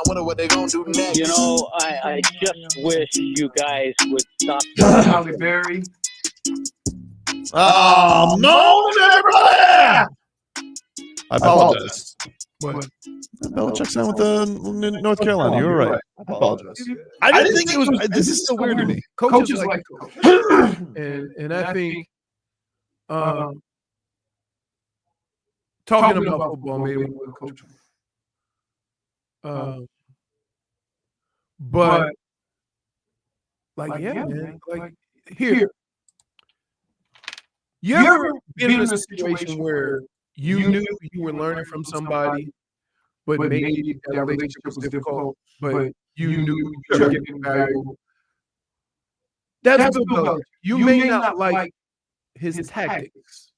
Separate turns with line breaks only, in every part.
wonder what they gonna do next.
You know, I just wish you guys would stop.
Halle Berry.
Oh, no, everybody! I apologize.
What?
Belichick signed with the North Carolina. You were right. I apologize. I didn't think it was. This is so weird to me.
Coaches like coach. and I think talking about football made him a coach. But like, yeah, man. Like, here. You ever been in a situation where you knew you were learning from somebody, but maybe that relationship was difficult, but you knew you were getting valuable? That's Bill Belichick. You may not like his tactics,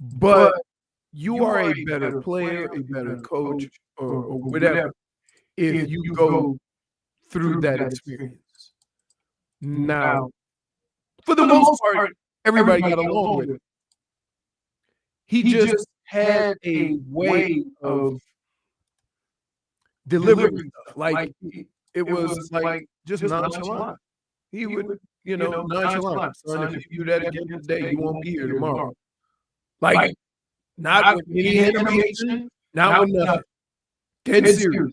but you are a better player, a better coach, or whatever if you go through that experience. Now, for the most part, everybody got along with it. He just had a way of delivering stuff. Like, it was like just nonchalant. He would, nonchalant. Son, if you do that again today, you won't be here tomorrow. Like, not with any animation, not with nothing. Dead serious.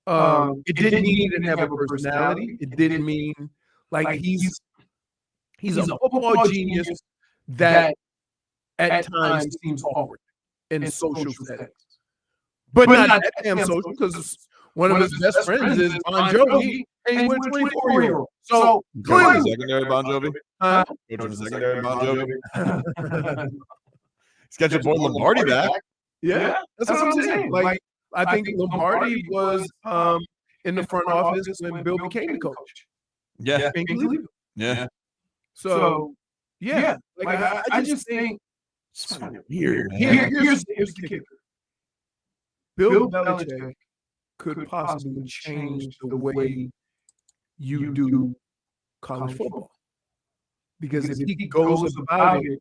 It didn't mean he didn't have a personality. It didn't mean like he's a football genius that at times seems awkward in social settings. But not that damn social, because one of his best friends is Bon Jovi, and he went 24-year-old. So clearly,
secondary Bon Jovi. Coaching secondary Bon Jovi. He's got your boy Lombardi back.
Yeah, that's what I'm saying. Like, I think Lombardi was in the front office when Bill became the coach.
Yeah. Yeah.
So, yeah. Like, I just think
it's weird.
Here's the kicker. Bill Belichick could possibly change the way you do college football. Because if he goes about it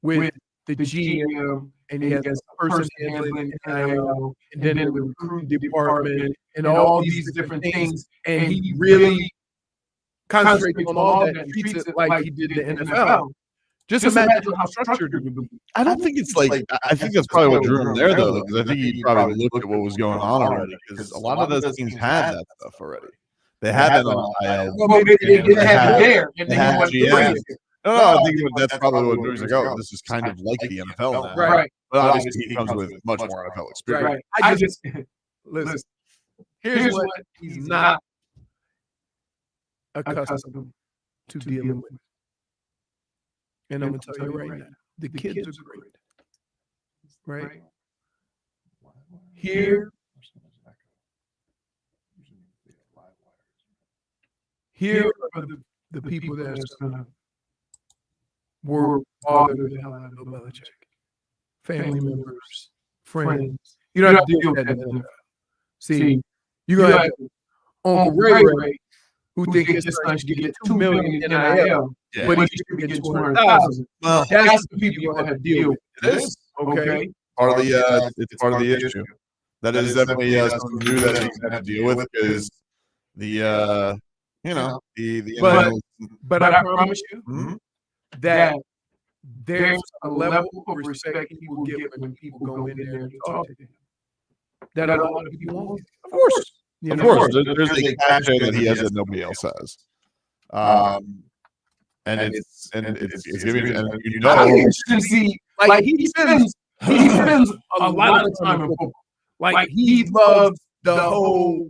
with the GM and he has a person handling NIL and then the recruit department and all these different things, and he really concentrates on all that and treats it like he did the NFL. Just imagine how structured it would be.
I don't think it's like, I think that's probably what drew him there, though, because I think he probably looked at what was going on already, because a lot of those teams had that stuff already. They had that on IL.
Well, maybe they didn't have it there. And
they had GM. No, I think that's probably what Drew's like, oh, this is kind of like the NFL now.
Right.
But obviously he comes with much more NFL experience.
Right. I just, listen, here's what he's not accustomed to dealing with. And I'm going to tell you right now, the kids are great. Right? Here are the people that are going to bother the hell out of Bill Belichick. Family members, friends. You don't have to deal with that in the NFL. See, you got Uncle Ray, who think his son should get $2 million in NIL, but he should be getting $200,000. Well, that's the people you have to deal with.
It is.
Okay.
It's part of the issue. That is definitely something new that he have to deal with, because the
but I promise you that there's a level of respect he will get when people go in there and talk to him that a lot of people won't.
Of course. Of course. There's a cachet that he has that nobody else has. And it's giving, and you know,
see, like he spends a lot of time in football. Like he loves the whole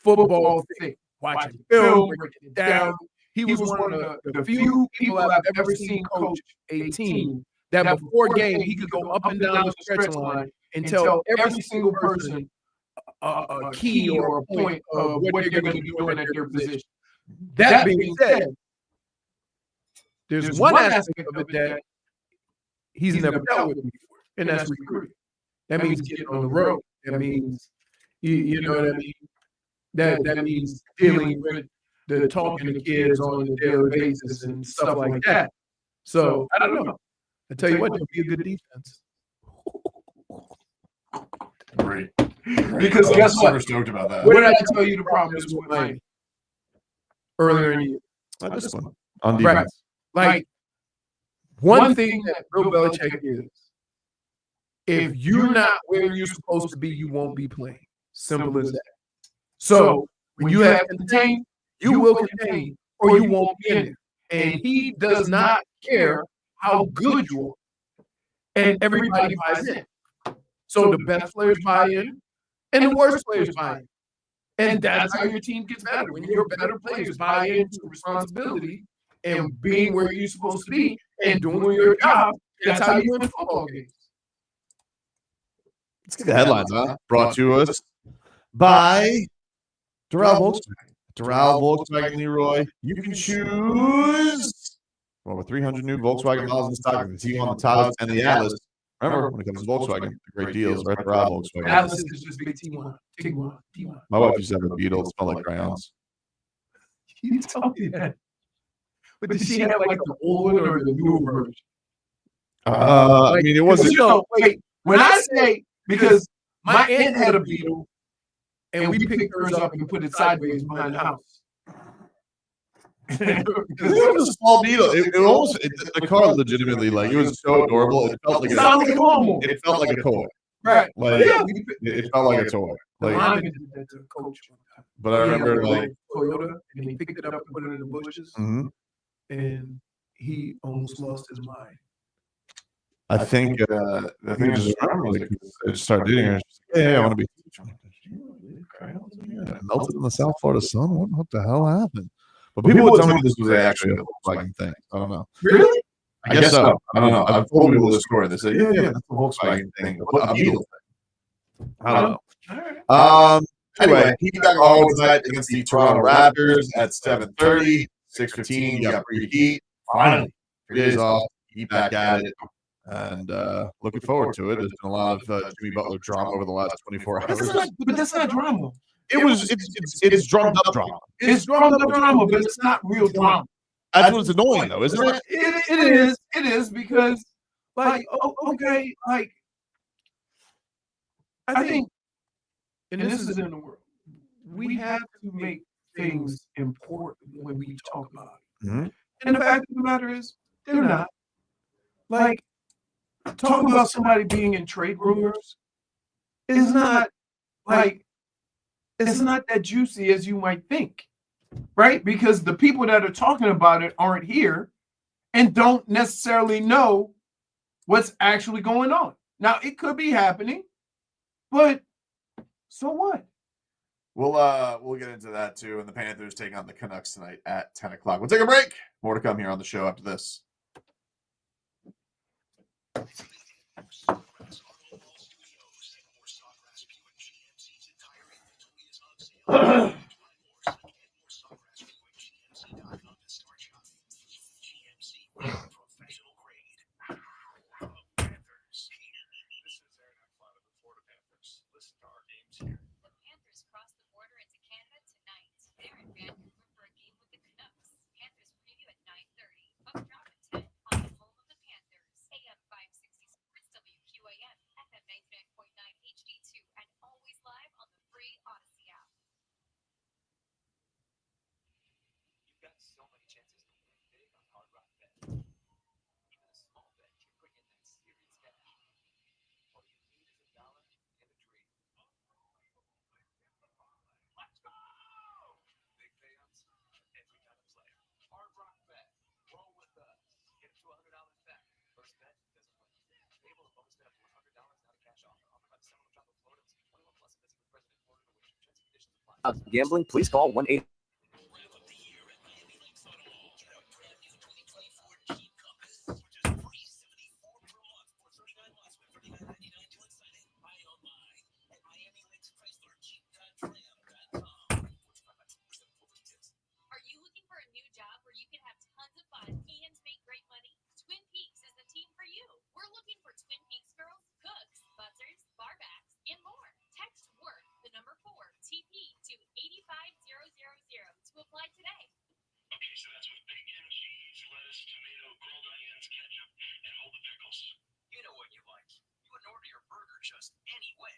football thing, watching film, breaking it down. He was one of the few people I've ever seen coach a team that before game he could go up and down the stretch line and tell every single person a key or a point of what they're going to be doing at their position. That being said, there's one aspect of it that he's never dealt with before, and that's recruiting. That means getting on the road. That means, you know what I mean? That means dealing with the talking to kids on a daily basis and stuff like that. So, I don't know. I tell you what, it'll be a good defense.
Great.
Because guess what?
Super stoked about that.
What did I tell you the problem is with Miami earlier in the year?
This one on defense.
Like one thing that Bill Belichick is, if you're not where you're supposed to be, you won't be playing. Simple as that. So when you have contained, you will contain, or you won't be in it. And he does not care how good you are. And everybody buys in. So the best players buy in, and the worst players buy in. And that's how your team gets better. When your better players buy into responsibility and being where you're supposed to be and doing your job, that's how you win football games.
Let's get the headlines, huh? Brought to us by Doral Volkswagen. Doral Volkswagen, Leroy. You can choose over 300 new Volkswagen models in stock with the T1, the Taos, and the Atlas. Remember, when it comes to Volkswagen, great deals right at Doral Volkswagen.
Atlas is just big T1.
My wife used to have a Beetle. It smelled like crayons.
You told me that. But did she have like the old one or the newer version?
I mean, it wasn't.
Wait, when I say, because my aunt had a Beetle, and we picked hers up and put it sideways behind the house.
It was a small Beetle. The car legitimately, like, it was so adorable. It felt like it felt like a toy.
Right.
Like, it felt like a toy. Like,
did that to Coach one time.
But I remember, like,
Toyota, and he picked it up and put it in the bushes, and he almost lost his mind.
I think the thing is, I just started dating her. Yeah, I want to be. Melted in the South Florida sun. What the hell happened? But people would tell me this was actually a Volkswagen thing. I don't know.
Really?
I guess so. I don't know. I've told people this story. They say, yeah, that's a Volkswagen thing. A Beetle thing. I don't know. Anyway, he got home tonight against the Toronto Raptors at 7:30, 6:15. You got preheat. Finally, 3 days off. Heat back at it. And looking forward to it. There's been a lot of Jimmy Butler drama over the last 24 hours.
But that's not drama.
It's drummed up drama.
It's drummed up drama, but it's not real drama.
That's what's annoying, though, isn't it?
It is because, like, okay, like, I think, and this is in the world, we have to make things important when we talk about it. And the fact of the matter is, they're not. Like, talking about somebody being in trade rumors is not, like, it's not that juicy as you might think, right? Because the people that are talking about it aren't here and don't necessarily know what's actually going on. Now, it could be happening, but so what?
We'll get into that too. And the Panthers take on the Canucks tonight at 10 o'clock. We'll take a break. More to come here on the show after this.
Gambling, please call 1-800.
Are you looking for a new job where you can have tons of fun and make great money? Twin Peaks is the team for you. We're looking for Twin Peaks girls, cooks, buzzers, barbacks, and more. Text WORK, the number 4, TP to 85000 to apply today.
Okay, so that's with bacon, cheese, lettuce, tomato, grilled onions, ketchup, and all the pickles. You know what you like. You wouldn't order your burger just any way.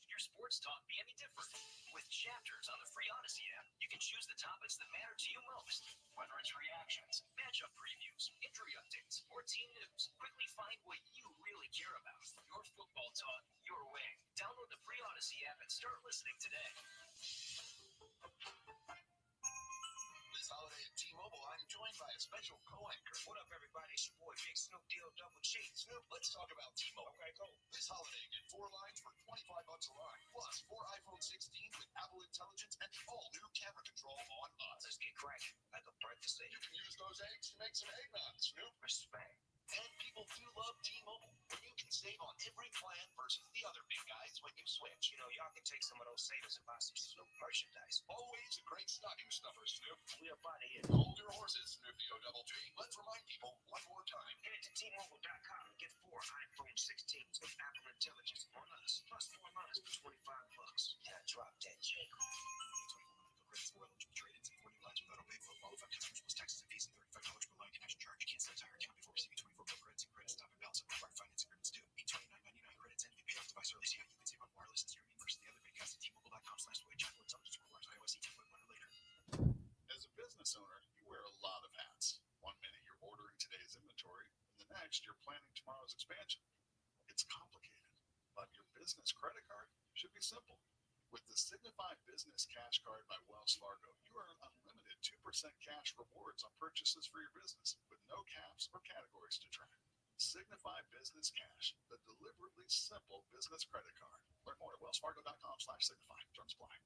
Your sports sports talk be any different? With chapters on the free Odyssey app, you can choose the topics that matter to you most. Whether it's reactions, matchup previews, injury updates, or team news, quickly find what you really care about. Your football talk, your way. Download the free Odyssey app and start listening today. This holiday at T-Mobile, I'm joined by a special co-anchor. What up, everybody? It's your boy Big Snoop Deal Double G. Snoop, let's talk about T-Mobile. Okay, cool. This holiday, get 4 lines for $25 a line, plus 4 iPhone 16 with Apple Intelligence and the all-new camera control on us. Let's get cracking. Like a breakfast egg. You can use those eggs to make some eggnog, Snoop. Respect. And people do love T-Mobile. You can save on every plan versus the other big guys when you switch. You know, y'all can take some of those savings and buy some Snoop merchandise. Always a great stocking stuffer, Snoop. We up out of here. Hold your horses, Snoopy Double G. Let's remind people one more time. Head to T-Mobile.com and get 4 iPhone 16s with Apple Intelligence on us. Plus 4 lines for $25. Yeah, drop that check. Credits for eligible trade-ins and 4 new lines with auto pay for qualified customers plus taxes and fees and $35 per line connection charge. You can't set a entire account before receiving 24 bill credits and credit stop and balance of required finance agreements due. Be $29.99 credits and you pay off device early so you can save on wireless and streaming versus the other big guys at T-Mobile.com/switch. Apple Intelligence requires iOS 10.1 or later. As a business owner, you wear a lot of hats. One minute you're ordering today's inventory, and the next you're planning tomorrow's expansion. It's complicated, but your business credit card should be simple. With the Signify Business Cash Card by Wells Fargo, you earn unlimited 2% cash rewards on purchases for your business with no caps or categories to track. Signify Business Cash, the deliberately simple business credit card. Learn more at wellsfargo.com/signify. Terms apply.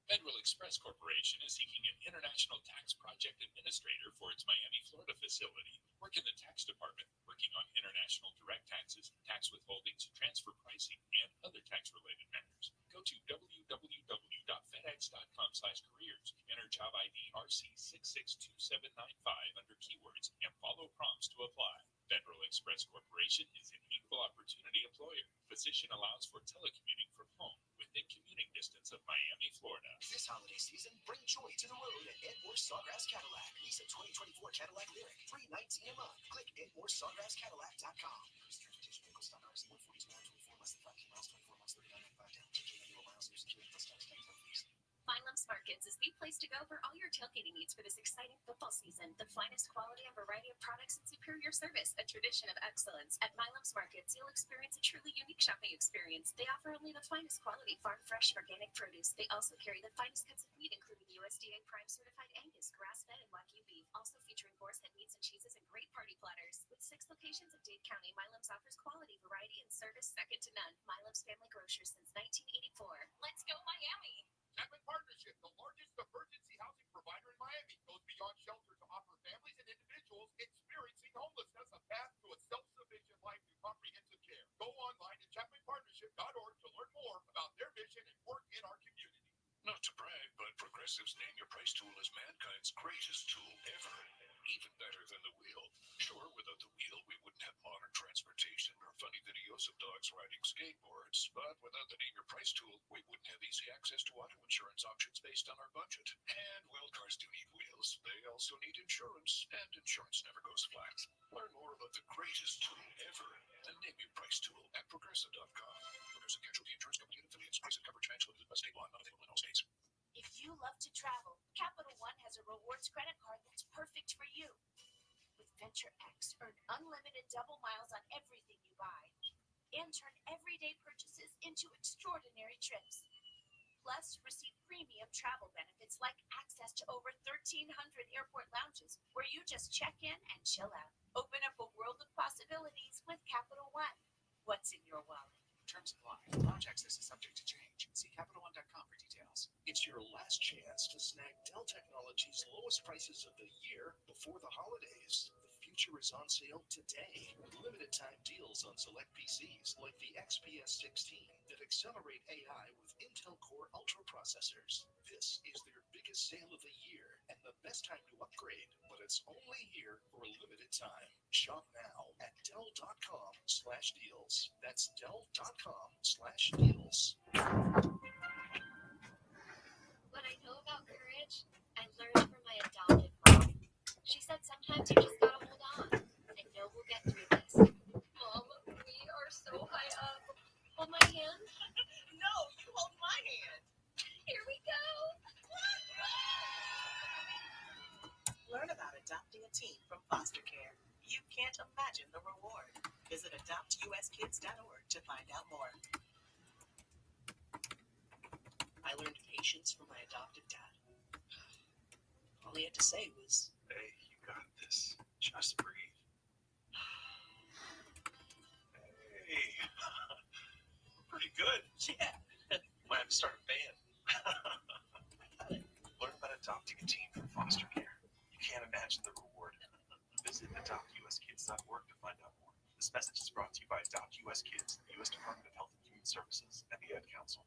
Federal Express Corporation is seeking an international tax project administrator for its Miami, Florida facility. Work in the tax department, working on international direct taxes, tax withholdings, transfer pricing, and other tax-related matters. Go to www.fedex.com/careers, enter job ID RC662795 under keywords, and follow prompts to apply. Federal Express Corporation is an equal opportunity employer. Position allows for telecommuting from home within commuting distance of Miami, Florida.
This holiday season, bring joy to the road at Edwards Sawgrass Cadillac. Lease a 2024 Cadillac Lyric, $319 a month. Click EdwardsSawgrassCadillac.com. Transportation vehicle stock RC 142.24, less than 5 miles, 24 months, $39.95 down. 10K annual miles, new security plus tax fees.
Milam's Markets is the place to go for all your tailgating needs for this exciting football season. The finest quality and variety of products and superior service, a tradition of excellence. At Milam's Markets, you'll experience a truly unique shopping experience. They offer only the finest quality farm fresh organic produce. They also carry the finest cuts of meat, including USDA Prime certified Angus, grass-fed, and Wagyu beef. Also featuring horse-head meats and cheeses and great party platters. With 6 locations in Dade County, Milam's offers quality, variety, and service second to none. Milam's Family Grocers since 1984. Let's go Miami!
Chapman Partnership, the largest emergency housing provider in Miami, goes beyond shelter to offer families and individuals experiencing homelessness a path to a self-sufficient life through comprehensive care. Go online at chapmanpartnership.org to learn more about their mission and work in our community.
Not to brag, but Progressive's Name Your Price tool is mankind's greatest tool ever. Even better than the wheel. Sure, without the wheel, we wouldn't have modern transportation or funny videos of dogs riding skateboards. But without the Name Your Price tool, we wouldn't have easy access to auto insurance options based on our budget. And while cars do need wheels, they also need insurance. And insurance never goes flat. Learn more about the greatest tool ever. The Name Your Price tool at Progressive.com. Progressive Casualty Insurance Company and affiliates. Price and coverage match limited by state law. Not available in all states.
If you love to travel, Capital One has a rewards credit card that's perfect for you. With Venture X, earn unlimited double miles on everything you buy and turn everyday purchases into extraordinary trips. Plus, receive premium travel benefits like access to over 1,300 airport lounges where you just check in and chill out. Open up a world of possibilities with Capital One. What's in your wallet?
Terms apply. Launch access is subject to change. See CapitalOne.com for details. It's your last chance to snag Dell Technologies' lowest prices of the year before the holidays. The future is on sale today. Limited time deals on select PCs like the XPS 16 that accelerate AI with Intel Core Ultra processors. This is their biggest sale of the year and the best time to upgrade, but it's only here for a limited time. Shop now at Dell.com/deals. That's Dell.com/deals.
What I know about courage, I learned from my adopted mom. She said sometimes you just gotta hold on. I know we'll get through this. Mom, we are so high up. Hold my hand.
can't imagine the reward. Visit adoptuskids.org to find out more. I learned patience from my adoptive dad. All he had to say was,
Hey, you got this. Just breathe. Hey, pretty good.
yeah.
Might have to start a band. Learn about adopting a teen from foster care. You can't imagine the reward. Visit adoptuskids.org to find out more. This message is brought to you by Adopt US Kids, the U.S. Department of Health and Human Services, and the Ad Council.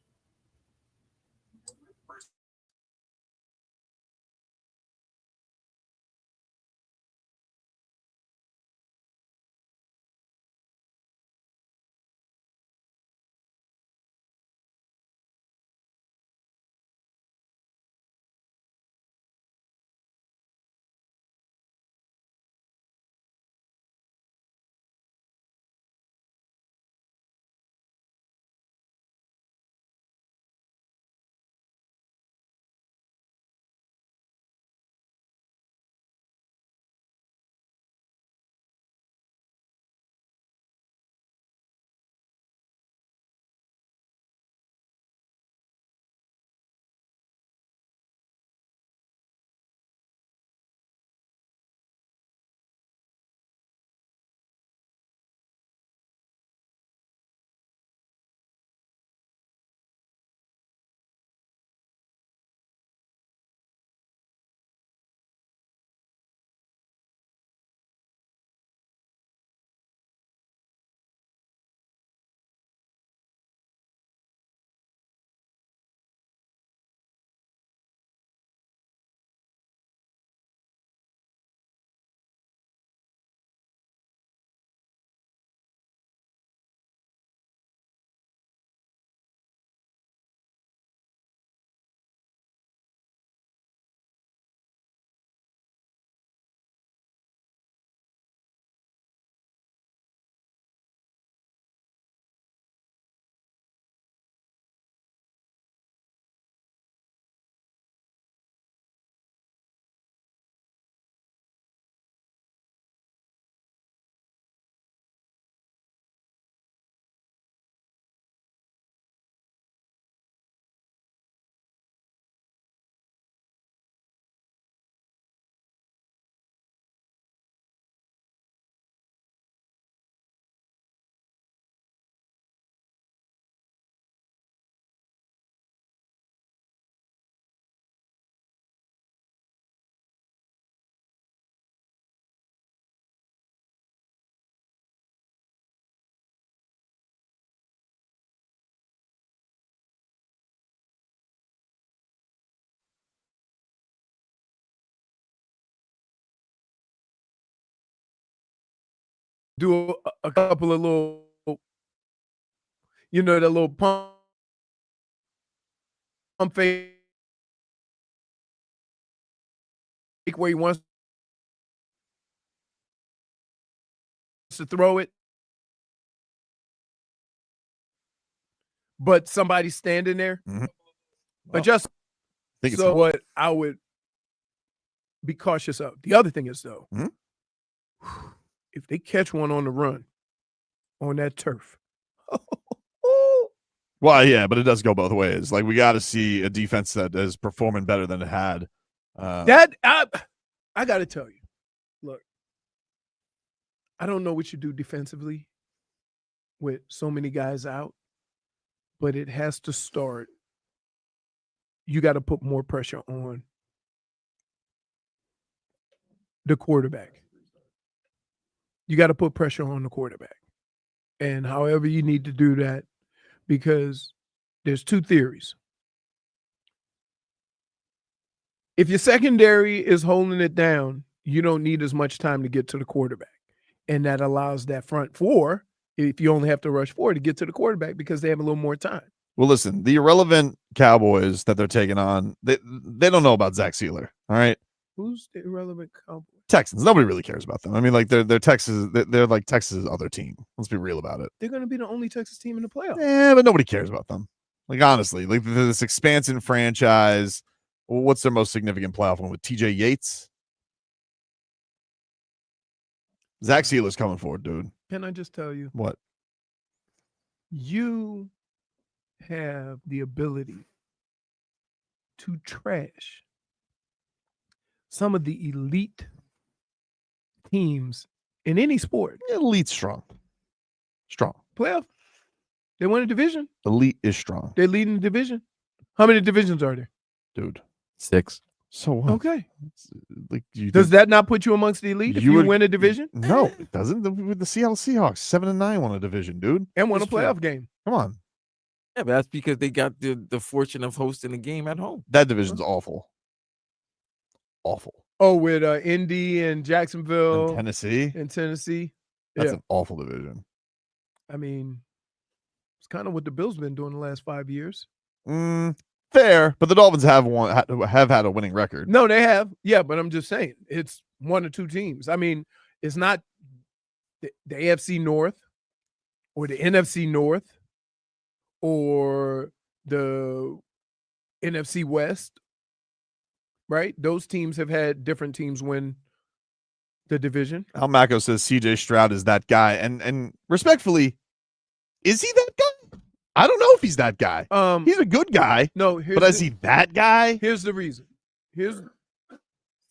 Do a couple of little, that little pump fake where he wants to throw it, but somebody's standing there.
Mhm.
But just
think it's
so what I would be cautious of. The other thing is, though,
Mhm.
if they catch one on the run on that turf,
Well, yeah, but it does go both ways. Like, we got to see a defense that is performing better than it had.
that I got to tell you, look, I don't know what you do defensively with so many guys out, but it has to start. You got to put more pressure on the quarterback. You got to put pressure on the quarterback. And however you need to do that, because there's two theories. If your secondary is holding it down, you don't need as much time to get to the quarterback. And that allows that front four, if you only have to rush four, to get to the quarterback because they have a little more time.
Well, listen, the irrelevant Cowboys that they're taking on, they don't know about Zach Sieler. All right.
Who's the irrelevant Cowboy?
Texans. Nobody really cares about them. I mean, like they're Texas. They're like Texas' other team. Let's be real about it.
They're going to be the only Texas team in the playoffs.
Yeah, but nobody cares about them. Like, honestly, like this expansive franchise. What's their most significant playoff one with TJ Yates? Zach Sieler's coming forward, dude.
Can I just tell you?
What?
You have the ability to trash some of the elite teams in any sport.
Elite strong. Strong.
Playoff. They win a division.
Elite is strong.
They're leading the division. How many divisions are there?
Dude.
6.
So what?
Okay.
Like,
Does that not put you amongst the elite if you win a division?
No, it doesn't. The Seattle Seahawks, 7-9 won a division, dude.
And won a
It's true.
playoff game.
Come on.
Yeah, but that's because they got the fortune of hosting the game at home.
That division's awful. Awful.
Oh, with Indy and Jacksonville
And Tennessee.
and Tennessee.
That's
Yeah.
an awful division.
I mean, it's kind of what the Bills been doing the last 5 years.
Fair, but the Dolphins have had a winning record.
No, they have. Yeah, but I'm just saying it's one or two teams. I mean, it's not the AFC North or the NFC North or the NFC West, right? Those teams have had different teams win the division.
Al Macco says CJ Stroud is that guy, and respectfully, is he that guy? I don't know if he's that guy. He's a good guy.
No,
but is he that guy?
Here's the reason.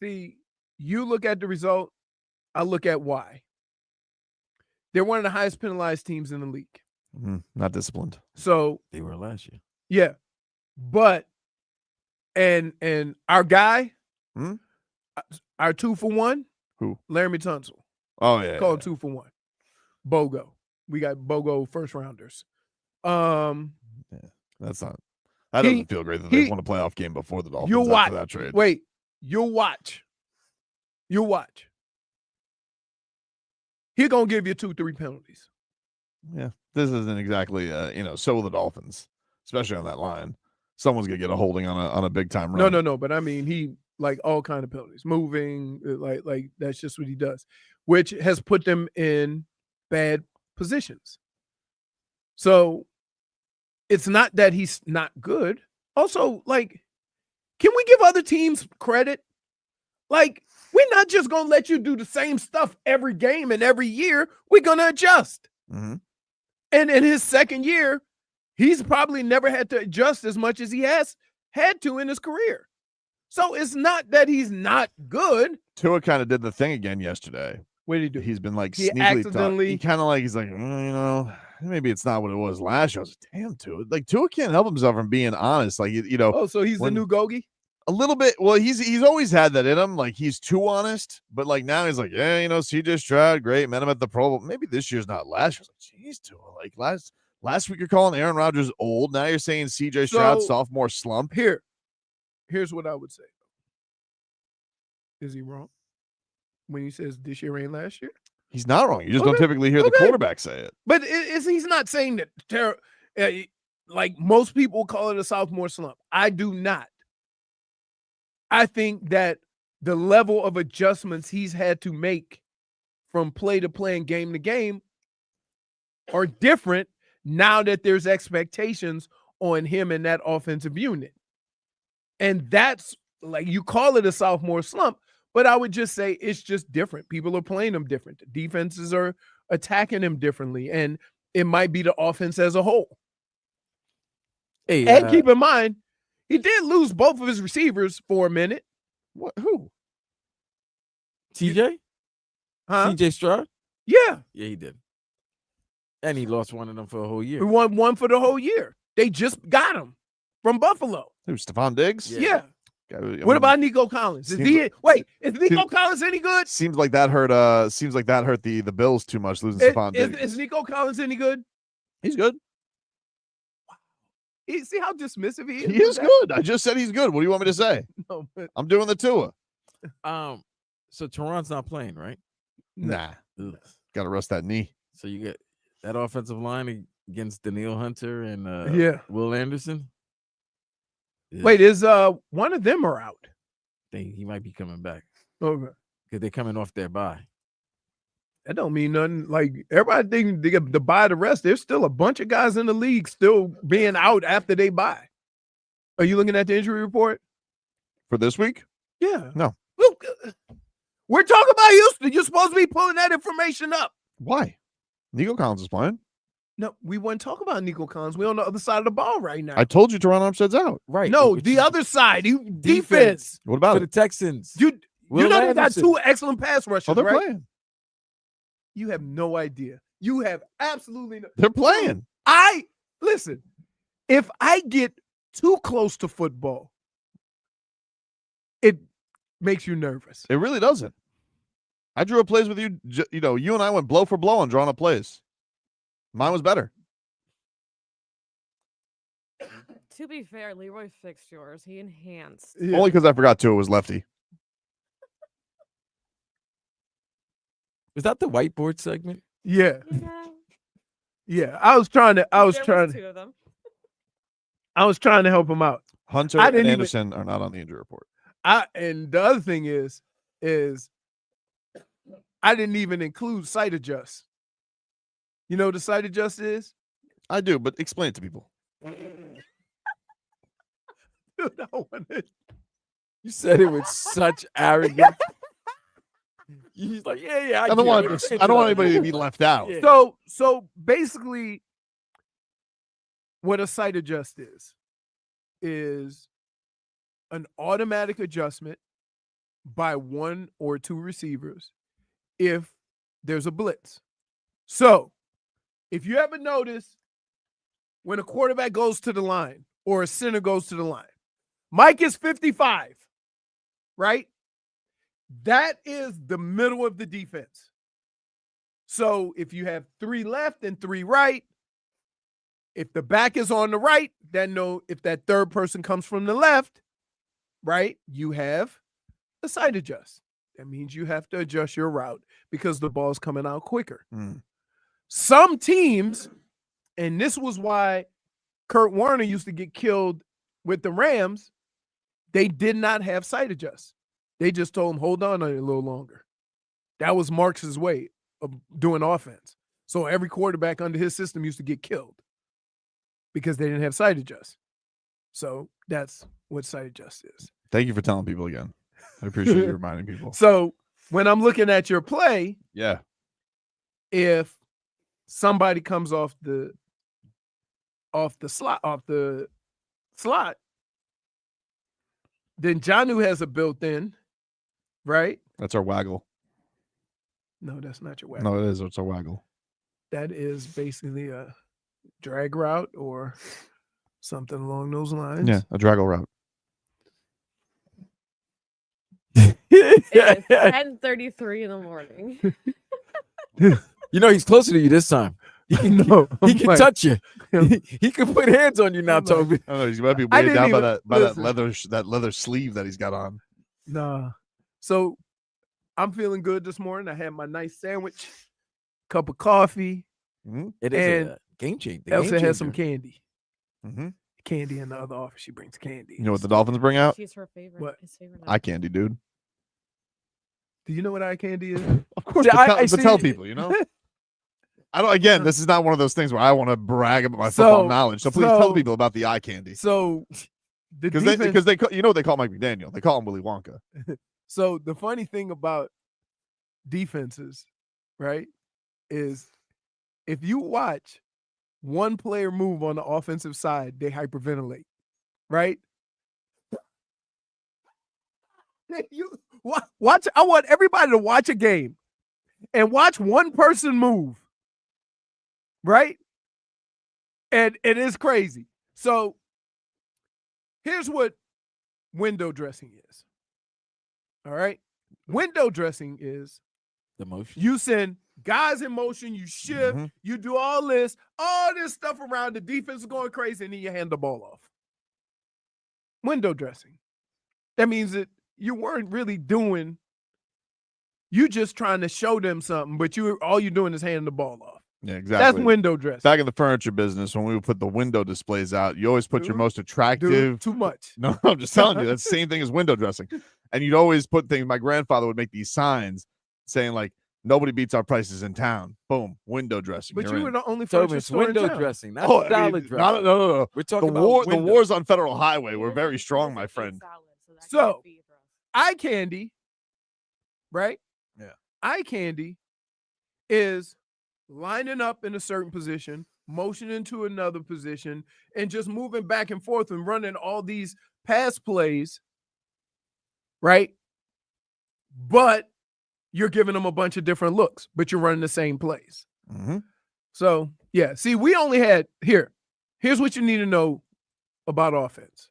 See, you look at the result, I look at why. They're one of the highest penalized teams in the league.
Not disciplined.
So
They were last year.
yeah, but and our guy, our 2-for-1,
who?
Laramie Tunsil.
Oh yeah,
Called 2-for-1. BOGO. We got BOGO first rounders.
That's not. That doesn't feel great that they won a playoff game before the Dolphins.
You'll watch
after that trade.
Wait, you'll watch. You'll watch. He gonna give you 2-3 penalties.
Yeah, this isn't exactly so will the Dolphins, especially on that line. Someone's gonna get a holding on a big time run.
No. But I mean, he like all kind of penalties, moving, like that's just what he does, which has put them in bad positions. So it's not that he's not good. Also, like, can we give other teams credit? Like, we're not just gonna let you do the same stuff every game and every year. We're gonna adjust.
Mm-hmm.
And in his second year, he's probably never had to adjust as much as he has had to in his career. So it's not that he's not good.
Tua kind of did the thing again yesterday.
What did he do?
He's been like
He
sneakily
accidentally-
He kind of like he's like, maybe it's not what it was last year. I was like, damn, Tua. Like Tua can't help himself from being honest. Like
Oh, so he's the new Gogi?
A little bit. Well, he's always had that in him. Like he's too honest, but like now he's like, yeah, CJ Stroud, great, met him at the Pro Bowl. Maybe this year's not last year. I was like, geez, Tua. Like last week you're calling Aaron Rodgers old. Now you're saying CJ Stroud sophomore slump.
Here's what I would say. Is he wrong when he says this year ain't last year?
He's not wrong. You just don't typically hear the quarterback say it.
But he's not saying that like most people call it a sophomore slump. I do not. I think that the level of adjustments he's had to make from play to play and game to game are different now that there's expectations on him and that offensive unit. And that's like, you call it a sophomore slump, but I would just say it's just different. People are playing him different. The defenses are attacking him differently, and it might be the offense as a whole.
Hey,
and keep in mind, he did lose both of his receivers for a minute.
What? Who?
TJ?
Huh?
CJ Stroud?
Yeah.
Yeah, he did. And he lost one of them for a whole year.
We won one for the whole year. They just got him from Buffalo.
Who? Stephon Diggs?
Yeah. What about Nico Collins? Is Nico Collins any good?
Seems like that hurt. The Bills too much losing Stephon Diggs.
Is Nico Collins any good?
He's good.
See how dismissive he is?
He is good. I just said he's good. What do you want me to say?
No, but
I'm doing the Tua.
So Teron's not playing, right?
Nah.
Ugh.
Got to rest that knee.
So you get that offensive line against Daniil Hunter and Will Anderson. Yeah.
Wait, is one of them are out?
He might be coming back.
Okay.
Because they're coming off their bye.
That don't mean nothing. Like, everybody think they get to buy the rest. There's still a bunch of guys in the league still being out after they buy. Are you looking at the injury report
for this week?
Yeah.
No.
Look, We're talking about Houston. You're supposed to be pulling that information up.
Why? Nico Collins is playing.
No, we wouldn't talk about Nico Collins. We're on the other side of the ball right now.
I told you Toronto Armstead's out.
Right.
No, the other side. Defense.
What about
for the
it?
Texans.
You
Will
know they got
Anderson.
2 excellent pass rushers,
Oh, they're
right?
playing.
You have no idea. You have absolutely no.
They're playing.
Listen, if I get too close to football, it makes you nervous.
It really doesn't. I drew up plays with you. You know, you and I went blow for blow on drawing up plays. Mine was better.
To be fair, Leroy fixed yours. He enhanced.
Yeah.
Only because I forgot to. It was lefty.
Was that the whiteboard segment?
Yeah.
Yeah.
Yeah. I was trying to
2 of them.
help him out.
Hunter
I
and
didn't
Anderson are not on the injury report.
And the other thing is I didn't even include sight adjust. You know what the sight adjust is?
I do, but explain it to people.
Dude, I wanted-
You said it with such arrogance. He's like, yeah.
I don't want anybody to be left out.
Yeah.
So basically, what a sight adjust is an automatic adjustment by 1 or 2 receivers if there's a blitz. So if you ever notice when a quarterback goes to the line or a center goes to the line, Mike is 55, right? That is the middle of the defense. So if you have 3 left and 3 right, if the back is on the right, then if that third person comes from the left, right, you have a sight adjust. That means you have to adjust your route because the ball's coming out quicker. Some teams, and this was why Kurt Warner used to get killed with the Rams, they did not have sight adjusts. They just told him, hold on a little longer. That was Marx's way of doing offense. So every quarterback under his system used to get killed because they didn't have sight adjusts. So that's what sight adjust is.
Thank you for telling people again. I appreciate you reminding people.
So when I'm looking at your play,
Yeah.
if somebody comes off the slot, then Jonnu has a built-in, right?
That's our waggle.
No, that's not your way.
No, it is. It's our waggle.
That is basically a drag route or something along those lines.
Yeah, a draggle route.
It's 10:33 in the morning.
You know he's closer to you this time. He can, he can touch you. He can put hands on you now, Tobin.
I don't know. He's about to be weighed down by that leather sleeve that he's got on.
Nah. So I'm feeling good this morning. I had my nice sandwich, cup of coffee.
It is a game changer.
Elsa has some candy.
Mm-hmm.
Candy in the other office. She brings candy.
You know what the Dolphins bring out?
She's her favorite.
What?
His favorite.
Eye candy, dude.
Do you know what eye candy is?
Of course, but tell people, you know. I don't. Again, this is not one of those things where I want to brag about my football knowledge. So please tell people about the eye candy.
So,
because they you know what they call Mike McDaniel. They call him Willy Wonka.
So the funny thing about defenses, right, is if you watch one player move on the offensive side, they hyperventilate, right? You watch. I want everybody to watch a game and watch one person move, right? And it is crazy. So here's what window dressing is. All right. Window dressing is
the motion.
You send guys in motion, you shift, you do all this stuff around the defense is going crazy, and then you hand the ball off. Window dressing. That means that you weren't really doing, you just trying to show them something, but all you're doing is handing the ball off.
Yeah, exactly.
That's window dressing.
Back in the furniture business, when we would put the window displays out, you always put your most attractive.
Too much.
No, I'm just telling you, that's the same thing as window dressing. And you'd always put things. My grandfather would make these signs saying like, "Nobody beats our prices in town." Boom, window dressing.
But you were the only
Tobin,
furniture
it's
store in
window
town.
dressing, not
Oh,
salad dressing.
No.
We're talking
the
about
the wars on Federal Highway were very strong, my friend.
So, eye candy right?
Yeah.
Eye candy is lining up in a certain position, motioning to another position, and just moving back and forth and running all these pass plays, right? But you're giving them a bunch of different looks, but you're running the same plays.
Mm-hmm.
So, yeah. See, we only had here's what you need to know about offense.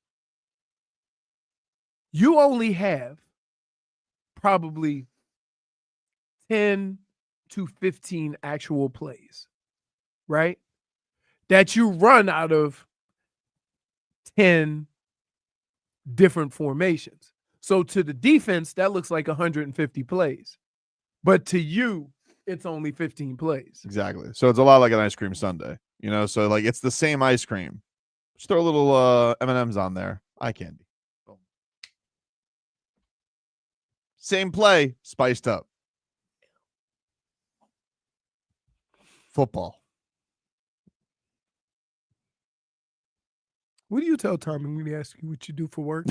You only have probably 10 to 15 actual plays, right? That you run out of 10 different formations. So to the defense, that looks like 150 plays. But to you, it's only 15 plays.
Exactly. So it's a lot like an ice cream sundae, you know? So like it's the same ice cream. Just throw a little M&Ms on there. Eye candy. Boom. Same play, spiced up. Football.
What do you tell Tommy when he asks you what you do for work?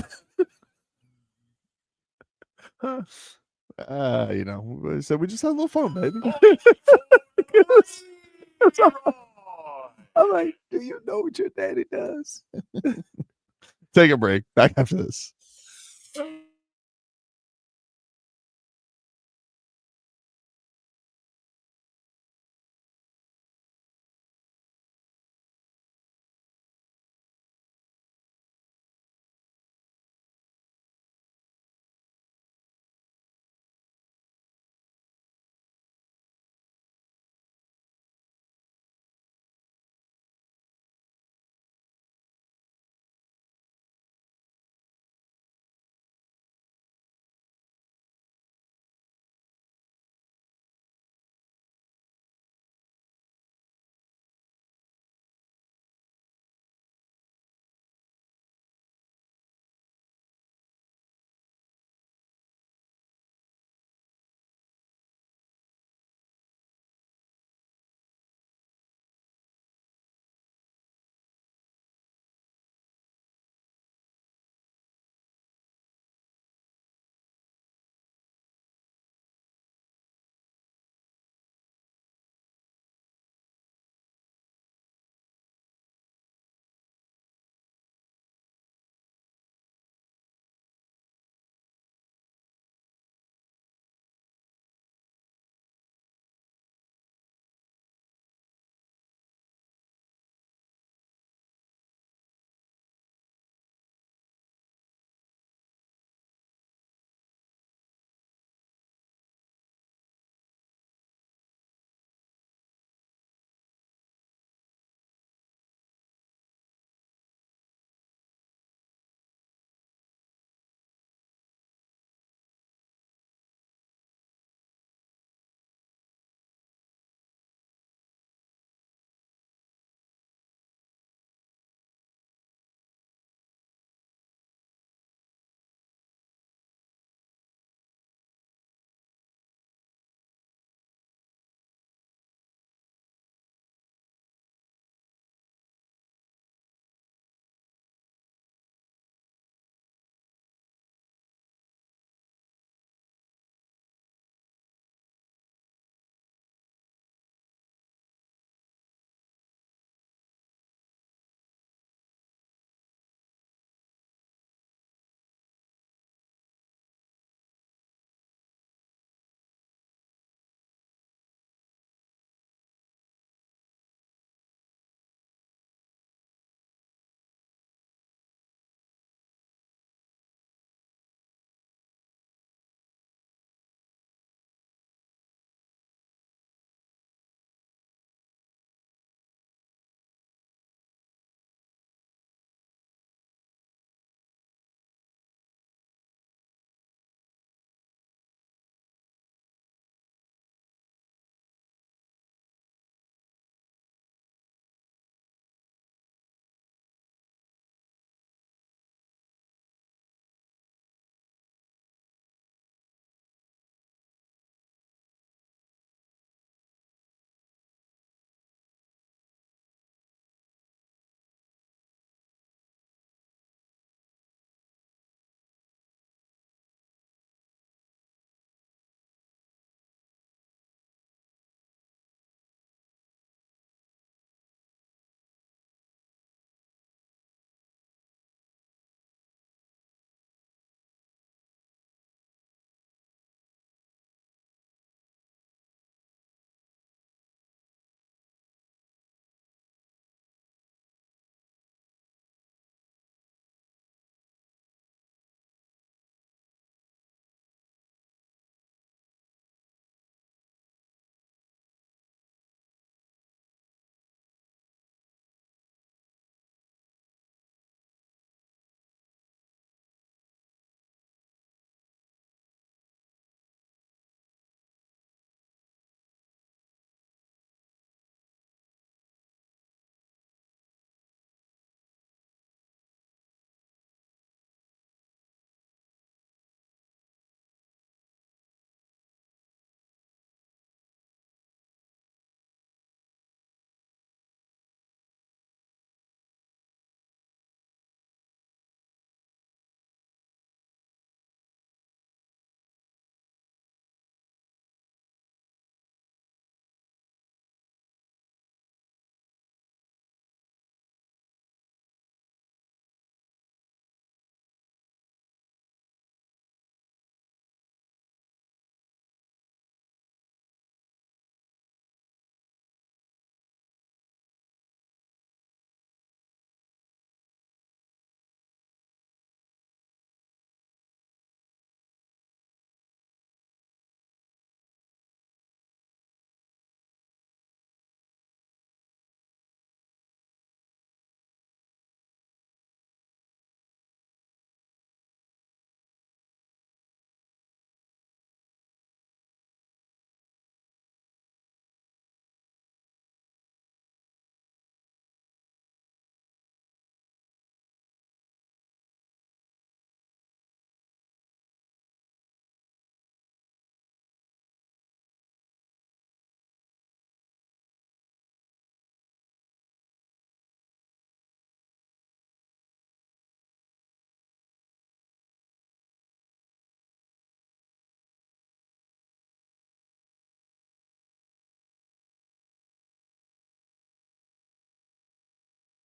You know, so we just had a little fun, baby.
I'm like, do you know what your daddy does?
Take a break. Back after this.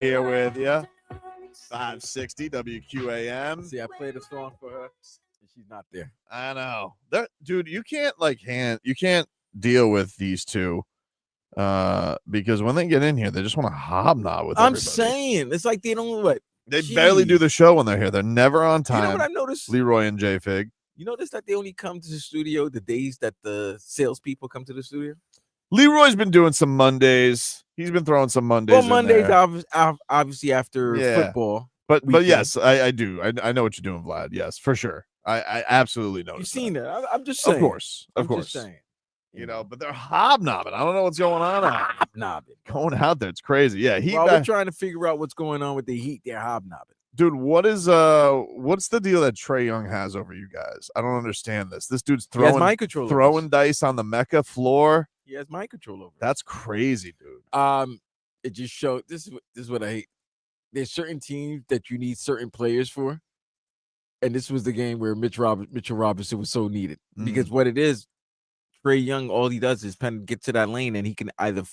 Here with you. 560 WQAM.
See, I played a song for her, and she's not there.
I know. Dude, you can't deal with these two because when they get in here, they just want to hobnob with everybody.
Saying it's like they don't what
they barely do the show when they're here. They're never on time.
You know what I noticed?
Leroy and JFig.
You notice that they only come to the studio the days that the salespeople come to the studio.
Leroy's been doing some Mondays. He's been throwing some Mondays.
Well, Mondays obviously after football.
But yes, I do. I know what you're doing, Vlad. Yes, for sure. I absolutely know.
You've seen that. I'm just saying.
Of course. Just saying. You know, but they're hobnobbing. I don't know what's going on.
Hobnobbing.
Going out there. It's crazy. Yeah.
We're trying to figure out what's going on with the Heat. They're hobnobbing.
Dude, what's the deal that Trey Young has over you guys? I don't understand this. This dude's throwing dice on the Mecca floor.
He has mind control over.
That's crazy, dude.
It just showed. This is what I hate. There's certain teams that you need certain players for, and this was the game where Mitchell Robinson was so needed because what it is, Trey Young, all he does is kind of get to that lane, and he can either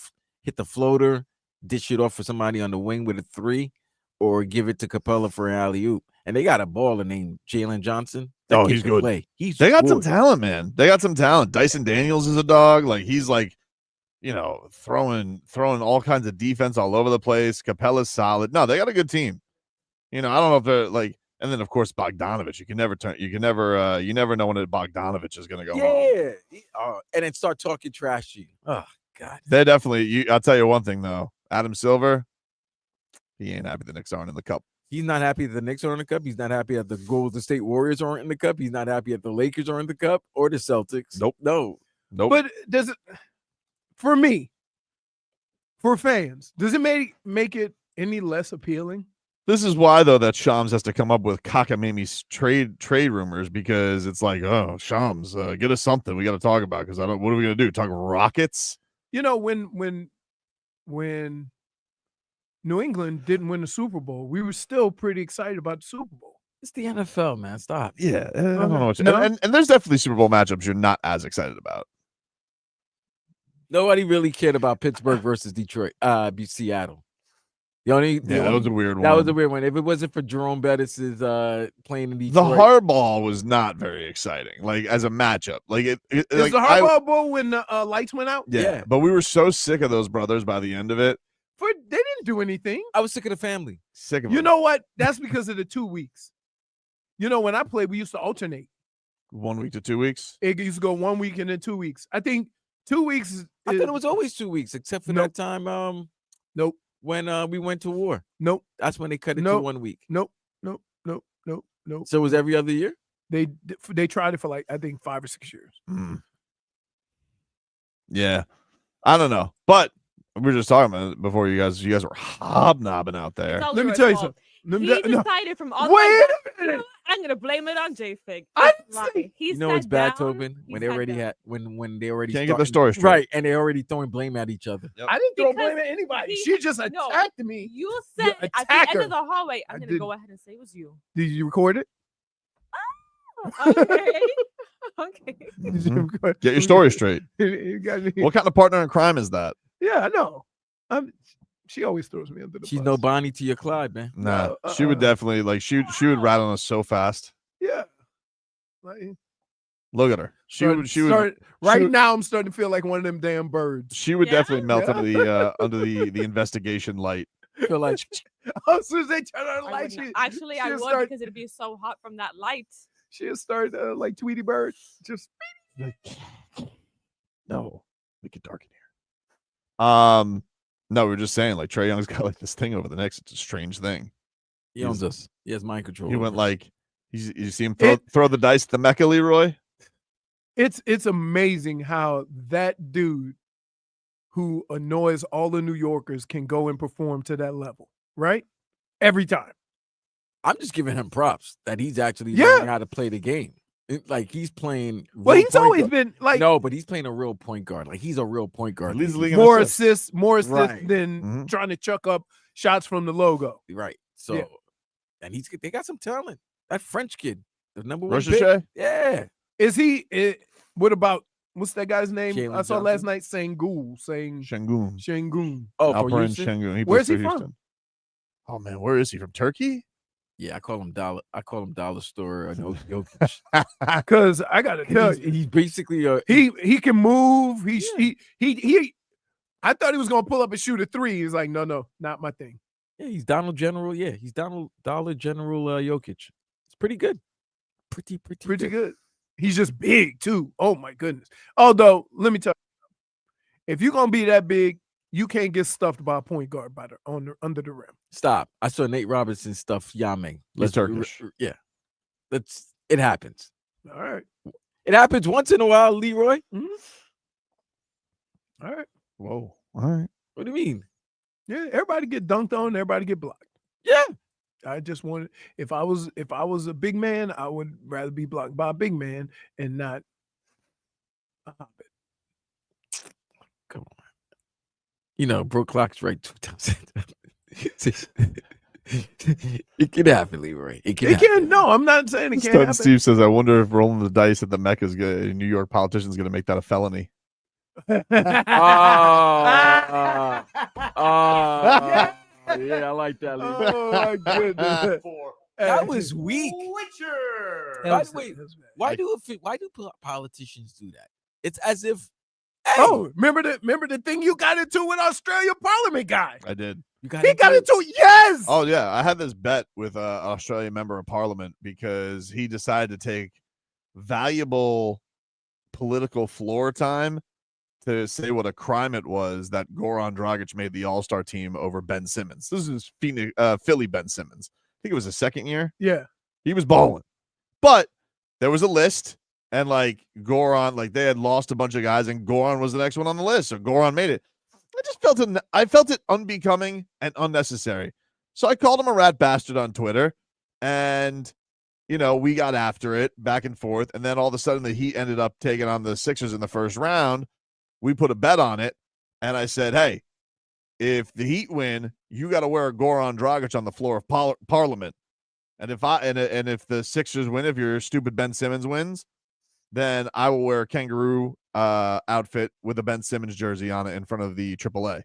hit the floater, dish it off for somebody on the wing with a 3, or give it to Capella for an alley-oop. And they got a baller named Jalen Johnson.
Oh, he's good. They got some talent, man. They got some talent. Dyson Daniels is a dog. Like he's like, throwing all kinds of defense all over the place. Capella's solid. No, they got a good team. I don't know if they're like, and then of course Bogdanovich. You never know when Bogdanovich is gonna go.
Yeah, and then start talking trash to you. Oh God,
they definitely. I'll tell you one thing though. Adam Silver, he ain't happy the Knicks aren't in the cup.
He's not happy that the Knicks are in the cup. He's not happy that the Golden State Warriors aren't in the cup. He's not happy that the Lakers are in the cup or the Celtics.
Nope.
No.
But does it, for me, for fans, does it make it any less appealing?
This is why, though, that Shams has to come up with cockamamie trade rumors because it's like, oh, Shams, get us something we got to talk about because what are we going to do? Talk Rockets?
When New England didn't win the Super Bowl, we were still pretty excited about the Super Bowl.
It's the NFL, man. Stop.
Yeah. I don't know what and there's definitely Super Bowl matchups you're not as excited about.
Nobody really cared about Pittsburgh versus Detroit, Seattle. That
was a weird one.
That was a weird one. If it wasn't for Jerome Bettis' playing in Detroit.
The hardball was not very exciting, like as a matchup. Like it
is the hardball bowl when the lights went out?
Yeah. But we were so sick of those brothers by the end of it.
They didn't do anything.
I was sick of the family.
Sick of
them. You know what? That's because of the 2 weeks. When I played, we used to alternate.
1 week to 2 weeks?
It used to go 1 week and then 2 weeks. I think 2 weeks.
I thought it was always 2 weeks, except for that time.
Nope.
When we went to war.
Nope.
That's when they cut it to 1 week.
Nope.
So it was every other year?
They tried it for I think 5 or 6 years.
Yeah. I don't know. But we were just talking about it before you guys were hobnobbing out there.
Let me tell you something.
He decided from all
Wait a minute.
I'm gonna blame it on JFig.
You know it's bad, Tobin, when they already
can't get the story straight.
Right, and they're already throwing blame at each other.
Yep. I didn't throw blame at anybody. She just attacked me.
You said at the end of the hallway, I'm gonna go ahead and say it was you.
Did you record it?
Oh, okay. Okay.
Get your story straight. What kind of partner in crime is that?
Yeah, I know. She always throws me under the
She's
bus.
no Bonnie to your Clyde, man.
Nah, she would definitely she would rattle us so fast.
Yeah.
Look at her. She would.
Now I'm starting to feel like one of them damn birds.
She would definitely melt under the investigation light.
Feel like
as soon as they turn on the light,
I would because it'd be so hot from that light.
She'll start like Tweety Bird, just
no, make it dark in here. No, we were just saying Trey Young's got this thing over the Knicks. It's a strange thing.
He owns us. He has mind control.
He went you see him throw the dice at the Mecca, Leroy.
It's amazing how that dude who annoys all the New Yorkers can go and perform to that level, right? Every time.
I'm just giving him props that he's actually learning how to play the game. He's playing.
Well, he's always been
no, but he's playing a real point guard. He's a real point guard.
More assists than trying to chuck up shots from the logo.
Right. So, and they got some talent. That French kid, the number 1
pick.
Pick. Yeah.
Is he? What about what's that guy's name?
Jaylen
I saw
Johnson?
last night. Shangoon.
Shangoon.
Shangoon.
Oh,
Alperin Shangoon.
Where's he from?
Oh man, where is he from? Turkey?
Yeah, I call him Dollar Store. I know
Because I gotta tell you,
he's basically
he can move. He. I thought he was gonna pull up and shoot a three. He's like, no, not my thing.
Yeah, he's Donald General. Yeah, he's Dollar General Jokic. It's pretty good. Pretty
good. He's just big too. Oh my goodness. Although, let me tell you, if you're gonna be that big, you can't get stuffed by a point guard under the rim.
Stop. I saw Nate Robinson stuff Yaming.
He's Turkish.
Yeah. It happens.
All right.
It happens once in a while, Leroy.
Mm-hmm. All right.
Whoa. All right.
What do you mean?
Yeah, everybody get dunked on, everybody get blocked.
Yeah.
I just wanted if I was a big man, I would rather be blocked by a big man and not a hobbit.
Come on. You know, broke clock's right 2 times. It can happen, Leroy. It can.
No, I'm not saying it can't happen.
Steve says, I wonder if rolling the dice at the Mecca is good. A New York politician is going to make that a felony.
Yeah, I like that. Leroy.
Oh my goodness.
That was weak.
By
the way, why do politicians do that? It's as if. Hey,
oh, remember the thing you got into with Australia Parliament guy?
I did.
He got into it. Yes.
Oh yeah, I had this bet with an Australian member of Parliament because he decided to take valuable political floor time to say what a crime it was that Goran Dragic made the All-Star team over Ben Simmons. This is Philly Ben Simmons. I think it was his second year.
Yeah,
he was balling, but there was a list. And like Goran, like they had lost a bunch of guys, and Goran was the next one on the list. So Goran made it. I felt it unbecoming and unnecessary. So I called him a rat bastard on Twitter, and we got after it back and forth. And then all of a sudden, the Heat ended up taking on the Sixers in the first round. We put a bet on it, and I said, "Hey, if the Heat win, you got to wear a Goran Dragic on the floor of Parliament. And if if the Sixers win, if your stupid Ben Simmons wins, then I will wear a kangaroo outfit with a Ben Simmons jersey on it in front of the AAA."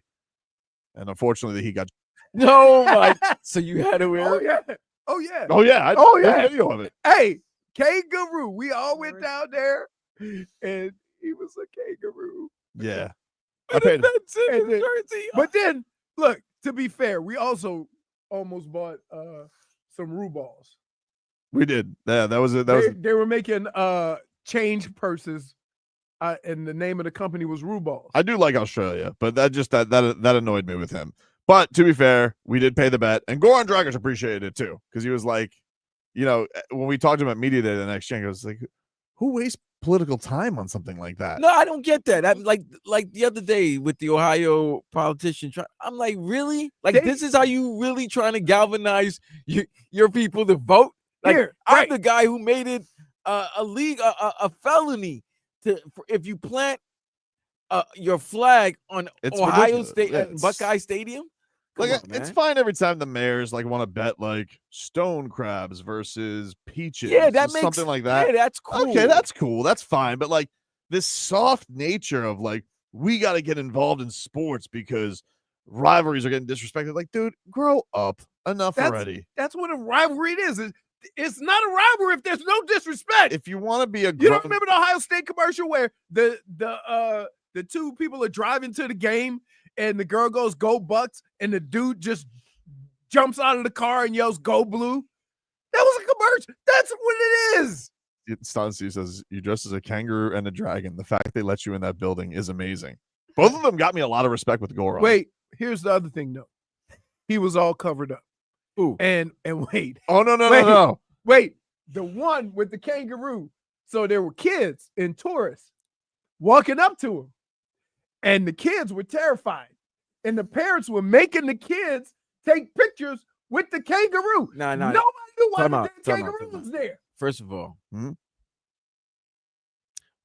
And unfortunately, he got.
No, my. So you had to wear.
Oh yeah.
Video of it.
Hey, kangaroo. We all went down there, and he was a kangaroo.
Yeah. I paid.
Ben Simmons jersey.
But then, look. To be fair, we also almost bought some Rue balls.
We did. Yeah, that was it.
They were making change purses, and the name of the company was Rue balls.
I do like Australia, but that annoyed me with him. But to be fair, we did pay the bet, and Goran Dragic appreciated it too, because he was like, when we talked about media day the next exchange, I was like, who wastes political time on something like that?
No, I don't get that. I'm like the other day with the Ohio politician. I'm like, really? Like this is how you really trying to galvanize your people to vote? Like I'm the guy who made it a felony if you plant your flag on Ohio State Buckeye Stadium.
It's fine every time the mayors want to bet stone crabs versus peaches.
Yeah, that makes
something like that.
Yeah, that's cool.
Okay, that's cool. That's fine. But this soft nature of we got to get involved in sports because rivalries are getting disrespected. Dude, grow up. Enough already. That's
what a rivalry is. It's not a rivalry if there's no disrespect.
If you want to be
you don't remember the Ohio State commercial where the two people are driving to the game and the girl goes "Go Bucks" and the dude just jumps out of the car and yells "Go Blue"? That was a commercial. That's what it is.
Stancy says you dress as a kangaroo and a dragon. The fact they let you in that building is amazing. Both of them got me a lot of respect with Goran.
Wait, here's the other thing though. He was all covered up.
Ooh.
And wait.
Oh no.
Wait, the one with the kangaroo. So there were kids and tourists walking up to him, and the kids were terrified, and the parents were making the kids take pictures with the kangaroo.
No.
Nobody knew why the kangaroo was there.
First of all,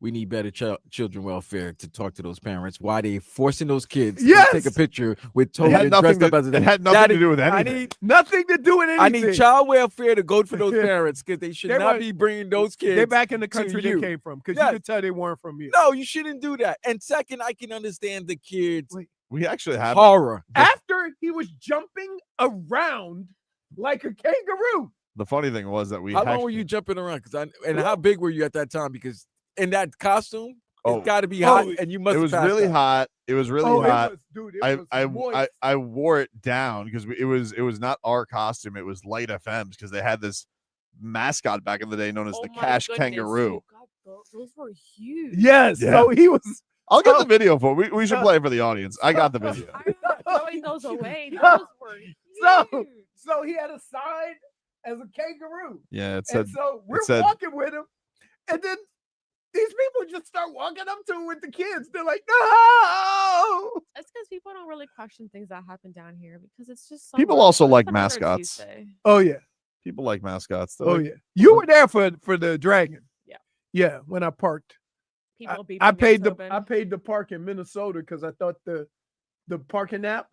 we need better children welfare to talk to those parents. Why they forcing those kids to take a picture with Tobin dressed up as a...
It had nothing to do with anything.
Nothing to do with anything.
I need child welfare to go for those parents because they should not be bringing those kids.
They're back in the country they came from because you could tell they weren't from you.
No, you shouldn't do that. And second, I can understand the kids
We actually have
Horror.
After he was jumping around like a kangaroo.
the funny thing was that we
How long
actually,
were you jumping around? And how big were you at that time? Because in that costume,
Oh.
it's got to be hot, and you must.
It was really hot. It was really hot.
It was, dude, it was moist.
I wore it down because it was not our costume. It was Light FM's because they had this mascot back in the day known as the
my
Cash
goodness,
Kangaroo.
you got those were huge.
Yes.
Yeah.
So he was.
I'll get the video for it. We should play it for the audience. I got the video.
I'm not throwing those away.
So-
Those were huge.
So he had a sign as a kangaroo.
Yeah, it said
And so we're
said-
walking with him, and then these people just start walking up to him with the kids. They're like, no.
It's because people don't really question things that happen down here because it's just so
People
much.
also
It's
like
another
mascots.
Tuesday.
Oh yeah.
people like mascots. Though.
Oh yeah. You were there for the dragon.
Yeah.
Yeah. When I parked,
People beat
I
me,
paid
Tobin.
I paid the park in Minnesota because I thought the parking app.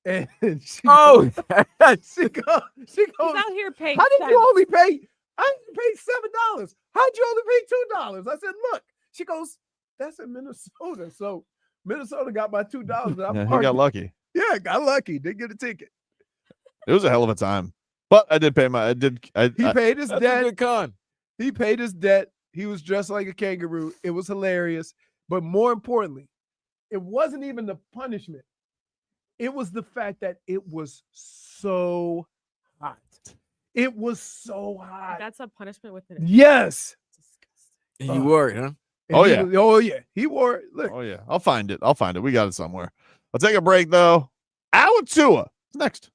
And she
Oh,
she goes.
He's out here paying.
How did
cents.
you only pay? I paid $7. How'd you only pay $2? I said, look. She goes, that's in Minnesota. So Minnesota got my $2.
Yeah, he got lucky.
Yeah, got lucky. Didn't get a ticket.
It was a hell of a time. But I did pay my.
He paid his
that's a
debt.
good con.
He paid his debt. He was dressed like a kangaroo. It was hilarious. But more importantly, it wasn't even the punishment. It was the fact that it was so hot. It was so hot.
That's a punishment within.
Yes.
And you wore it, huh?
And
Oh,
he
yeah.
oh yeah. He wore it. Look.
Oh yeah, I'll find it. We got it somewhere. I'll take a break though. Hour Tua next.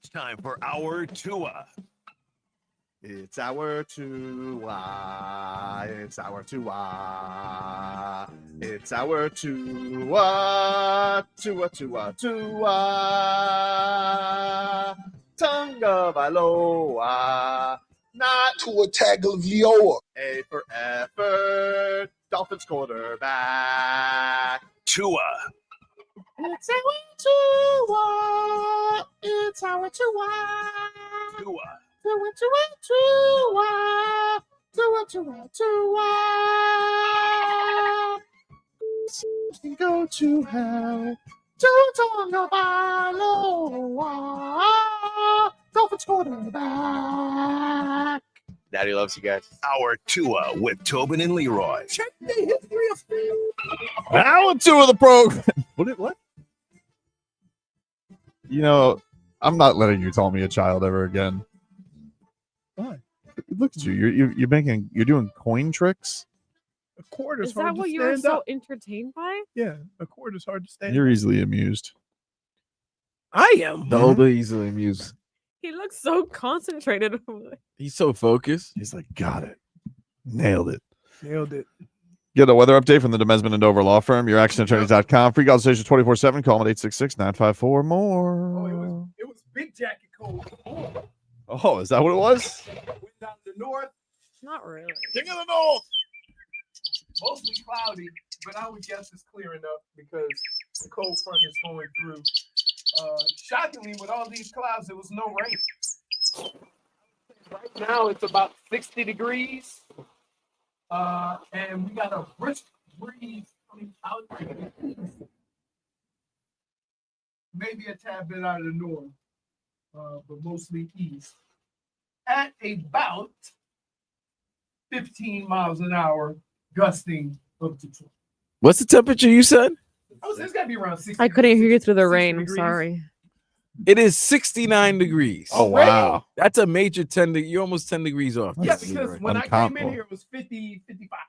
It's time for our Tua.
It's our Tua. It's our Tua. It's our Tua. Tua, Tua, Tua. Tonga Valoa. Not
Tua Tagovailoa.
A for effort. Dolphins quarterback.
Tua.
It's our Tua. It's our Tua.
Tua.
Tua, Tua, Tua. Tua, Tua, Tua. Can go to hell. Tonga Valoa. Dolphins quarterback. Daddy loves you guys.
Our Tua with Tobin and Leroy.
Check the history of Steve.
Hour 2 of the program. What? You know, I'm not letting you call me a child ever again. Why? Look at you. You're doing coin tricks.
A quarter's
Is
hard
that
to
what you were
stand
so
up.
entertained by?
Yeah, a quarter's hard to stand
You're
up.
easily amused.
I am.
The older easily amused.
He looks so concentrated.
He's so focused.
He's like, got it. Nailed it.
Nailed it.
Get a weather update from the Demesman and Dover Law Firm. YourAccidentAttorneys.com. Free consultation 24/7. Call them at 866-954-MORE.
Oh, it was Big Jacket cold.
Oh, is that what it was?
Went down to the north.
Not really.
King of the North.
Mostly cloudy, but I would guess it's clearing up because the cold front is going through. Shockingly, with all these clouds, there was no rain. Right now, it's about 60 degrees. And we got a brisk breeze coming out of the east. Maybe a tad bit out of the north, but mostly east. At about 15 miles an hour, gusting up to 20.
What's the temperature you said?
Oh, so it's got to be around 60.
I couldn't hear you through the
60
rain. I'm
degrees.
sorry.
It is 69 degrees.
Oh, wow.
That's a major 10. You're almost 10 degrees off.
Yeah,
That's
because
right.
when I came
Uncomfortable.
in here, it was 50, 55.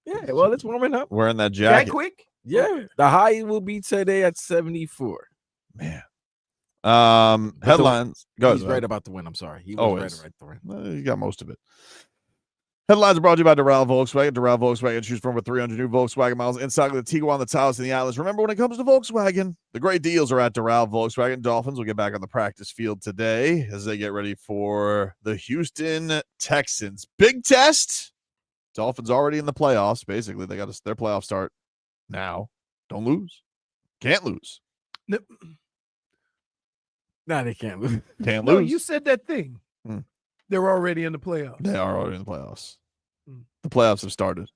Yeah, well, it's warming up.
Wearing that
That
jacket.
quick?
Yeah, the high will be today at 74.
Man.
But
Headlines. Go ahead.
He's right about the win. I'm sorry. He was
Always.
right about the win.
You got most of it. Headlines are brought to you by Doral Volkswagen. Doral Volkswagen, choose from over 300 new Volkswagen models inside of the Tiguan, the Taos, and the Atlas. Remember, when it comes to Volkswagen, the great deals are at Doral Volkswagen. Dolphins will get back on the practice field today as they get ready for the Houston Texans. Big test. Dolphins already in the playoffs. Basically, they got their playoff start now. Don't lose. Can't lose.
No, they can't lose.
Can't
No,
lose.
you said that thing.
Hmm.
They're already in the playoffs.
They are already in the playoffs.
Hmm.
The playoffs have started.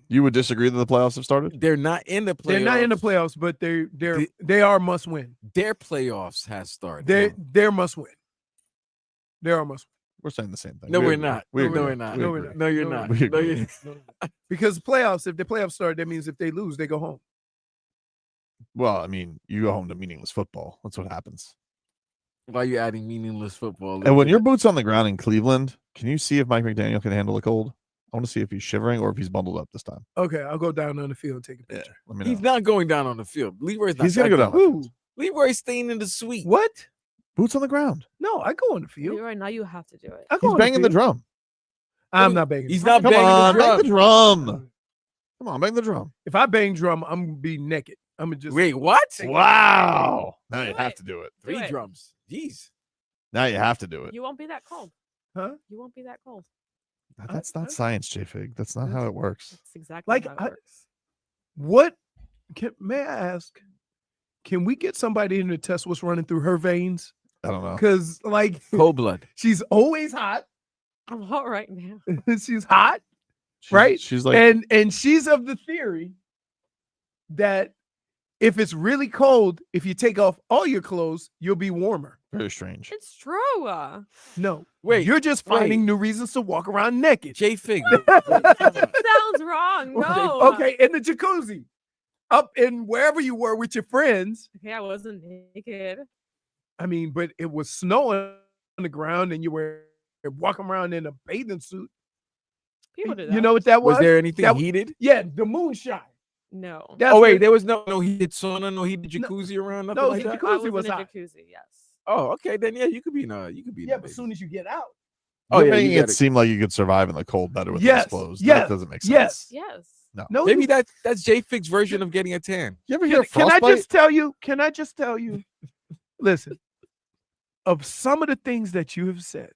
You would disagree that the playoffs have started?
They're not in the playoffs.
They're not in the playoffs, but they are must win.
Their playoffs has started.
They're must win. They are must
We're saying the same thing.
No,
We
we're
agree.
not.
We
No,
agree.
we're not.
We
No, we're
agree.
not.
No, you're
No,
not.
we
No,
agree.
you're
win. Because playoffs, if the playoffs start, that means if they lose, they go home.
Well, I mean, you go home to meaningless football. That's what happens.
Why are you adding meaningless football?
And when your boots on the ground in Cleveland, can you see if Mike McDaniel can handle the cold? I want to see if he's shivering or if he's bundled up this time.
Okay, I'll go down on the field and take a
Yeah,
picture.
let me know.
He's not going down on the field. Leroy's not.
He's gonna go down.
Ooh,
Leroy's staying in the suite.
what?
Boots on the ground.
No, I go on the field.
Right now, you have to do it.
I go
He's
on
banging the
field.
drum.
I'm not banging.
He's
the drum.
not
Come
banging
on,
the drum.
bang the drum. Come on, bang the drum.
If I bang drum, I'm gonna be naked. I'm gonna just
Wait, what?
Wow. Now you
Do
have
it.
to do it.
Do
3
it.
drums. Jeez.
Now you have to do it.
You won't be that cold.
Huh?
You won't be that cold.
That's not science, JFig. That's not how it works.
That's exactly
Like,
how it
I-
works.
What? May I ask? Can we get somebody in to test what's running through her veins?
I don't know.
Because like
Cold blood.
she's always hot.
I'm hot right now.
She's hot, right?
She's like,
and she's of the theory that if it's really cold, if you take off all your clothes, you'll be warmer.
very strange.
It's true.
No,
Wait,
you're just finding new reasons to walk around naked.
JFig.
Sounds wrong. No.
Okay, in the jacuzzi, up in wherever you were with your friends.
Okay, I wasn't naked.
I mean, but it was snowing on the ground, and you were walking around in a bathing suit.
People do that.
You know what that was?
Was there anything
That-
heated?
Yeah, the moonshine.
No.
That's
Oh wait,
what-
there was no heated sauna, no heated jacuzzi around, nothing
no,
like
the
that.
jacuzzi
I
was
in a
hot.
jacuzzi. Yes.
Oh, okay. Then you could be in a
Yeah, but as soon as you get out.
Oh,
You're
yeah,
making
you
it
gotta-
seem like you could survive in the cold better with
Yes,
those clothes.
yes,
That doesn't make sense.
yes.
Yes.
No.
maybe that's JFig's version of getting a tan.
You ever hear
Can I
frostbite?
just tell you? Can I just tell you? Listen, of some of the things that you have said,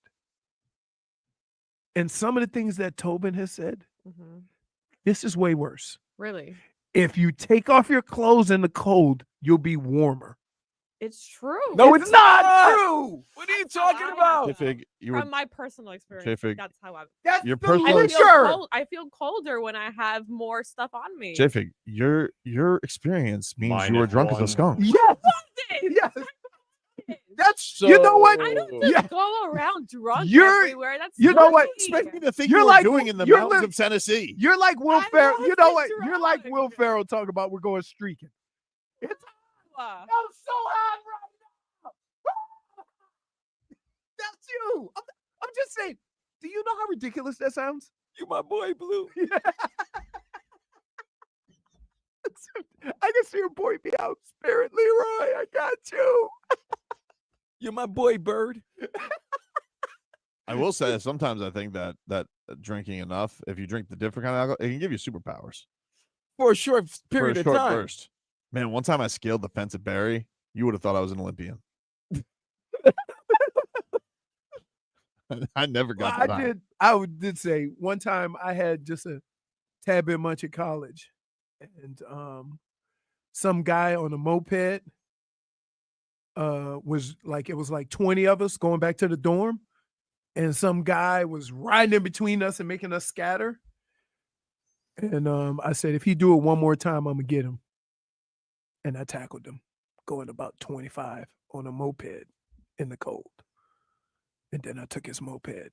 and some of the things that Tobin has said, this is way worse.
Really?
If you take off your clothes in the cold, you'll be warmer.
It's true.
No, it's not
true. What are you talking about?
JFig, you were
From my personal experience,
JFig,
that's how I.
That's
your
the
personal
liquor.
I feel colder when I have more stuff on me.
JFig, your experience means you were drunk as a skunk.
Yes. Yes. That's
So,
you know what?
I don't just
Yeah.
go around drunk
You're-
everywhere. That's
you know what?
dirty.
Expect me to think
You're
you were
like-
doing in the
you're
mountains
li-
of Tennessee.
You're like Will
I
Ferrell. You know what?
wasn't
You're like
drunk.
Will Ferrell talking about we're going streaking. It's I'm so hot right now. That's you. I'm just saying. Do you know how ridiculous that sounds?
You my boy, Blue.
I can see her point me out. Spirit Leroy, I got you.
You're my boy, Bird.
I will say sometimes I think that drinking enough, if you drink the different kind of alcohol, it can give you superpowers
For a short period
for a
of
short
time.
burst. Man, one time I scaled the fence at Barry, you would have thought I was an Olympian. I never got that.
I did say one time I had just a tad bit much at college, and some guy on a moped was like, it was like 20 of us going back to the dorm, and some guy was riding in between us and making us scatter. And I said, if he do it one more time, I'm gonna get him. And I tackled him, going about 25 on a moped in the cold. And then I took his moped.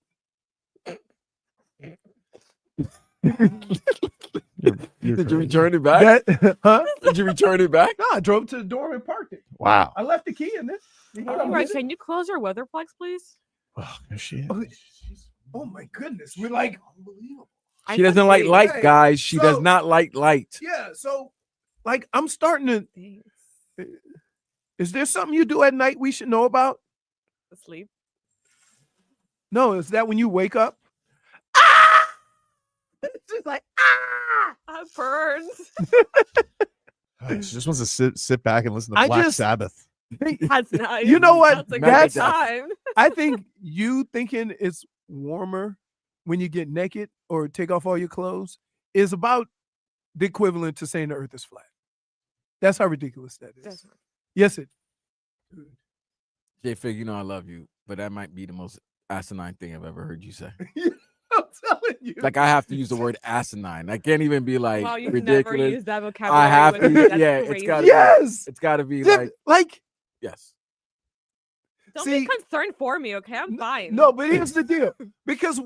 Did you return it back?
Huh?
Did you return it back?
No, I drove to the dorm and parked it.
Wow.
I left the key in there.
Right, can you close your weatherplex, please?
Oh, shit.
Oh my goodness. We're like unbelievable.
She doesn't like light,
Hey,
guys. She does
so-
not like light.
Yeah, so like I'm starting to. Is there something you do at night we should know about?
Asleep.
No, is that when you wake up? Ah! It's just like
I burned.
She just wants to sit back and listen to
I
Black
just-
Sabbath.
That's nice.
You know what?
That's a
That's-
good time.
I think you thinking it's warmer when you get naked or take off all your clothes is about the equivalent to saying the earth is flat. That's how ridiculous that is.
That's right.
Yes, it.
JFig, you know I love you, but that might be the most asinine thing I've ever heard you say.
I'm telling you.
Like I have to use the word asinine. I can't even be like
Wow, you've
ridiculous.
never used that vocabulary.
I have
with
to.
me. That's
Yeah, it's
crazy.
got.
Yes.
It's got to be
Yeah,
like yes.
Don't
See-
be concerned for me, okay? I'm fine.
No, but here's the deal. Because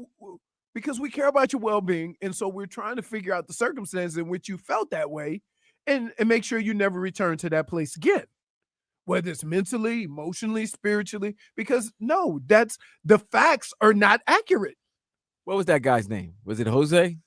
we care about your well-being, and so we're trying to figure out the circumstances in which you felt that way and make sure you never return to that place again. Whether it's mentally, emotionally, spiritually, because no, that's the facts are not accurate.
What was that guy's name? Was it Jose?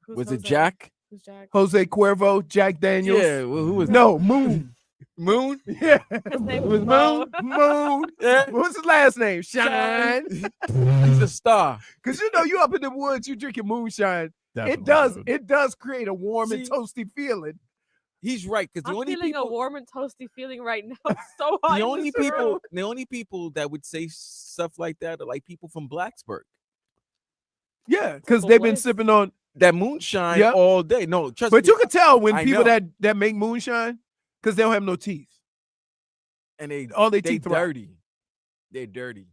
Who's
Was it
Jose?
Jack?
Who's Jack?
Jose Cuervo, Jack Daniels.
Yeah. Well, who was
No, Moon.
Moon?
Yeah.
His name
It was
was Mo.
Moon.
Yeah.
What was his last name? Shine.
He's a star.
Because you know you up in the woods, you drinking moonshine.
Definitely, dude.
It does create a warm and
See,
toasty feeling.
He's right because the
I'm
only
feeling
people,
a warm and toasty feeling right now. It's so hot.
the only people that would say stuff like that are like people from Blacksburg.
Yeah, because
Simple
they've been
place.
sipping on.
That moonshine
Yep.
all day. No, trust
But
me.
you can tell when
I
people
know.
that make moonshine because they don't have no teeth.
and they
All they
they
teeth are out.
dirty. They're dirty.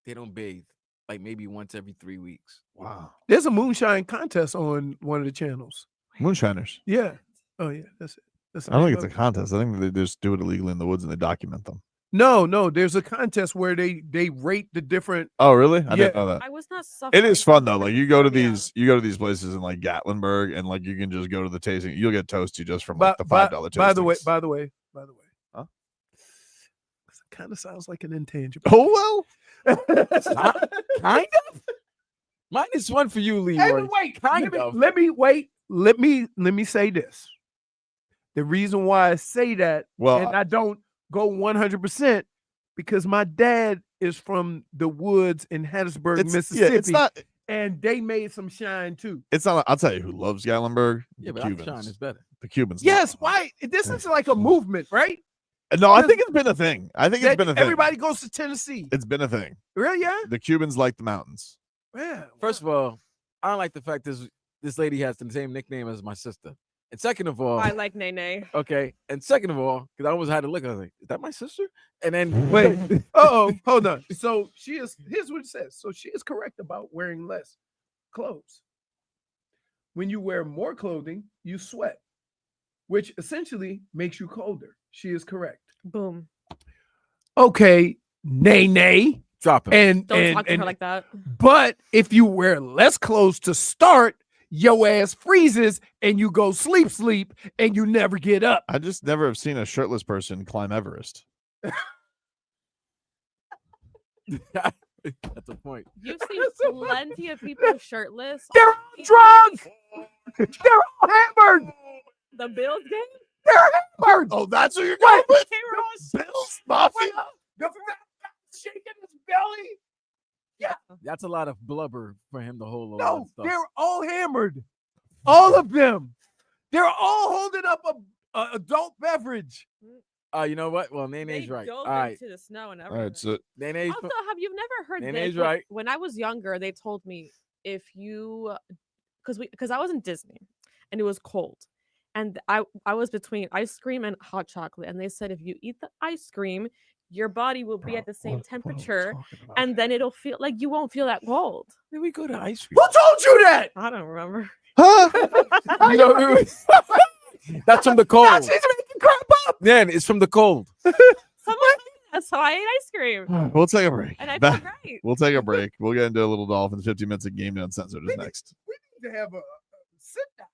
They don't bathe like maybe once every 3 weeks.
Wow.
There's a moonshine contest on one of the channels.
Moonshiners.
Yeah. Oh yeah, that's it. That's the
I don't
name
think it's
of
a contest. I think they just do it illegally in the woods and they document them.
No, there's a contest where they rate the different.
Oh, really? I
Yeah.
didn't know that.
I was not suffering.
It is fun though. Like you go to
Yeah.
these places in like Gatlinburg, and like you can just go to the tasting. You'll get toasty just from
By,
like the
by,
$5 tastings.
by the way.
Huh?
It kind of sounds like an intangible.
Oh well.
Kind of. -1 for you,
Hey,
Leroy.
but wait,
Kind of.
let me say this. The reason why I say that,
Well,
and I don't go 100%, because my dad is from the woods in Hattiesburg,
It's
Mississippi,
not.
and they made some shine too.
It's not. I'll tell you who loves Gatlinburg.
Yeah,
The
but
Cubans.
Shine is better.
The Cubans.
Yes,
love it.
why? This is like a movement, right?
No, I think it's been a thing. I think it's been a thing.
Everybody goes to Tennessee.
It's been a thing.
Really? Yeah.
The Cubans like the mountains.
Yeah.
First of all, I don't like the fact this lady has the same nickname as my sister. And second of all,
I like Nene.
okay. And second of all, because I almost had to look, I was like, is that my sister? And then
Wait. Hold on. So here's what it says. So she is correct about wearing less clothes. When you wear more clothing, you sweat, which essentially makes you colder. She is correct.
Boom.
Okay, Nene.
Drop it.
And
Don't talk to her like that.
But if you wear less clothes to start, your ass freezes and you go sleep, and you never get up.
I just never have seen a shirtless person climb Everest.
That's a point.
You've seen plenty of people shirtless.
They're all drunk. They're all hammered.
The Bills game?
They're hammered.
Oh, that's who you're going with?
Bills Mafia. Shaking his belly. Yeah.
That's a lot of blubber for him to hold all
No,
that stuff.
they're all hammered. All of them. They're all holding up a adult beverage.
You know what? Well, Nene's
They
right. All
dove
right.
into the snow and
All
everything.
right, so
Nene's
Also, have you never heard
Nene's
this?
right.
When I was younger, they told me if you, because I was in Disney and it was cold, and I was between ice cream and hot chocolate, and they said if you eat the ice cream, your body will be at the same temperature, and then it'll feel like you won't feel that cold.
Then we go to ice cream.
Who told you that?
I don't remember.
You know, that's from the cold.
She's making crap up.
Man, it's from the cold.
So I ate ice cream,
we'll take a break.
and I felt great.
We'll take a break. We'll get into a little Dolphins. 15 minutes of Gameday Uncensored is next.
We need to have a sit down.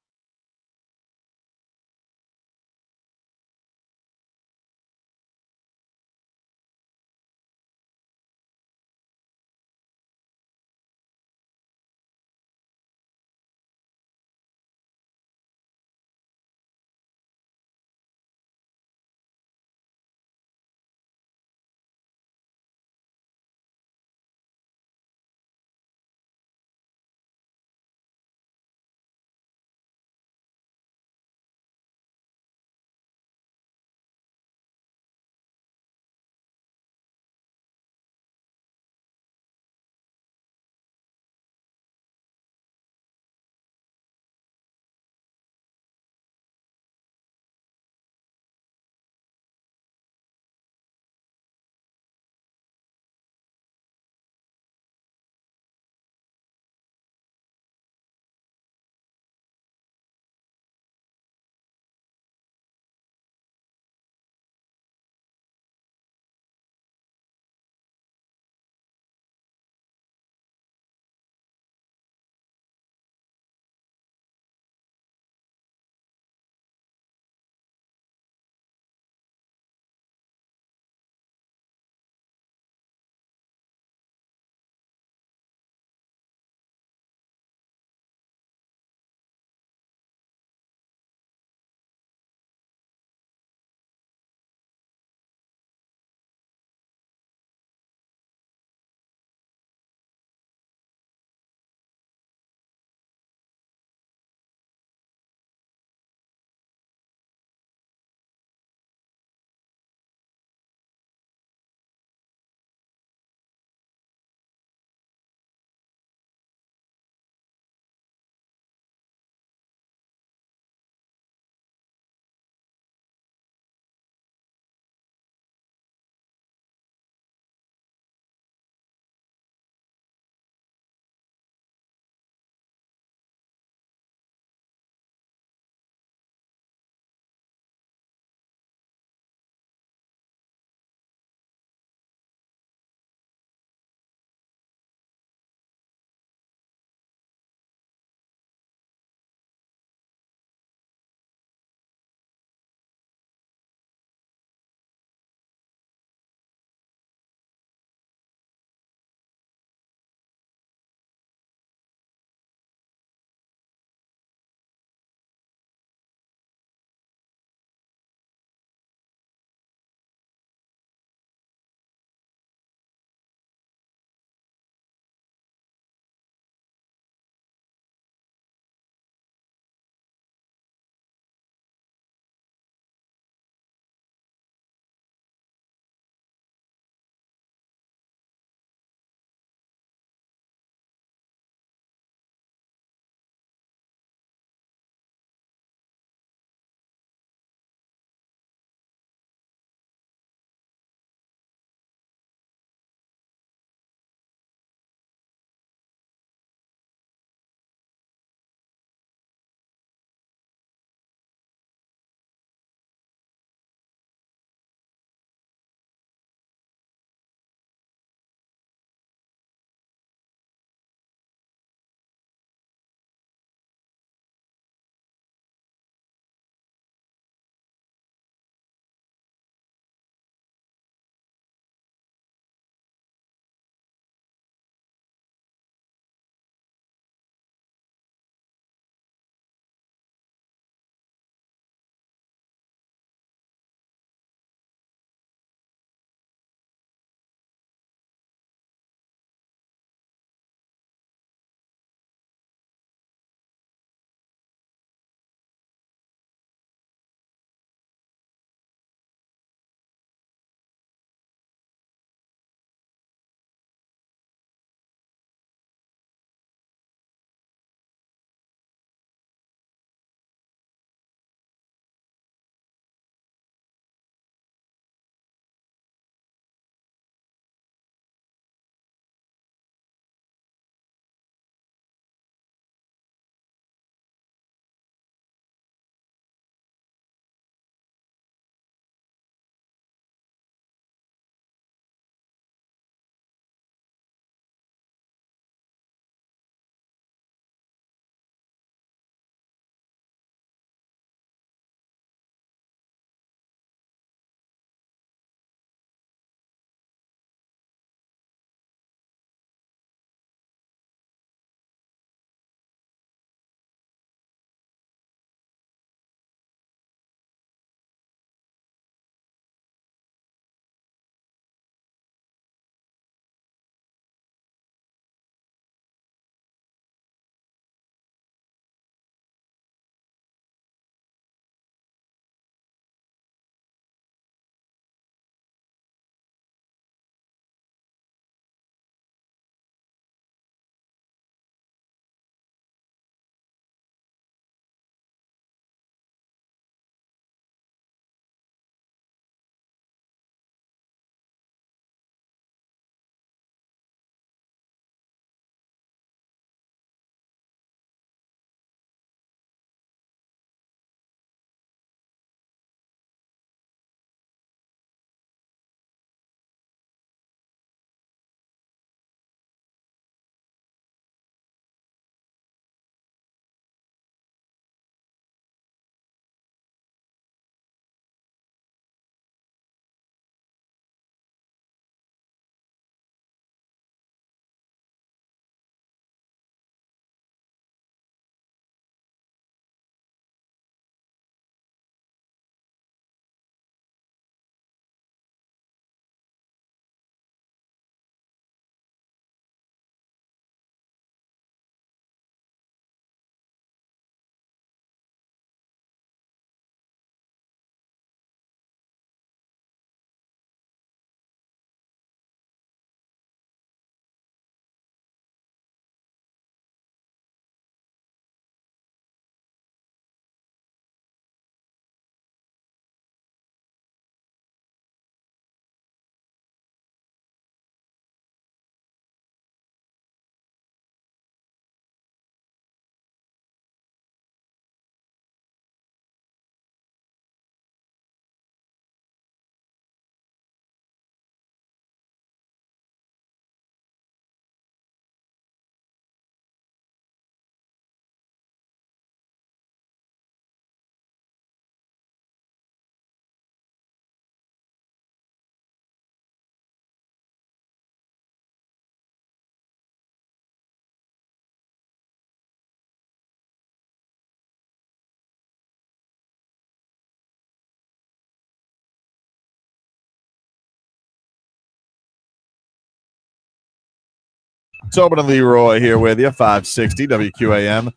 Tobin and Leroy here with you, 560 WQAM.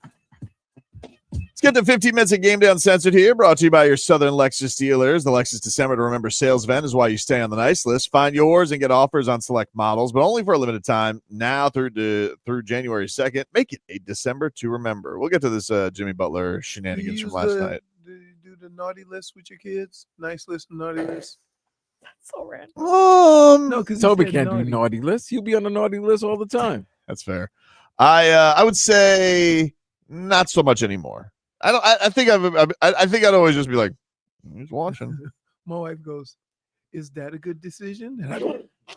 Let's get to 15 minutes of Gameday Uncensored here, brought to you by your Southern Lexus dealers. The Lexus December to Remember sales event is why you stay on the nice list. Find yours and get offers on select models, but only for a limited time, now through January 2nd. Make it a December to remember. We'll get to this Jimmy Butler shenanigans from last night.
Do the naughty list with your kids? Nice list, naughty list.
That's so random.
No, because
Toby can't do naughty lists. He'll be on the naughty list all the time.
That's fair. I would say not so much anymore. I think I'd always just be like, he's watching.
My wife goes, "Is that a good decision?" And I go, "Of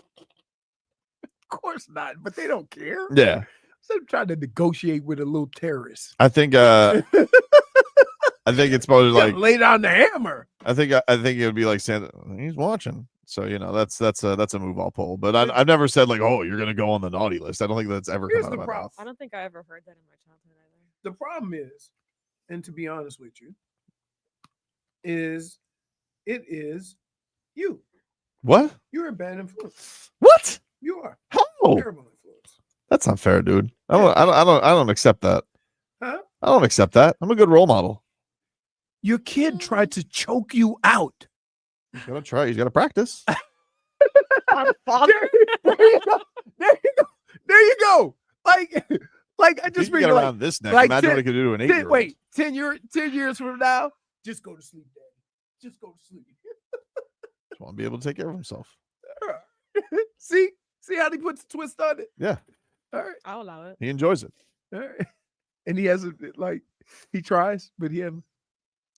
course not," but they don't care.
Yeah.
So I'm trying to negotiate with a little terrorist.
I think it's supposed to like
lay down the hammer.
I think it would be like saying he's watching. So that's a move I'll pull. But I've never said like, oh, you're gonna go on the naughty list. I don't think that's ever come out of my mouth.
I don't think I ever heard that in my childhood either.
The problem is, and to be honest with you, is you.
What?
You're a bad influence.
What?
You are.
How?
Terrible influence.
That's not fair, dude. I don't accept that.
Huh?
I don't accept that. I'm a good role model.
Your kid tried to choke you out.
He's gotta try. He's gotta practice.
Father.
There you go. Like I just
get around this neck.
Like
Imagine what I could do to an 8-year-old.
Wait, 10 years from now, just go to sleep, Dad. Just go to sleep.
Just want to be able to take care of himself.
See how he puts a twist on it.
Yeah.
All right.
I'll allow it.
He enjoys it.
All right. And he hasn't he tries, but he hasn't.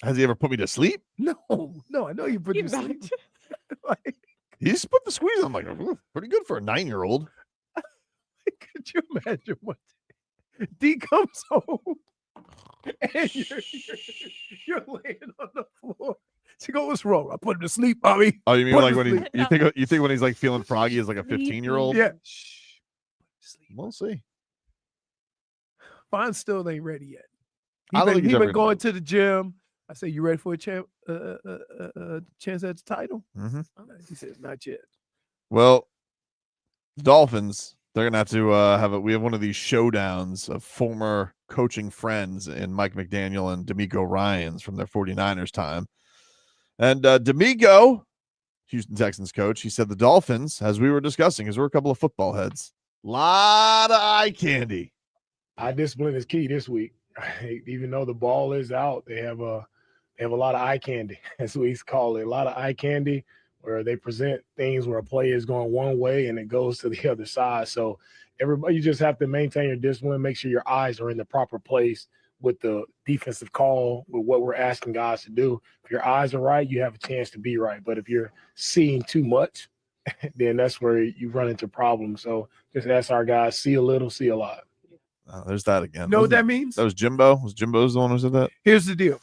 Has he ever put me to sleep?
No. I know you put you to sleep.
He just put the squeeze. I'm like, pretty good for a 9-year-old.
Could you imagine what D comes home and you're laying on the floor? She goes, "What's wrong? I put him to sleep, mommy."
Oh, you mean like when you think when he's like feeling froggy as like a 15-year-old?
Yeah.
Shh. We'll see.
Vaughn still ain't ready yet.
I don't think
He's
he's
been
ever
going to the gym. I say, "You ready for a chance at the title?"
Mm-hmm.
He says, "Not yet."
Well, Dolphins, they're gonna have to we have one of these showdowns of former coaching friends in Mike McDaniel and DeMeco Ryans from their 49ers time. And DeMeco, Houston Texans coach, he said the Dolphins, as we were discussing, because we're a couple of football heads, lot of eye candy.
Eye discipline is key this week. Even though the ball is out, they have a lot of eye candy. That's what he's called it. A lot of eye candy, where they present things where a play is going one way and it goes to the other side. So everybody, you just have to maintain your discipline, make sure your eyes are in the proper place with the defensive call, with what we're asking guys to do. If your eyes are right, you have a chance to be right. But if you're seeing too much, then that's where you run into problems. So just ask our guys, see a little, see a lot.
There's that again.
Know what that means?
That was Jimbo. Was Jimbo's the one who said that?
Here's the deal.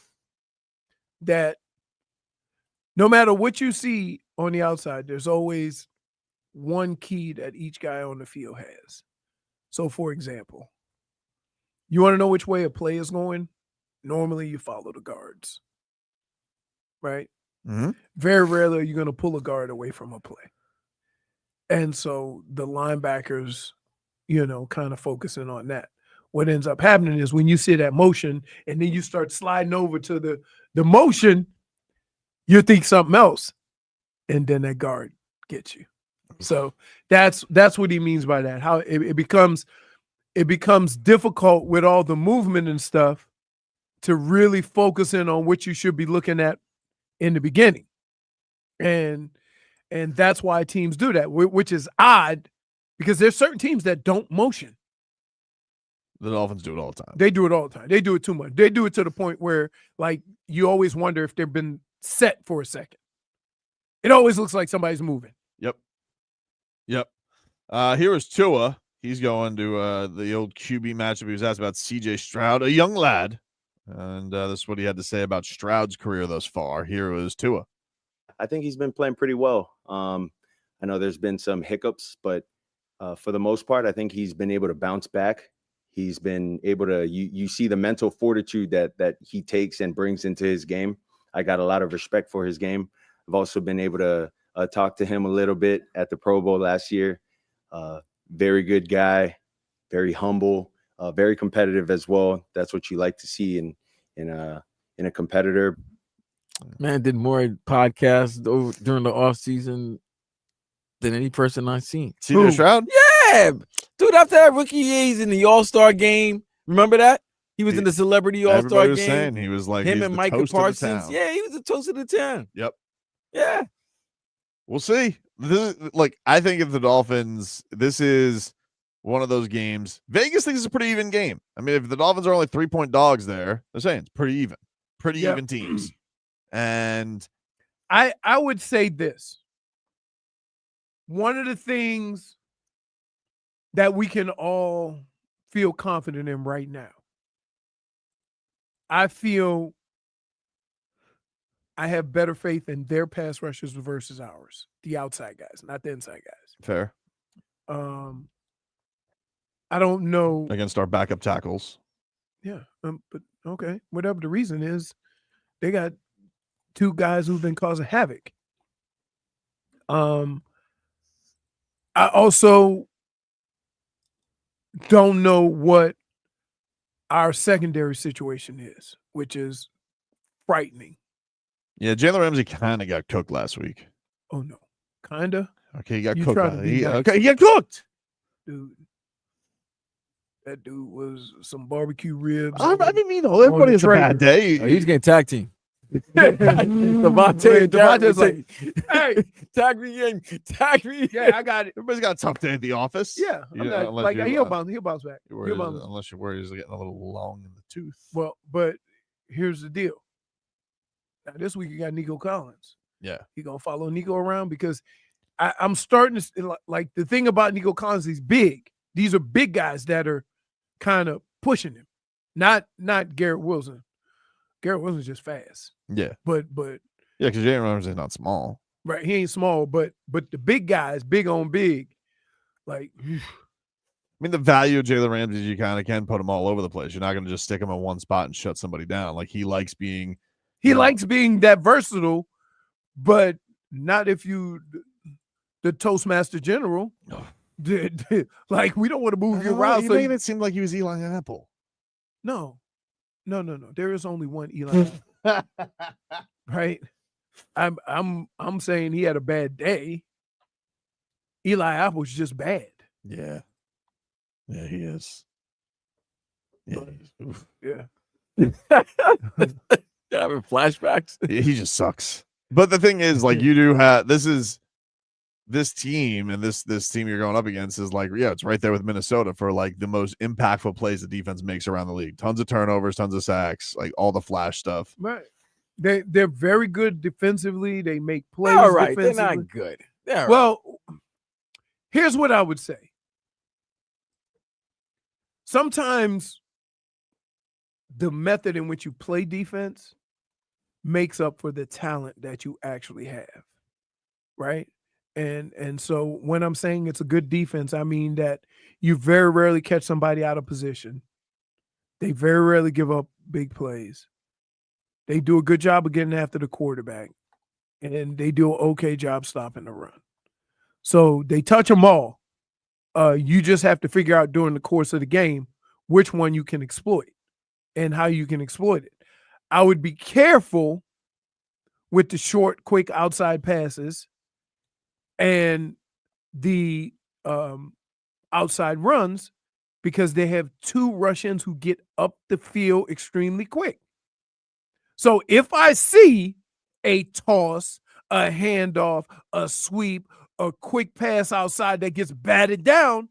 That no matter what you see on the outside, there's always one key that each guy on the field has. So, for example, you want to know which way a play is going? Normally, you follow the guards, right?
Mm-hmm.
Very rarely are you going to pull a guard away from a play. And so the linebackers, kind of focusing on that. What ends up happening is when you see that motion and then you start sliding over to the motion, you think something else, and then that guard gets you. So that's what he means by that. How it becomes difficult with all the movement and stuff to really focus in on what you should be looking at in the beginning. And that's why teams do that, which is odd because there's certain teams that don't motion.
The Dolphins do it all the time.
They do it all the time. They do it too much. They do it to the point where, like, you always wonder if they've been set for a second. It always looks like somebody's moving.
Yep. Here is Tua. He's going to the old QB matchup. He was asked about C.J. Stroud, a young lad. And this is what he had to say about Stroud's career thus far. Here was Tua.
I think he's been playing pretty well. I know there's been some hiccups, but for the most part, I think he's been able to bounce back. He's been able to, you see the mental fortitude that he takes and brings into his game. I got a lot of respect for his game. I've also been able to talk to him a little bit at the Pro Bowl last year. Very good guy. very humble, very competitive as well. That's what you like to see in a competitor.
Man did more podcasts during the off season than any person I've seen.
CJ Stroud?
Yeah, dude. After that rookie year, he's in the All-Star game. Remember that? He was in the celebrity All-Star
Everybody was
game.
saying he was like
him
he's
and
the
Micah
toast of the
Parsons.
town.
Yeah, he was the toast of the town.
Yep.
Yeah.
We'll see. This is like, I think if the Dolphins, this is one of those games. Vegas thinks it's a pretty even game. I mean, if the Dolphins are only 3-point dogs there, they're saying it's pretty even, even teams. And
I would say this. One of the things that we can all feel confident in right now, I feel I have better faith in their pass rushers versus ours, the outside guys, not the inside guys.
Fair.
I don't know
Against our backup tackles.
Yeah, but okay, whatever the reason is, they got two guys who've been causing havoc. I also don't know what our secondary situation is, which is frightening.
Yeah, Jalen Ramsey kind of got cooked last week.
Oh no, kinda.
Okay, he got
You
cooked.
try to be nice.
Okay, he got cooked.
Dude. That dude was some barbecue ribs.
I mean, everybody has a bad day.
Oh, he's getting tag team. Devontae's
like, hey,
tag me in, tag me.
Yeah, I got it.
Everybody's got a tough day at the office.
Yeah, I'm not, like he'll bounce back. He'll bounce.
Unless you're worried he's getting a little long in the tooth.
Well, but here's the deal. Now this week you got Nico Collins.
Yeah,
he gonna follow Nico around because I'm starting to like the thing about Nico Collins. He's big. These are big guys that are kind of pushing him, not Garrett Wilson. Garrett Wilson's just fast.
Yeah,
but
yeah, because Jalen Ramsey's not small.
Right, he ain't small, but the big guys, big on big, like.
I mean, the value of Jalen Ramsey is you kind of can put him all over the place. You're not going to just stick him in one spot and shut somebody down. Like he likes being.
He likes being that versatile, but not if you the Toastmaster General. Like we don't want to move you around.
You
So
made it seem like he was Eli Apple.
No. There is only one Eli. Right? I'm saying he had a bad day. Eli Apple's just bad.
Yeah. Yeah, he is. Yeah.
Having flashbacks.
He just sucks. But the thing is, like, you do have this team and this team you're going up against is like, yeah, it's right there with Minnesota for like the most impactful plays the defense makes around the league. Tons of turnovers, tons of sacks, like all the flash stuff.
Right. They're very good defensively. They make plays.
All right, they're not good.
Well, here's what I would say. Sometimes the method in which you play defense makes up for the talent that you actually have, right? And so when I'm saying it's a good defense, I mean that you very rarely catch somebody out of position. They very rarely give up big plays. They do a good job of getting after the quarterback, and they do an okay job stopping the run. So they touch them all. You just have to figure out during the course of the game which one you can exploit and how you can exploit it. I would be careful with the short, quick outside passes and the outside runs because they have two Russians who get up the field extremely quick. So if I see a toss, a handoff, a sweep, a quick pass outside that gets batted down,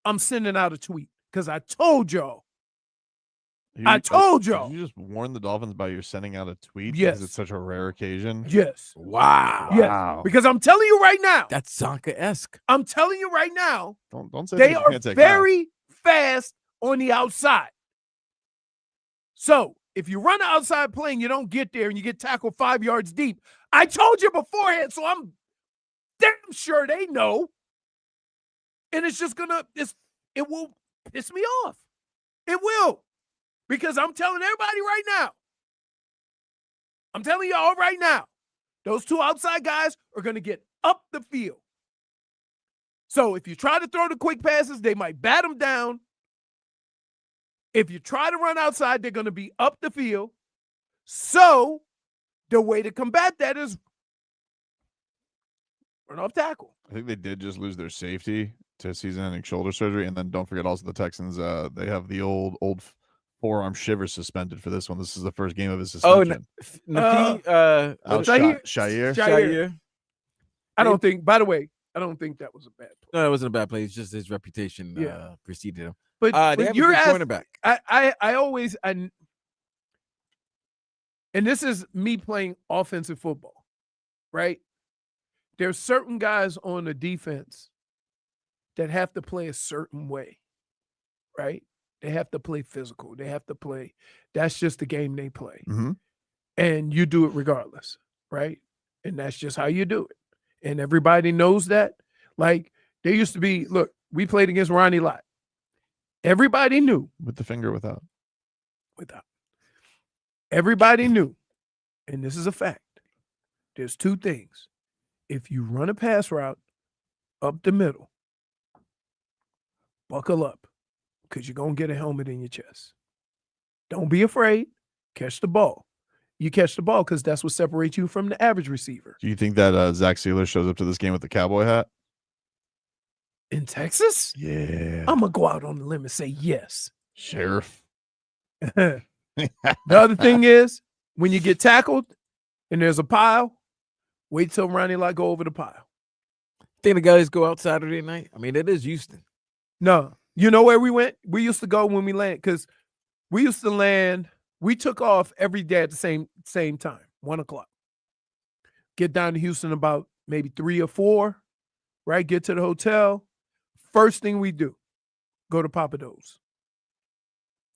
I'm sending out a tweet because I told y'all. I told y'all.
Did you just warn the Dolphins by you're sending out a tweet?
Yes.
Because it's such a rare occasion.
Yes.
Wow.
Yes.
Wow.
Because I'm telling you right now.
That's Zonka-esque.
I'm telling you right now.
Don't say
they
you
are
can't take
very fast on the outside. So if you run an outside play and you don't get there and you get tackled 5 yards deep, I told you beforehand, so I'm damn sure they know. And it's just it will piss me off. It will. Because I'm telling everybody right now. I'm telling y'all right now. Those two outside guys are going to get up the field. So if you try to throw the quick passes, they might bat them down. If you try to run outside, they're going to be up the field. So the way to combat that is run off tackle.
I think they did just lose their safety to season-ending shoulder surgery, and then don't forget also the Texans. They have the old forearm shiver suspended for this one. This is the first game of his suspension.
Shair. I don't think. By the way, I don't think that was a bad play.
No, it wasn't a bad play. It's just his reputation preceded him.
But,
they have
you're
a good cornerback.
I always and this is me playing offensive football, right? There's certain guys on the defense that have to play a certain way, right? They have to play physical. They have to play. That's just the game they play.
Mm-hmm.
And you do it regardless, right? And that's just how you do it. And everybody knows that. Like, there used to be, look, we played against Ronnie Lott. Everybody knew.
With the finger without.
Everybody knew. And this is a fact. There's two things. If you run a pass route up the middle, buckle up, because you're going to get a helmet in your chest. Don't be afraid. Catch the ball. You catch the ball because that's what separates you from the average receiver.
Do you think that Zach Sieler shows up to this game with the cowboy hat?
In Texas?
Yeah.
I'm going to go out on the limb and say yes.
Sheriff.
The other thing is, when you get tackled and there's a pile, wait till Ronnie Lott go over the pile.
Think the guys go out Saturday night? I mean, it is Houston.
No. You know where we went? We used to go when we land, because we used to land. We took off every day at the same time, 1:00. Get down to Houston about maybe 3 or 4, right? Get to the hotel. First thing we do, go to Papa Do's.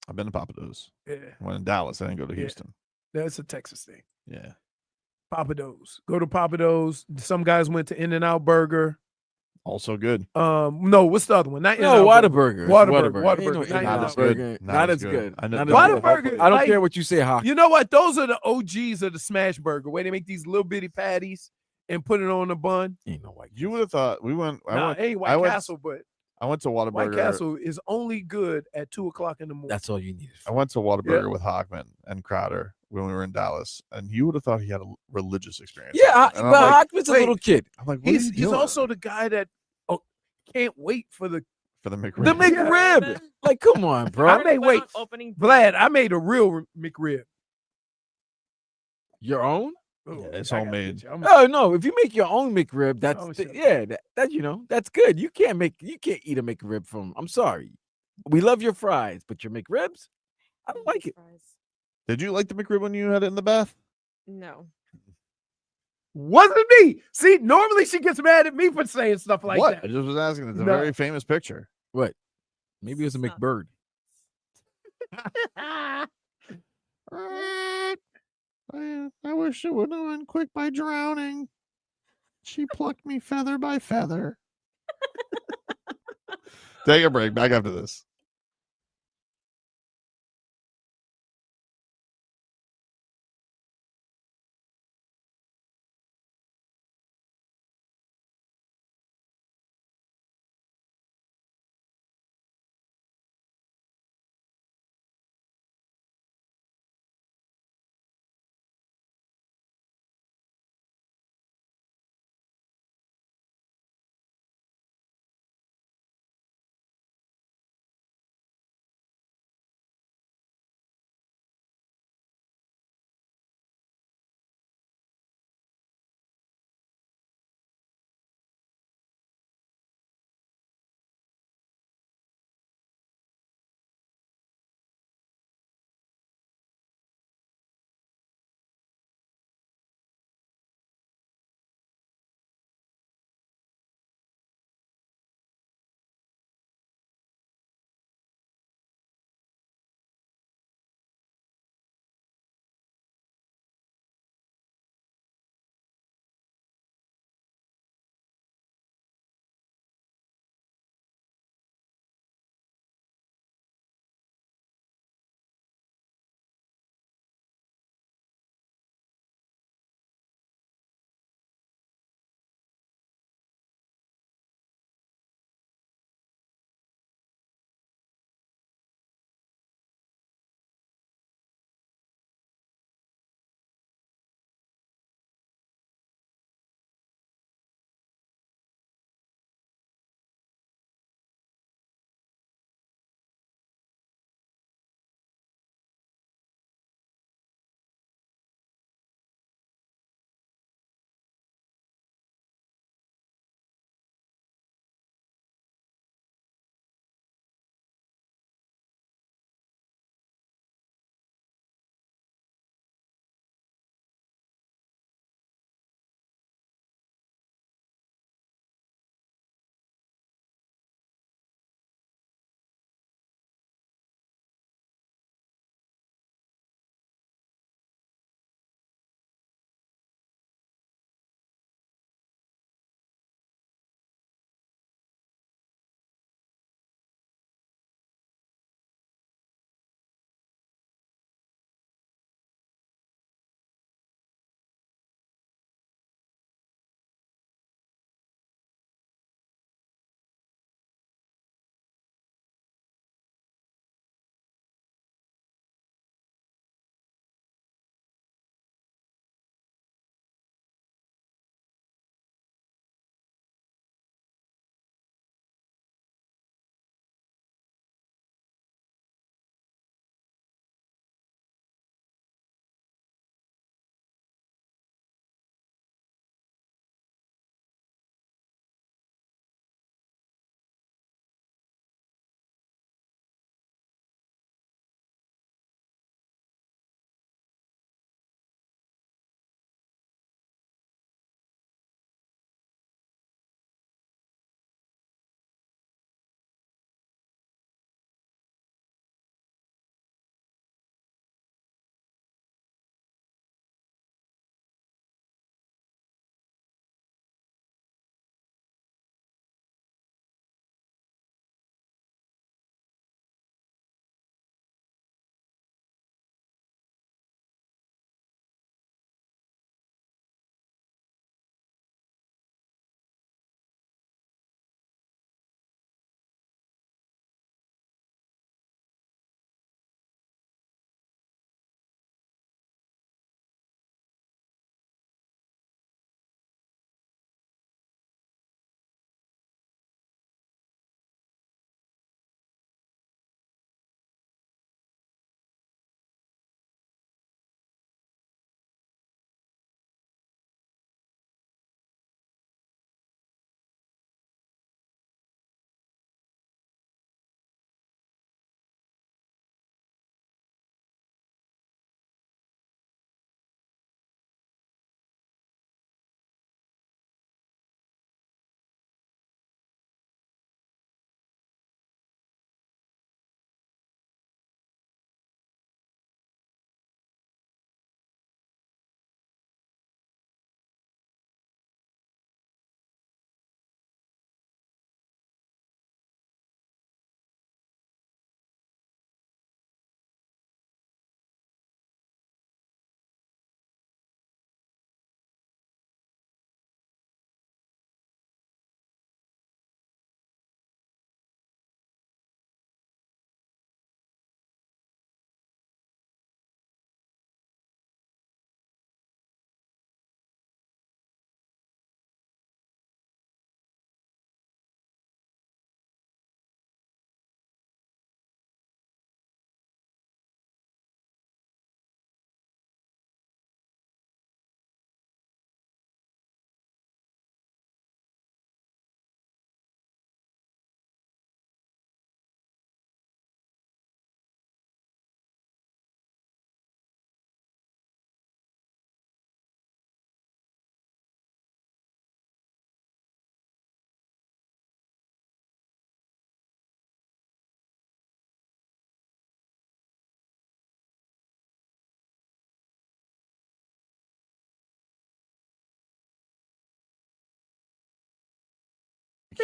I've been to Papa Do's.
Yeah.
When in Dallas, I didn't go to Houston.
That's a Texas thing.
Yeah.
Papa Do's. Go to Papa Do's. Some guys went to In-N-Out Burger.
Also good.
No, what's the other one? Not
No,
In-N-Out
Whataburger.
Whataburger.
Not as good. Not as good.
Whataburger.
I don't care what you say, Hawk.
You know what? Those are the OGs of the smash burger, where they make these little bitty patties and put it on a bun.
Ain't no White.
You would have thought we went.
Ain't White Castle, but
I went to Whataburger.
White Castle is only good at 2:00 in the morning.
That's all you need.
I went to Whataburger with Hockman and Crowder when we were in Dallas, and you would have thought he had a religious experience.
Yeah,
and
but Hockman's a little kid.
I'm like,
he's also the guy that can't wait for the
McRib.
The McRib. Like, come on, bro.
I may wait. Vlad, I made a real McRib.
Your own?
Oh,
it's homemade.
Oh no! If you make your own McRib, that's that you know that's good. You can't eat a McRib from. I'm sorry, we love your fries, but your McRibs, I don't like it.
Did you like the McRib when you had it in the bath?
No.
Wasn't me. See, normally she gets mad at me for saying stuff like
what?
that.
I just was asking. It's a
No.
very famous picture.
What? Maybe it was a McBird.
I wish it would have went quick by drowning. She plucked me feather by feather. Take a break. Back after this.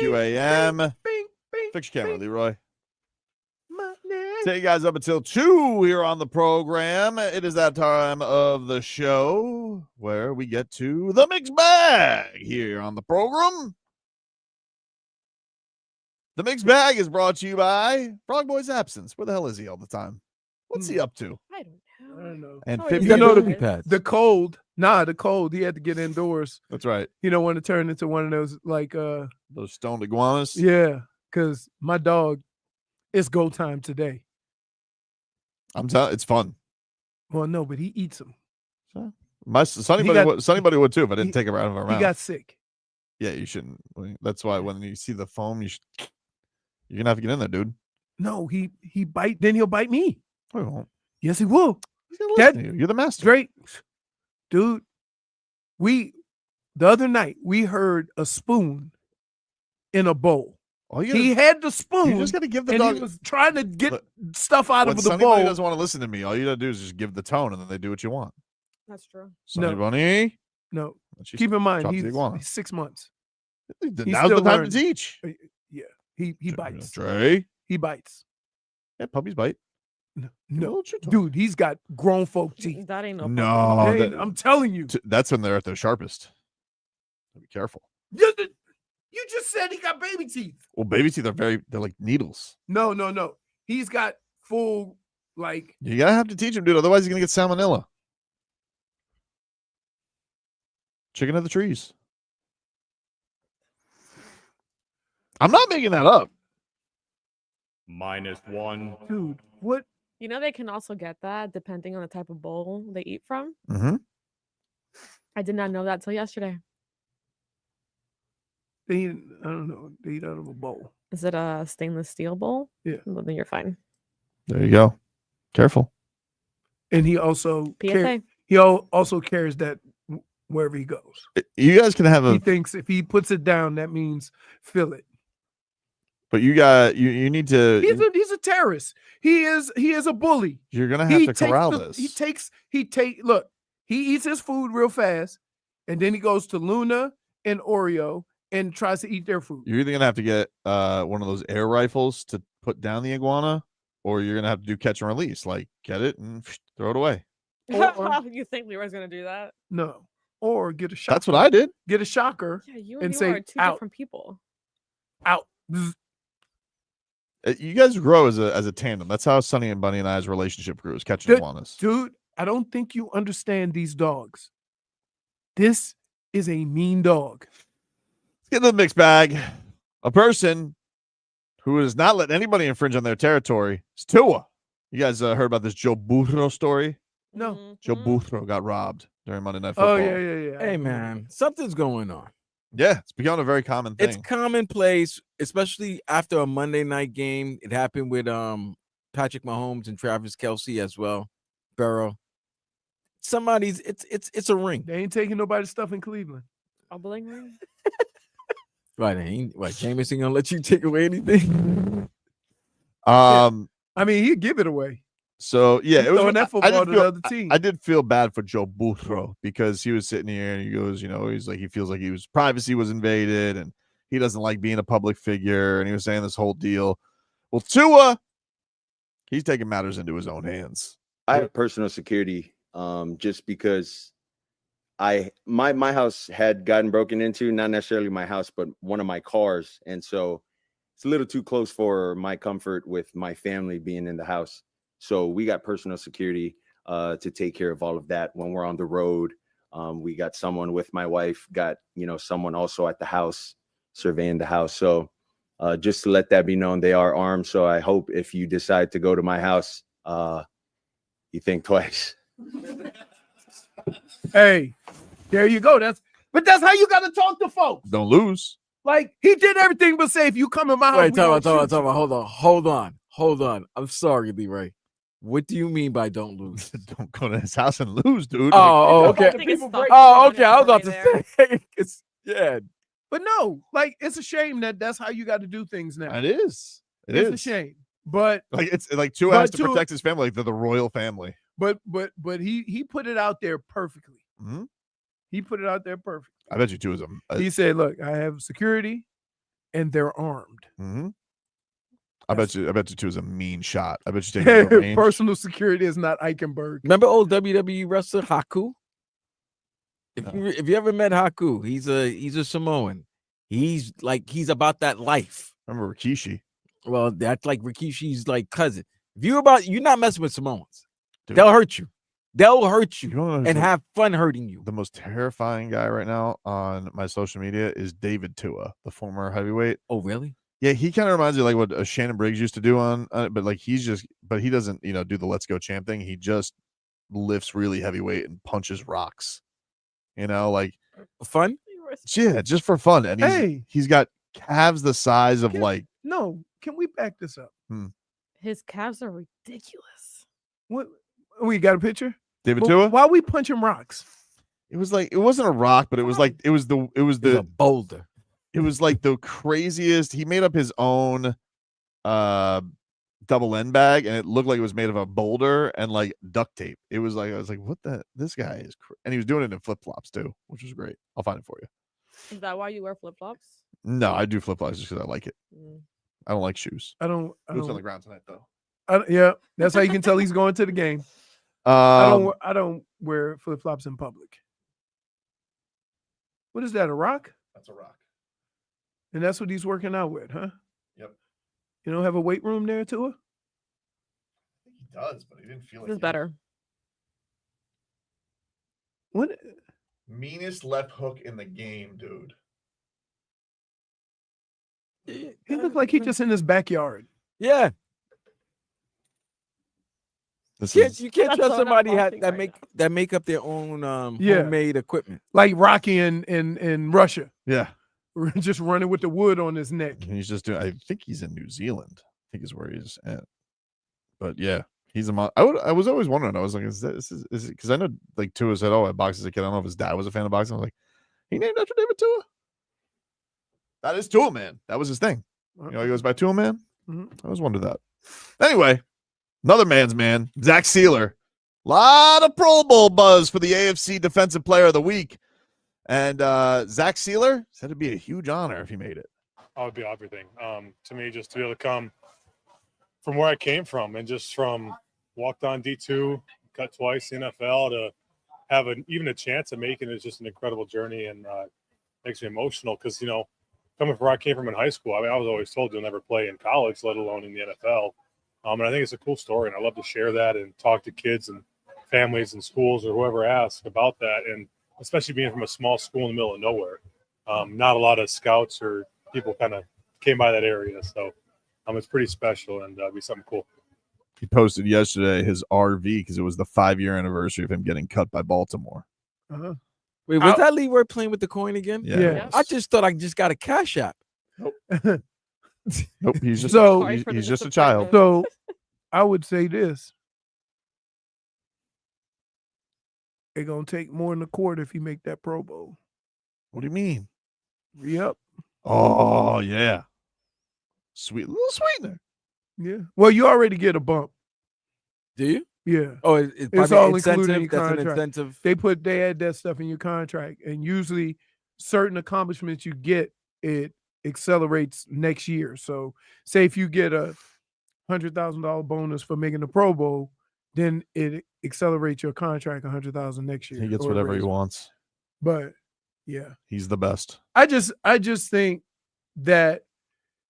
QAM. Fix your camera, Leroy. Take you guys up until 2 here on the program. It is that time of the show where we get to the mixed bag here on the program. The mixed bag is brought to you by Frog Boy's absence. Where the hell is he all the time? What's he up to?
I don't know.
And
Oh,
Fibby
you know
the cold. The cold. He had to get indoors.
That's right.
You don't want to turn into one of those
those stoned iguanas.
Yeah, because my dog, it's go time today.
I'm telling, it's fun.
Well, no, but he eats them.
My Sonny Buddy would too if I didn't take her out of her mouth.
He got sick.
Yeah, you shouldn't. That's why when you see the foam, you're gonna have to get in there, dude.
No, he bite. Then he'll bite me.
Oh, he won't.
Yes, he will.
He's gonna listen to you. You're the master.
Great, dude. The other night we heard a spoon in a bowl. He had the spoon.
You just got to give the
and
dog.
he was trying to get stuff out of the
Sonny
bowl.
Bunny doesn't want to listen to me. All you got to do is just give the tone, and then they do what you want.
That's true.
Sonny Bunny.
No.
She
Keep in mind,
chops
he's
the iguana.
6 months.
Now's
He's
the
still
time
learning.
to teach.
Yeah, he bites.
Trey.
He bites.
Yeah, puppies bite.
No, dude, he's got grown folk teeth.
That ain't no.
No,
I'm telling you.
That's when they're at their sharpest. Be careful.
You just said he got baby teeth.
Well, baby teeth they're like needles.
No. He's got full
You gotta have to teach him, dude. Otherwise, he's gonna get salmonella. Chicken of the trees. I'm not making that up.
-1.
Dude, what?
You know they can also get that depending on the type of bowl they eat from.
Mm-hmm.
I did not know that till yesterday.
They eat, I don't know. They eat out of a bowl.
Is it a stainless steel bowl?
Yeah.
Well, then you're fine.
There you go. Careful.
And he also
PSA.
he also carries that wherever he goes.
You guys can have
He thinks if he puts it down, that means fill it.
But you need to.
He's a terrorist. He is a bully.
You're gonna have to corral this.
Look, he eats his food real fast, and then he goes to Luna and Oreo and tries to eat their food.
You're either gonna have to get one of those air rifles to put down the iguana, or you're gonna have to do catch and release. Like get it and throw it away.
You think Leroy's gonna do that?
No. Or get a shocker.
That's what I did.
Get a shocker.
Yeah, you
and
Leroy
say
are two
out.
different people.
Out.
You guys grow as a tandem. That's how Sonny and Bunny and I's relationship grew, is catching iguanas.
Dude, I don't think you understand these dogs. This is a mean dog.
Let's get to the mixed bag. A person who has not let anybody infringe on their territory is Tua. You guys heard about this Joe Burrow story?
No.
Joe Burrow got robbed during Monday Night Football.
Oh, yeah.
Hey, man, something's going on.
Yeah, it's become a very common thing.
It's commonplace, especially after a Monday night game. It happened with Patrick Mahomes and Travis Kelce as well. Burrow. It's a ring.
They ain't taking nobody's stuff in Cleveland.
A bling ring.
Right? Jameis ain't gonna let you take away anything.
I mean, he'd give it away.
So yeah, it was
throwing that football to the other team.
I did feel bad for Joe Burrow because he was sitting here and he goes, he's like, he feels like his privacy was invaded and he doesn't like being a public figure, and he was saying this whole deal. Well, Tua, he's taking matters into his own hands.
I have personal security, just because my house had gotten broken into, not necessarily my house, but one of my cars, and so it's a little too close for my comfort with my family being in the house. So we got personal security to take care of all of that when we're on the road. We got someone with my wife, got someone also at the house surveying the house. So just to let that be known, they are armed. So I hope if you decide to go to my house, you think twice.
Hey, there you go. That's how you got to talk to folks.
Don't lose.
Like, he did everything but say, if you come in my house,
Wait, talk about. Hold on. I'm sorry, Leroy. What do you mean by don't lose?
Don't go to his house and lose, dude.
Okay. Okay. I was about to say.
But no, it's a shame that's how you got to do things now.
It is.
It's a shame. But
it's like Tua has to protect his family. Like they're the royal family.
But he put it out there perfectly.
Mm-hmm.
He put it out there perfectly.
I bet you Tua is
he said, "Look, I have security. and they're armed.
Mm-hmm. I bet you too is a mean shot. I bet you take it to range.
Personal security is not Eichenberg.
Remember old WWE wrestler Haku? If you ever met Haku, he's a Samoan. He's about that life.
Remember Rikishi?
Well, that's like Rikishi's like cousin. If you're not messing with Samoans,
Dude.
they'll hurt you. They'll hurt you and
the,
have fun hurting you.
The most terrifying guy right now on my social media is David Tua, the former heavyweight.
Oh, really?
Yeah, he kind of reminds you like what Shannon Briggs used to do but like he doesn't do the let's go champ thing. He just lifts really heavyweight and punches rocks. Like
fun.
Yeah, just for fun. And he's got calves the size of
Can we back this up?
His calves are ridiculous.
What? We got a picture?
David Tua?
Why are we punching rocks?
It was like it wasn't a rock, but it was a
boulder.
It was like the craziest. He made up his own double end bag, and it looked like it was made of a boulder and like duct tape. It was like I was like, what this guy is, and he was doing it in flip flops too, which was great. I'll find it for you.
Is that why you wear flip flops?
No, I do flip flops just because I like it. I don't like shoes.
I don't.
Boots on the ground tonight though.
Yeah, that's how you can tell he's going to the game. I don't wear flip flops in public. What is that? A rock?
That's a rock.
And that's what he's working out with, huh?
Yep.
You don't have a weight room there, Tua?
I think he does, but he didn't feel like
This is better.
What?
Meanest left hook in the game, dude.
He looked like he just in his backyard.
Yeah. You can't trust somebody that make up their own homemade equipment.
Like Rocky in Russia.
Yeah.
Just running with the wood on his neck.
And he's just doing. I think he's in New Zealand. I think is where he's at. But yeah, he's a. I was always wondering. I was like, is it because I know like Tua said, I boxed as a kid. I don't know if his dad was a fan of boxing. I was like, he named after David Tua. That is Tua Man. That was his thing. He goes by Tua Man. I always wondered that. Anyway, another man's man, Zach Sieler. A lot of Pro Bowl buzz for the AFC Defensive Player of the Week. And Zach Sieler said it'd be a huge honor if he made it.
It would be everything. To me, just to be able to come from where I came from and just from walked on D2, cut twice NFL to have even a chance of making it is just an incredible journey and makes me emotional because, coming from where I came from in high school, I was always told you'll never play in college, let alone in the NFL. And I think it's a cool story, and I love to share that and talk to kids and families and schools or whoever asks about that. And especially being from a small school in the middle of nowhere, not a lot of scouts or people kind of came by that area. So it's pretty special and it'll be something cool.
He posted yesterday his RV because it was the 5-year anniversary of him getting cut by Baltimore.
Wait, was that Leroy playing with the coin again?
Yeah.
I just thought I just got a Cash App.
Nope. Nope. He's just he's just a child.
So I would say this. They're gonna take more in the court if you make that Pro Bowl.
What do you mean?
Re-up.
Oh yeah. Sweet little sweetener.
Yeah. Well, you already get a bump.
Do you?
Yeah.
Oh, it's
all
incentive.
included in your
That's an
contract.
incentive.
They add that stuff in your contract, and usually certain accomplishments you get, it accelerates next year. So, say if you get a $100,000 bonus for making the Pro Bowl, then it accelerates your contract $100,000 next year.
He gets
or
whatever he
raise it.
wants.
But yeah,
He's the best.
I just think that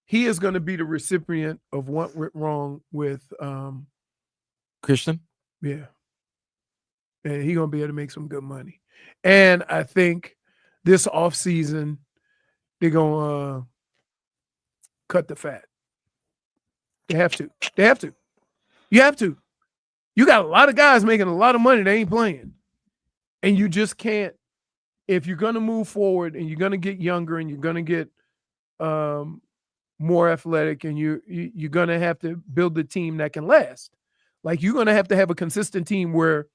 he is going to be the recipient of what went wrong with
Christian.
Yeah. And he's going to be able to make some good money. And I think this offseason, they're going to cut the fat. They have to. They have to. You have to. You got a lot of guys making a lot of money. They ain't playing. And you just can't. If you're going to move forward and you're going to get younger and you're going to get more athletic and you're going to have to build a team that can last. Like you're going to have a consistent team where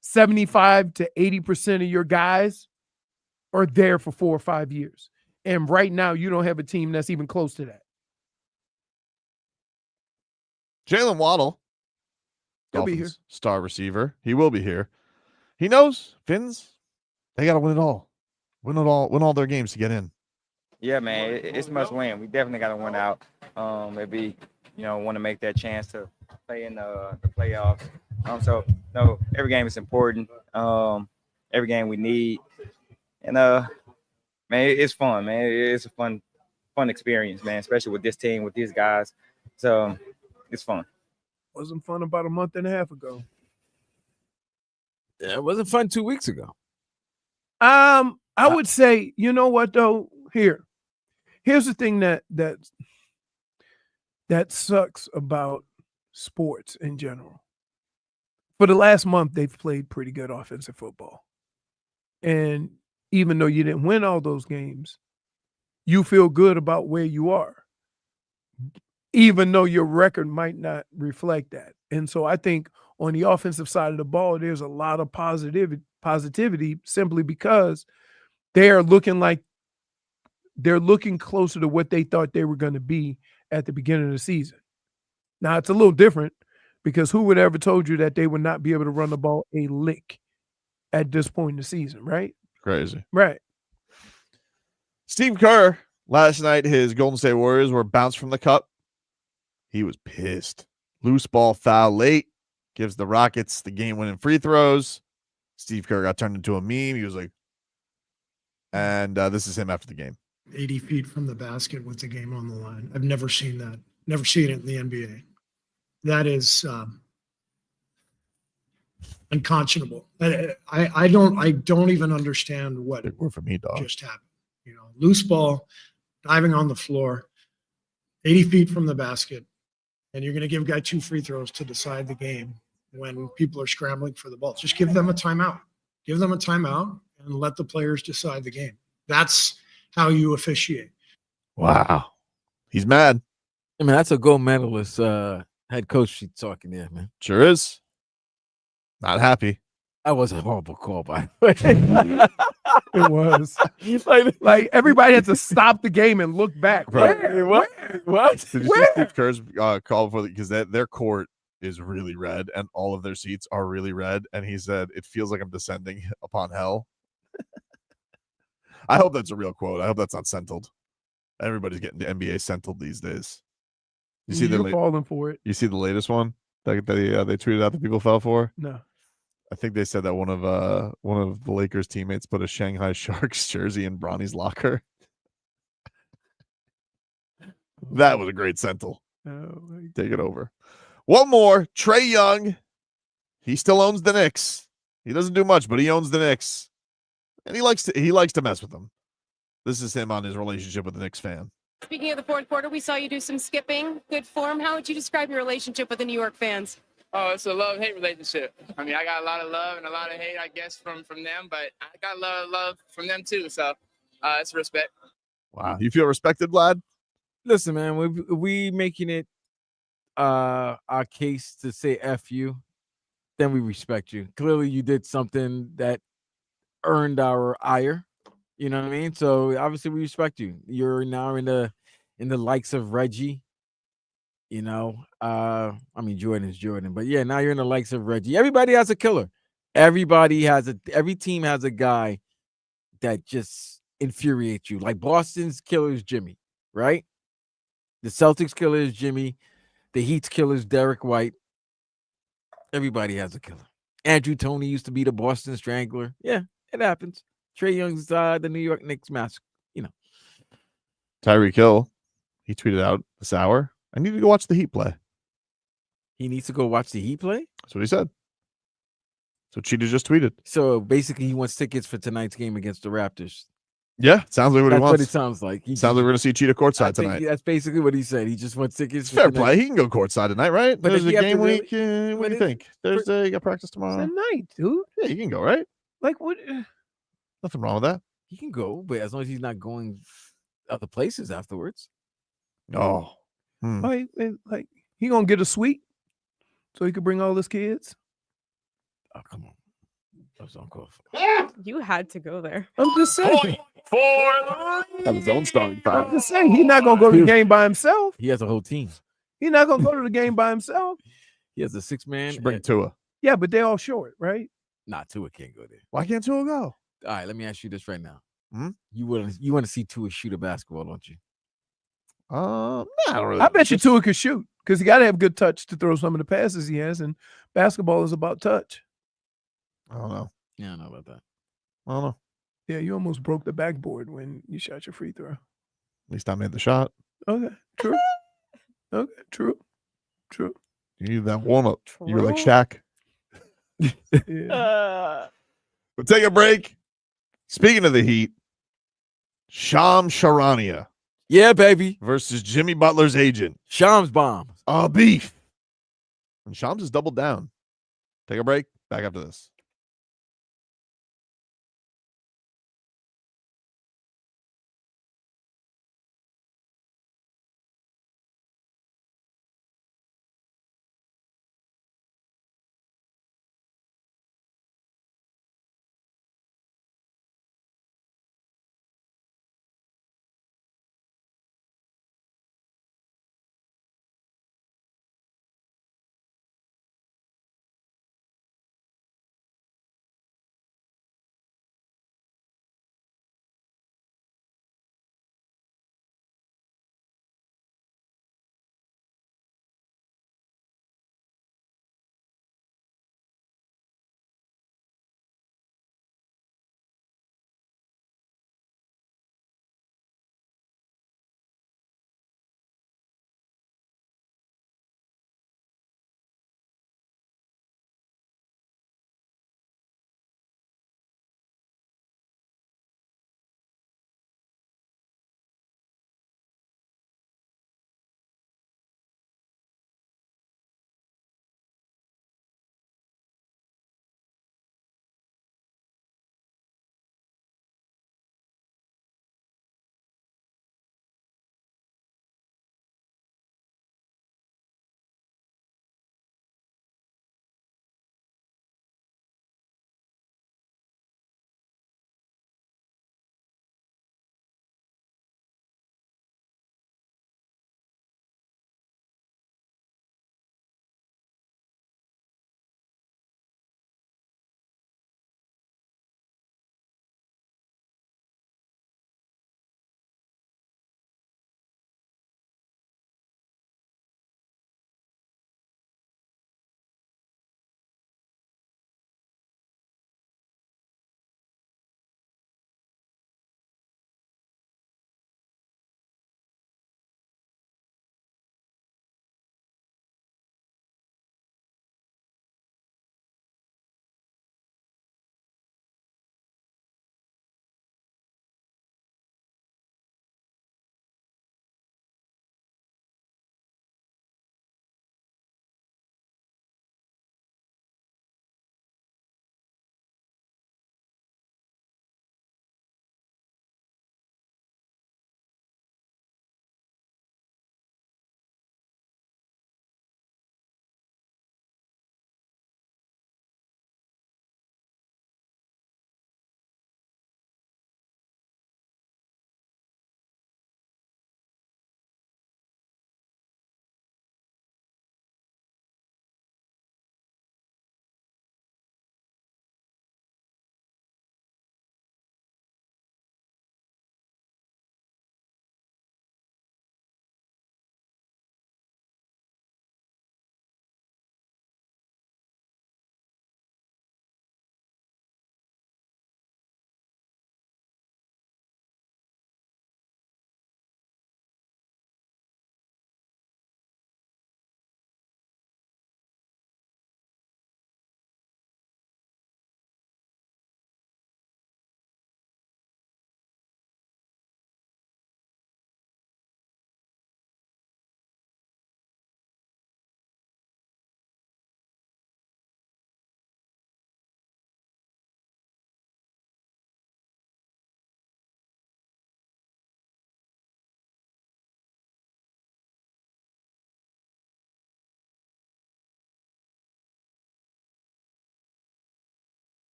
75 to 80% of your guys are there for 4 or 5 years. And right now you don't have a team that's even close to that.
Jaylen Waddle.
He'll be
Dolphins star receiver. He will be here. He knows Finns. They got to win it all. Win all their games to get in.
Yeah, man, it's must win. We definitely got to win out. Maybe want to make that chance to play in the playoffs. So no, every game is important. Every game we need, and man, it's fun, man. It's a fun experience, man, especially with this team, with these guys. So it's fun.
Wasn't fun about a month and a half ago.
Yeah, it wasn't fun 2 weeks ago.
I would say, you know what though? Here's the thing that sucks about sports in general. For the last month, they've played pretty good offensive football. And even though you didn't win all those games, you feel good about where you are, even though your record might not reflect that. And so I think on the offensive side of the ball, there's a lot of positivity simply because they're looking closer to what they thought they were going to be at the beginning of the season. Now, it's a little different because who would ever told you that they would not be able to run the ball a lick at this point in the season, right?
Crazy.
Right.
Steve Kerr, last night, his Golden State Warriors were bounced from the cup. He was pissed. Loose ball foul late. Gives the Rockets the game-winning free throws. Steve Kerr got turned into a meme. He was like, and this is him after the game.
80 feet from the basket with the game on the line. I've never seen that. Never seen it in the NBA. That is unconscionable. I don't even understand what
Big word for me, dog.
just happened. Loose ball, diving on the floor, 80 feet from the basket, and you're going to give a guy 2 free throws to decide the game when people are scrambling for the ball. Just give them a timeout. Give them a timeout and let the players decide the game. That's how you officiate.
Wow. He's mad.
I mean, that's a gold medalist head coach talking there, man.
Sure is. Not happy.
That was a horrible call, by the way.
It was. like everybody had to stop the game and look back.
Right.
What?
Did you see Steve Kerr's call for because their court is really red and all of their seats are really red, and he said it feels like I'm descending upon hell. I hope that's a real quote. I hope that's not sentled. Everybody's getting the NBA sentled these days. You see
You're falling for it.
You see the latest one that they tweeted out that people fell for?
No.
I think they said that one of the Lakers teammates put a Shanghai Sharks jersey in Bronny's locker. That was a great sentle. Take it over. One more. Trey Young. He still owns the Knicks. He doesn't do much, but he owns the Knicks. And he likes to mess with them. This is him on his relationship with the Knicks fan.
Speaking of the fourth quarter, we saw you do some skipping. Good form. How would you describe your relationship with the New York fans?
Oh, it's a love-hate relationship. I mean, I got a lot of love and a lot of hate, I guess, from them, but I got a lot of love from them too. So it's respect.
Wow. You feel respected, Vlad?
Listen, man, we making it our case to say F you, then we respect you. Clearly you did something that earned our ire. You know what I mean? So obviously we respect you. You're now in the likes of Reggie. I mean Jordan's Jordan, but yeah, now you're in the likes of Reggie. Everybody has a killer. Every team has a guy that just infuriates you. Like Boston's killer is Jimmy, right? The Celtics killer is Jimmy. The Heat's killer is Derek White. Everybody has a killer. Andrew Toney used to be the Boston Strangler. Yeah, it happens. Trey Young's the New York Knicks mask.
Tyreek Hill, he tweeted out this hour, I need to go watch the Heat play.
He needs to go watch the Heat play?
That's what he said. So Cheetah just tweeted.
So basically he wants tickets for tonight's game against the Raptors.
Yeah, sounds like what he wants.
That's what it sounds like.
Sounds like we're going to see Cheetah courtside tonight.
That's basically what he said. He just wants tickets.
Fair play. He can go courtside tonight, right?
But
There's a game
really,
week. What do you think? Thursday, you got practice tomorrow.
Tonight, dude.
Yeah, you can go, right?
Like what?
Nothing wrong with that.
He can go, but as long as he's not going other places afterwards.
Oh.
Like he gonna get a suite so he could bring all his kids.
Oh, come on. That's uncalled for.
You had to go there.
I'm just saying.
Have his own starting five.
I'm just saying he's not gonna go to the game by himself.
He has a whole team.
He's not gonna go to the game by himself.
He has a 6-man.
Should bring Tua.
Yeah, but they're all short, right?
Nah, Tua can't go there.
Why can't Tua go?
All right, let me ask you this right now. You want to see Tua shoot a basketball, don't you?
I don't really.
I bet you Tua could shoot because he got to have good touch to throw some of the passes he has, and basketball is about touch.
I don't know.
Yeah, I don't know about that.
I don't know.
Yeah, you almost broke the backboard when you shot your free throw.
At least I made the shot.
Okay, true. Okay, true.
You need that warm up. You were like
True.
Shaq.
Yeah.
We'll take a break. Speaking of the Heat, Shams Charania.
Yeah, baby.
Versus Jimmy Butler's agent.
Shams bombs.
Beef. And Shams has doubled down. Take a break. Back after this.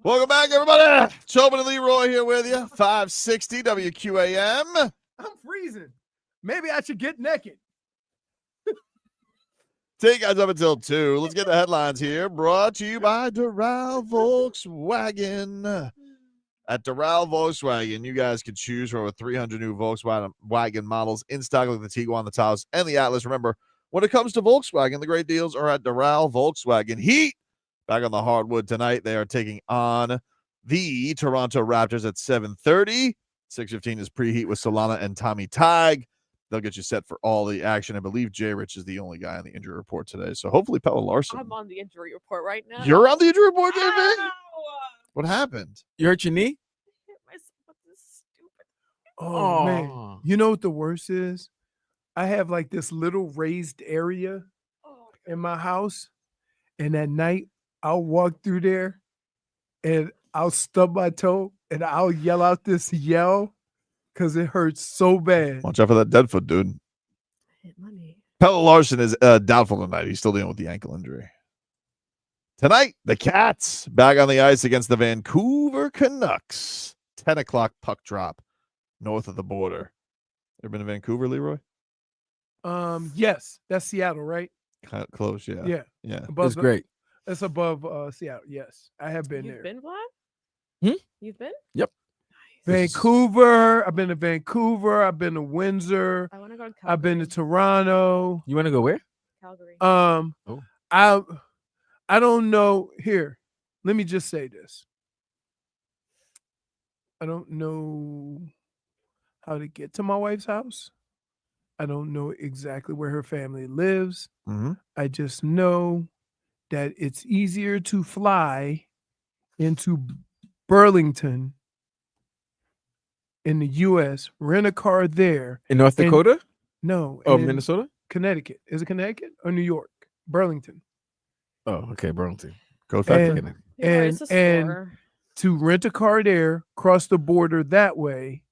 Welcome back, everybody. Tobin and Leroy here with you. 560 WQAM.
I'm freezing. Maybe I should get naked.
Take you guys up until 2. Let's get the headlines here. Brought to you by Doral Volkswagen. At Doral Volkswagen, you guys can choose from over 300 new Volkswagen models in stock, like the Tiguan, the Taos, and the Atlas. Remember, when it comes to Volkswagen, the great deals are at Doral Volkswagen. Heat back on the hardwood tonight. They are taking on the Toronto Raptors at 7:30. 6:15 is preheat with Solana and Tommy Tig. They'll get you set for all the action. I believe Jay Rich is the only guy on the injury report today. So hopefully Pella Larson.
I'm on the injury report right now.
You're on the injury report, JFig? What happened?
You hurt your knee?
Oh, man. You know what the worst is? I have like this little raised area in my house. And at night, I'll walk through there and I'll stub my toe and I'll yell out this yell because it hurts so bad.
Watch out for that dead foot, dude. Pella Larson is doubtful tonight. He's still dealing with the ankle injury. Tonight, the Cats back on the ice against the Vancouver Canucks. 10 o'clock puck drop north of the border. Ever been to Vancouver, Leroy?
Yes, that's Seattle, right?
Kind of close, yeah.
Yeah.
Yeah.
It's great.
That's above Seattle. Yes, I have been there.
You've been, Vlad? You've been?
Yep.
Vancouver. I've been to Vancouver. I've been to Windsor.
I want to go to
I've been to Toronto.
You want to go where?
Calgary.
I don't know. Here, let me just say this. I don't know how to get to my wife's house. I don't know exactly where her family lives.
Mm-hmm.
I just know that it's easier to fly into Burlington in the U.S., rent a car there.
In North Dakota?
No.
Oh,
in
Minnesota?
Connecticut. Is it Connecticut or New York? Burlington.
Oh, okay, Burlington.
Go
And, and to rent a car there, cross the border that way,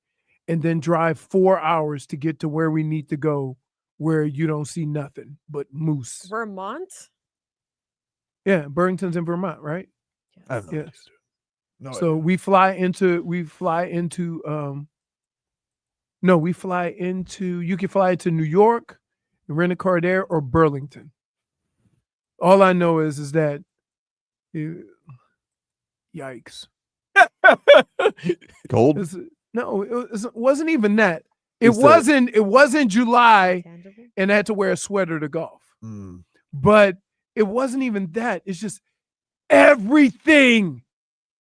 and then drive 4 hours to get to where we need to go, where you don't see nothing but moose.
Vermont?
Yeah, Burlington's in Vermont, right?
I have no idea.
Yes.
No
So
idea.
we fly into you can fly to New York, rent a car there, or Burlington. All I know is that yikes.
Cold?
No, it wasn't even that. It
It's
wasn't July and I had to wear a sweater to golf. But it wasn't even that. It's just everything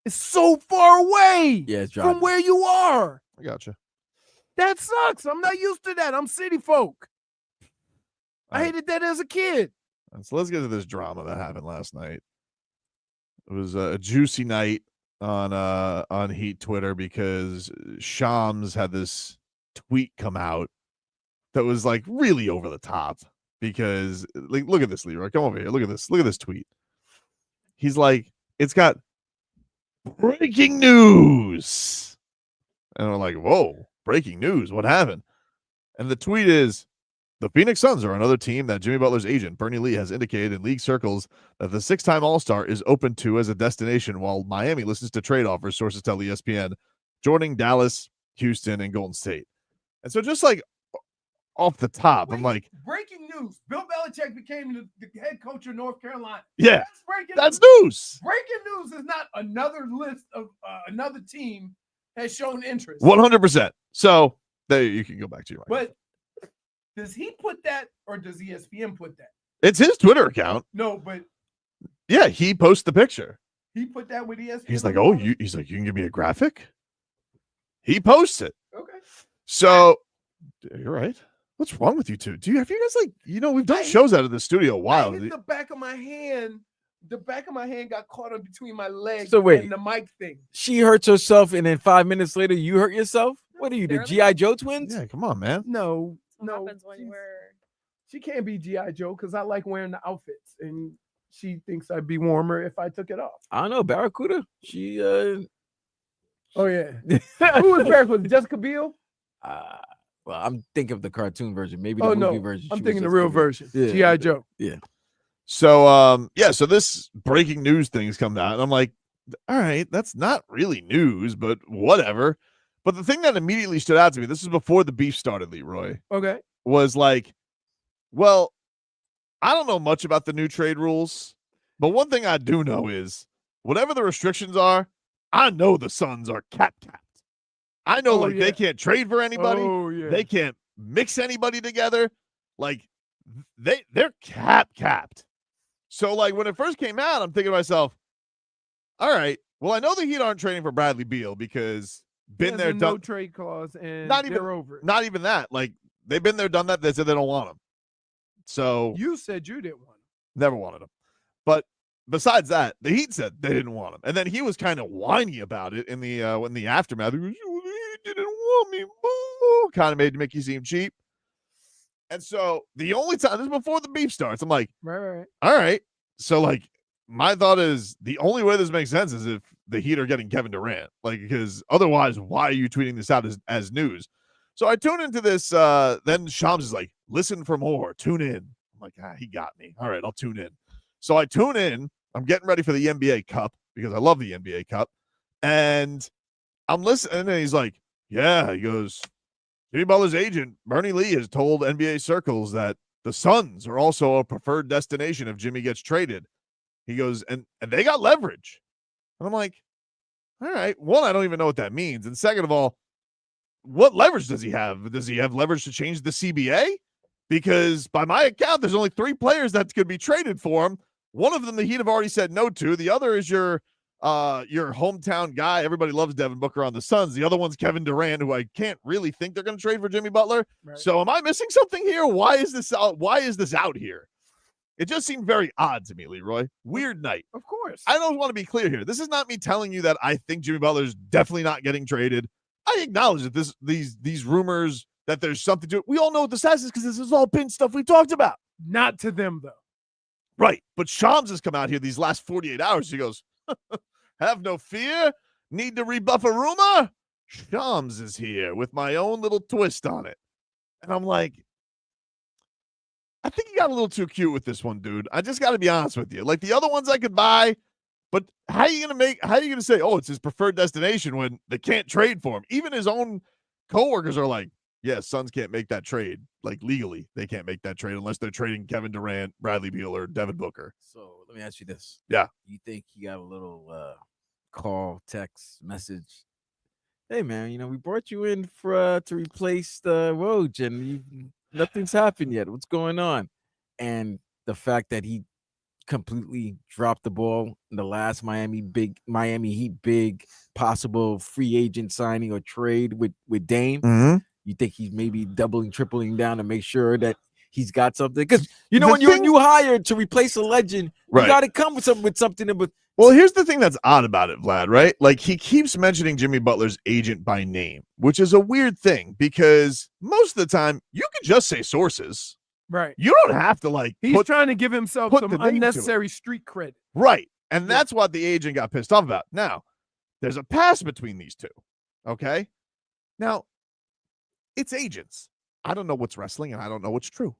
is so far away from where you are.
I gotcha.
That sucks. I'm not used to that. I'm city folk. I hated that as a kid.
So let's get to this drama that happened last night. It was a juicy night on Heat Twitter because Shams had this tweet come out that was like really over the top. Because like, look at this, Leroy. Come over here. Look at this. Look at this tweet. He's like, it's got breaking news. And we're like, whoa, breaking news. What happened? And the tweet is, the Phoenix Suns are another team that Jimmy Butler's agent, Bernie Lee, has indicated in league circles that the 6-time All-Star is open to as a destination, while Miami listens to trade offers, sources tell ESPN, joining Dallas, Houston, and Golden State. And so just like off the top, I'm like,
Breaking news. Bill Belichick became the head coach of North Carolina.
yeah, that's news.
Breaking news is not another list of another team has shown interest.
100%. So there you can go back to your
But does he put that or does ESPN put that?
It's his Twitter account.
No, but
Yeah, he posts the picture.
he put that with ESPN.
He's like, oh, he's like, you can give me a graphic? He posts it.
Okay.
So you're right. What's wrong with you two? Have you guys we've done shows out of the studio a while.
I hit the back of my hand. The back of my hand got caught up between my legs
So wait.
and the mic thing.
She hurts herself, and then 5 minutes later, you hurt yourself? What are you, the G.I. Joe twins?
Yeah, come on, man.
No,
What happens when you wear
she can't be G.I. Joe because I like wearing the outfits, and she thinks I'd be warmer if I took it off.
I don't know, Barracuda. She
Oh yeah. Who was Barracuda? Jessica Biel?
Well, I'm thinking of the cartoon version, maybe the
Oh
movie
no,
version.
I'm
she was
thinking the
just
real
Jessica Biel.
version.
Yeah.
G.I. Joe.
Yeah.
So so this breaking news thing's come out, and I'm like, all right, that's not really news, but whatever. But the thing that immediately stood out to me, this is before the beef started, Leroy,
Okay.
was like, well, I don't know much about the new trade rules, but one thing I do know is whatever the restrictions are, I know the Suns are capped. I know they can't trade for anybody.
Oh, yeah.
They can't mix anybody together. Like they're capped. So like when it first came out, I'm thinking to myself, all right, well, I know the Heat aren't trading for Bradley Beal because been there, done
no trade clause, and
not even
they're over it.
Not even that. Like they've been there, done that. They said they don't want him. So
You said you didn't want him.
never wanted him. But besides that, the Heat said they didn't want him, and then he was kind of whiny about it in the aftermath. He goes, "You didn't want me," boo. Kind of made Mickey seem cheap. And so the only time, this is before the beef starts, I'm like,
Right.
all right. So like my thought is the only way this makes sense is if the Heat are getting Kevin Durant, like, because otherwise, why are you tweeting this out as news? So I tune into this. Then Shams is like, listen for more, tune in. I'm like, he got me. All right, I'll tune in. So I tune in. I'm getting ready for the NBA Cup because I love the NBA Cup. And I'm listening, and he's like, yeah, he goes, Jimmy Butler's agent, Bernie Lee, has told NBA circles that the Suns are also a preferred destination if Jimmy gets traded. He goes, and they got leverage. And I'm like, all right. One, I don't even know what that means. And second of all, what leverage does he have? Does he have leverage to change the CBA? Because by my account, there's only 3 players that could be traded for him. One of them the Heat have already said no to. The other is your hometown guy. Everybody loves Devin Booker on the Suns. The other one's Kevin Durant, who I can't really think they're going to trade for Jimmy Butler. Right. So am I missing something here? Why is this out here? It just seemed very odd to me, Leroy. Weird night.
Of course.
I don't want to be clear here. This is not me telling you that I think Jimmy Butler's definitely not getting traded. I acknowledge that these rumors that there's something to it. We all know what the status is because this has all been stuff we've talked about.
Not to them, though.
Right. But Shams has come out here these last 48 hours. He goes, have no fear. Need to rebuff a rumor? Shams is here with my own little twist on it. And I'm like, I think you got a little too cute with this one, dude. I just got to be honest with you. Like the other ones I could buy, but how are you going to say, oh, it's his preferred destination when they can't trade for him? Even his own coworkers are like, yeah, Suns can't make that trade. Like legally, they can't make that trade unless they're trading Kevin Durant, Bradley Beal, or Devin Booker.
So let me ask you this.
Yeah.
You think he got a little call, text, message? Hey, man, we brought you in for to replace the Woj, and nothing's happened yet. What's going on? And the fact that he completely dropped the ball in the last Miami Heat big possible free agent signing or trade with Dame.
Mm-hmm.
You think he's maybe doubling, tripling down to make sure that he's got something? Because when you hired to replace a legend,
right,
you got to come with something. But
well, here's the thing that's odd about it, Vlad. Right? Like he keeps mentioning Jimmy Butler's agent by name, which is a weird thing because most of the time you could just say sources.
Right.
You don't have to
He's trying to give himself some unnecessary street credit.
Right. And that's what the agent got pissed off about. Now, there's a pass between these two. Okay. Now, it's agents. I don't know what's wrestling and I don't know what's true.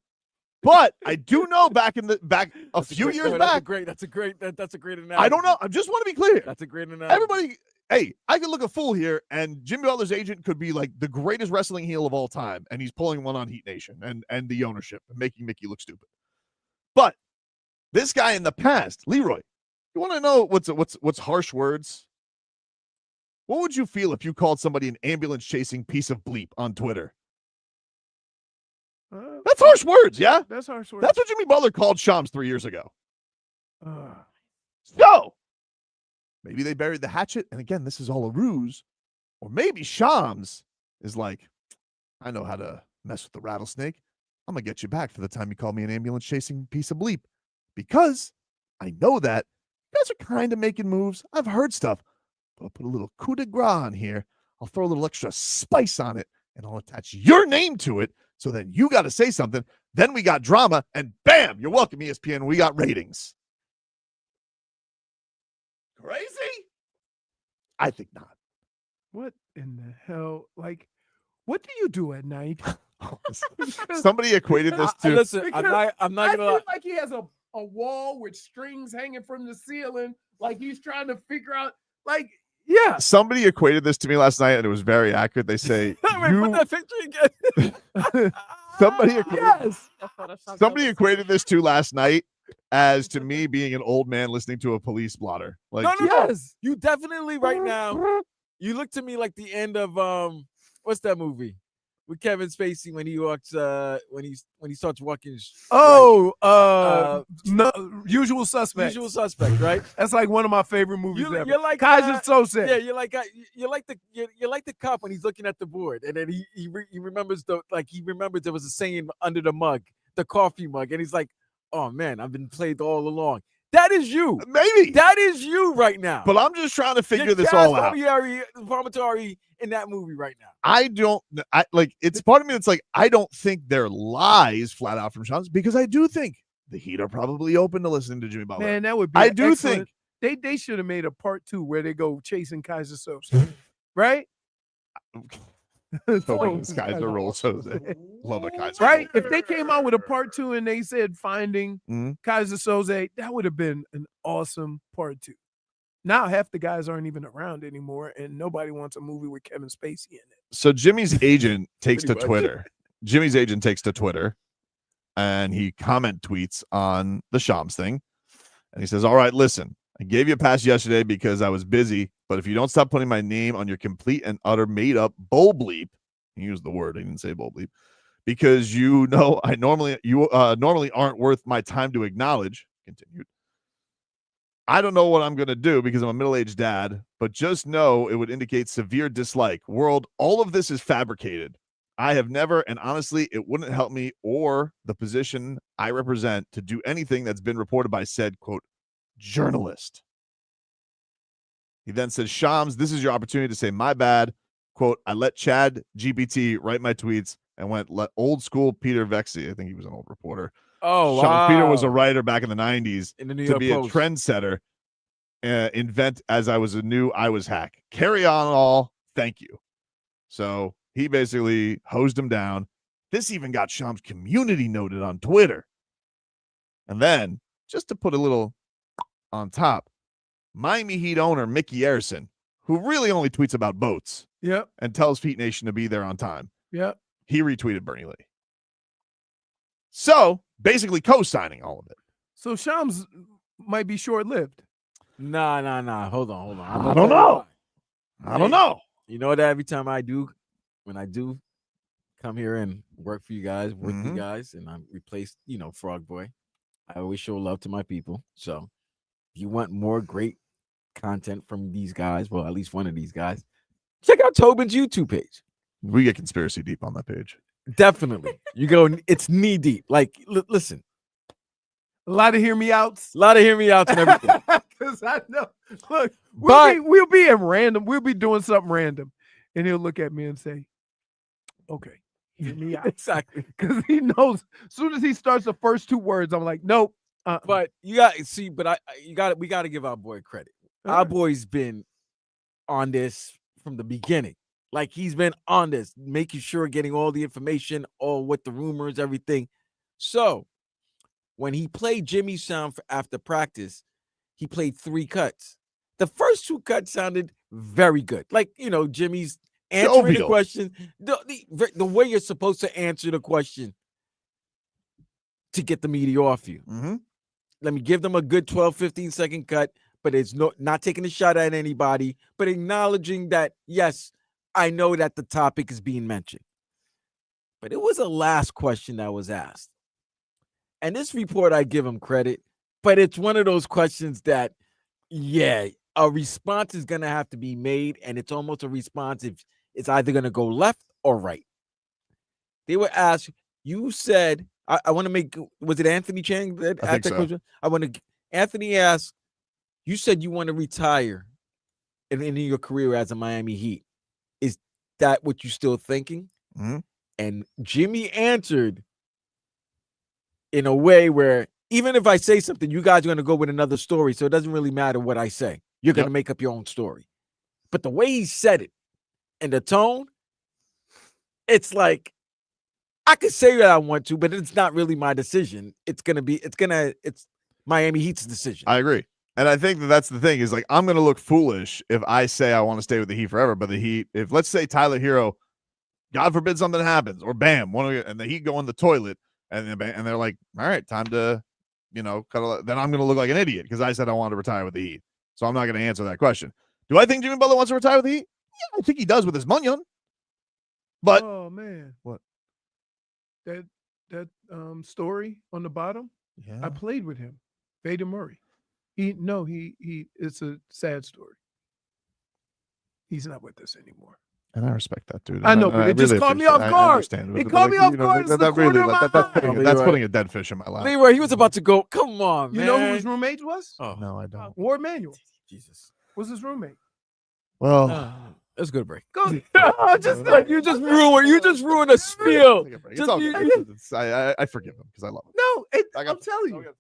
But I do know back a few years back.
That's a great analogy.
I don't know. I just want to be clear.
That's a great analogy.
Everybody, hey, I could look a fool here, and Jimmy Butler's agent could be like the greatest wrestling heel of all time, and he's pulling one on Heat Nation and the ownership and making Mickey look stupid. But this guy in the past, Leroy, you want to know what's harsh words? What would you feel if you called somebody an ambulance chasing piece of bleep on Twitter? That's harsh words, yeah?
That's harsh words.
That's what Jimmy Butler called Shams 3 years ago. So, maybe they buried the hatchet, and again, this is all a ruse. Or maybe Shams is like, I know how to mess with the rattlesnake. I'm going to get you back for the time you called me an ambulance-chasing piece of bleep. Because I know that you guys are kind of making moves. I've heard stuff. But I'll put a little coup de grace on here. I'll throw a little extra spice on it, and I'll attach your name to it. So then you got to say something. Then we got drama, and bam, you're welcome, ESPN. We got ratings. Crazy? I think not.
What in the hell? Like, what do you do at night?
Somebody equated this to.
Listen, I'm not gonna lie.
Like he has a a wall with strings hanging from the ceiling, like he's trying to figure out, like, yeah.
Somebody equated this to me last night, and it was very accurate. They say
Put that picture again.
somebody equated this to last night as to me being an old man listening to a police blotter. Like,
No. You definitely right now. You look to me like the end of what's that movie with Kevin Spacey when he walks when he starts walking.
No, Usual Suspect.
Usual Suspect, right?
That's like one of my favorite movies ever.
You're like
Kaiser Sose.
Yeah, you're like the cop when he's looking at the board, and then he remembers he remembers there was a saying under the mug, the coffee mug, and he's like, "Oh man, I've been played all along." That is you.
Maybe
that is you right now.
But I'm just trying to figure this all out.
Palminteri in that movie right now.
It's part of me that's like, I don't think they're lies flat out from Shams, because I do think the Heat are probably open to listening to Jimmy Butler.
Man, that would be.
I do think
they should have made a part 2 where they go chasing Kaiser Sose, right?
This guy's a roll, so love a Kaiser.
Right? If they came out with a part 2 and they said finding Kaiser Sose, that would have been an awesome part 2. Now half the guys aren't even around anymore, and nobody wants a movie with Kevin Spacey in it.
So Jimmy's agent takes to Twitter. Jimmy's agent takes to Twitter, and he comment tweets on the Shams thing, and he says, "All right, listen, I gave you a pass yesterday because I was busy, but if you don't stop putting my name on your complete and utter made-up bull bleep," he used the word, he didn't say bull bleep, "because you know I normally aren't worth my time to acknowledge," continued, "I don't know what I'm going to do because I'm a middle-aged dad, but just know it would indicate severe dislike. World, all of this is fabricated. I have never, and honestly, it wouldn't help me or the position I represent to do anything that's been reported by said, quote, journalist." He then says, "Shams, this is your opportunity to say my bad. Quote, I let Chad GPT write my tweets and let old school Peter Vexi," I think he was an old reporter.
Oh,
Shams
wow.
Peter was a writer back in the 90s
in the New
to
York
be
Post.
a trendsetter, invent as I was hack. Carry on all. Thank you. So he basically hosed him down. This even got Shams community noted on Twitter. And then, just to put a little on top, Miami Heat owner Micky Arison, who really only tweets about boats, and tells Heat Nation to be there on time. He retweeted Bernie Lee. So basically co-signing all of it.
So Shams might be short-lived.
Nah. Hold on.
I don't know. I don't know.
You know that every time when I do come here and work for you guys, with you guys, and I replace, Frog Boy, I always show love to my people. So if you want more great content from these guys, well, at least one of these guys, check out Tobin's YouTube page.
We get conspiracy deep on that page.
Definitely. You go, it's knee deep. Like, listen.
A lot of hear me outs.
A lot of hear me outs and everything.
Because I know. Look, we'll be at random. We'll be doing something random. And he'll look at me and say, "Okay, hear me out."
Exactly.
Because he knows as soon as he starts the first 2 words, I'm like, nope.
But we got to give our boy credit. Our boy's been on this from the beginning. Like, he's been on this, making sure, getting all the information, all what the rumors, everything. So when he played Jimmy's sound after practice, he played 3 cuts. The first 2 cuts sounded very good. Like, Jimmy's answering the question, the way you're supposed to answer the question to get the media off you. Let me give them a good 12, 15-second cut, but it's not taking a shot at anybody, but acknowledging that, yes, I know that the topic is being mentioned. But it was a last question that was asked. And this report, I give him credit, but it's one of those questions that, a response is going to have to be made, and it's almost a response if it's either going to go left or right. They were asked, you said, I want to make, was it Anthony Chang that asked that question? Anthony asked, you said you want to retire in your career as a Miami Heat. Is that what you're still thinking? And Jimmy answered in a way where, even if I say something, you guys are going to go with another story, so it doesn't really matter what I say. You're going to make up your own story. But the way he said it and the tone, it's like, I could say what I want to, but it's not really my decision. It's Miami Heat's decision.
I agree. And I think that's the thing is like, I'm going to look foolish if I say I want to stay with the Heat forever, but the Heat, if let's say Tyler Hero, God forbid something happens, or bam, and the Heat go in the toilet, and they're like, all right, time to, then I'm going to look like an idiot because I said I wanted to retire with the Heat. So I'm not going to answer that question. Do I think Jimmy Butler wants to retire with the Heat? Yeah, I think he does with his Munyon. But
oh man,
what?
That story on the bottom.
Yeah,
I played with him, Vader Murray. He it's a sad story. He's not with us anymore.
And I respect that, dude.
I know, but it just caught me off guard. I understand. It caught me off guard.
That's putting a dead fish in my lap.
Leroy, he was about to go. Come on, man.
You know who his roommate was?
Oh
no, I don't.
Ward Manuel.
Jesus
Was his roommate.
Well,
let's go to break.
Go.
You just ruined a spiel.
It's all good. I forgive him because I love him.
No, I'm telling you.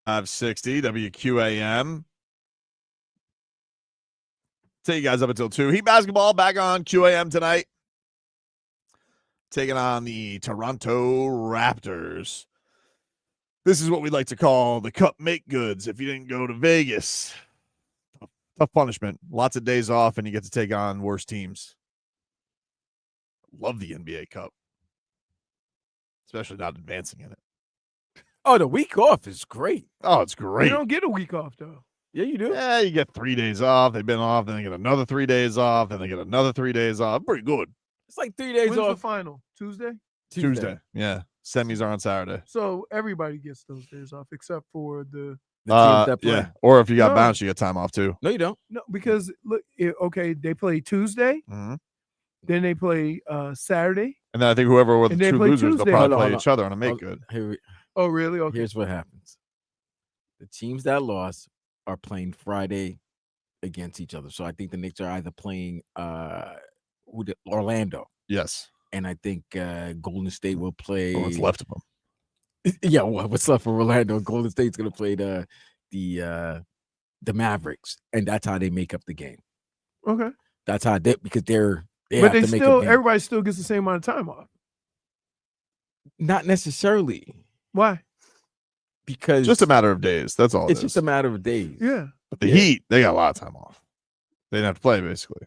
560 WQAM. Take you guys up until 2. Heat basketball back on QAM tonight. Taking on the Toronto Raptors. This is what we'd like to call the cup make goods if you didn't go to Vegas. Tough punishment. Lots of days off, and you get to take on worse teams. Love the NBA Cup. Especially not advancing in it.
Oh, the week off is great.
Oh, it's great.
You don't get a week off, though.
Yeah, you do.
Yeah, you get 3 days off. They've been off. Then they get another 3 days off. Then they get another 3 days off. Pretty good.
It's like 3 days
When's
off.
the final? Tuesday?
Tuesday. Yeah. Semis are on Saturday.
So everybody gets those days off except for the
teams that play.
Yeah. Or if you got
No.
bounced, you get time off too.
No, you don't.
No, because look, okay, they play Tuesday,
Mhm.
then they play Saturday.
And then I think whoever were the
And they
two
play
losers,
Tuesday.
they'll probably
Hold
play
on.
each other on a make good.
Oh, really? Okay.
Here's what happens. The teams that lost are playing Friday against each other. So I think the Knicks are either playing Orlando.
Yes.
And I think Golden State will play.
What's left of them?
Yeah, what's left for Orlando? Golden State's gonna play the Mavericks, and that's how they make up the game.
Okay.
That's how they because they
But
have
they
to make
still
up game.
everybody still gets the same amount of time off.
Not necessarily.
Why?
Because
Just a matter of days. That's all.
it's just a matter of days.
Yeah.
But the Heat, they got a lot of time off. They didn't have to play basically.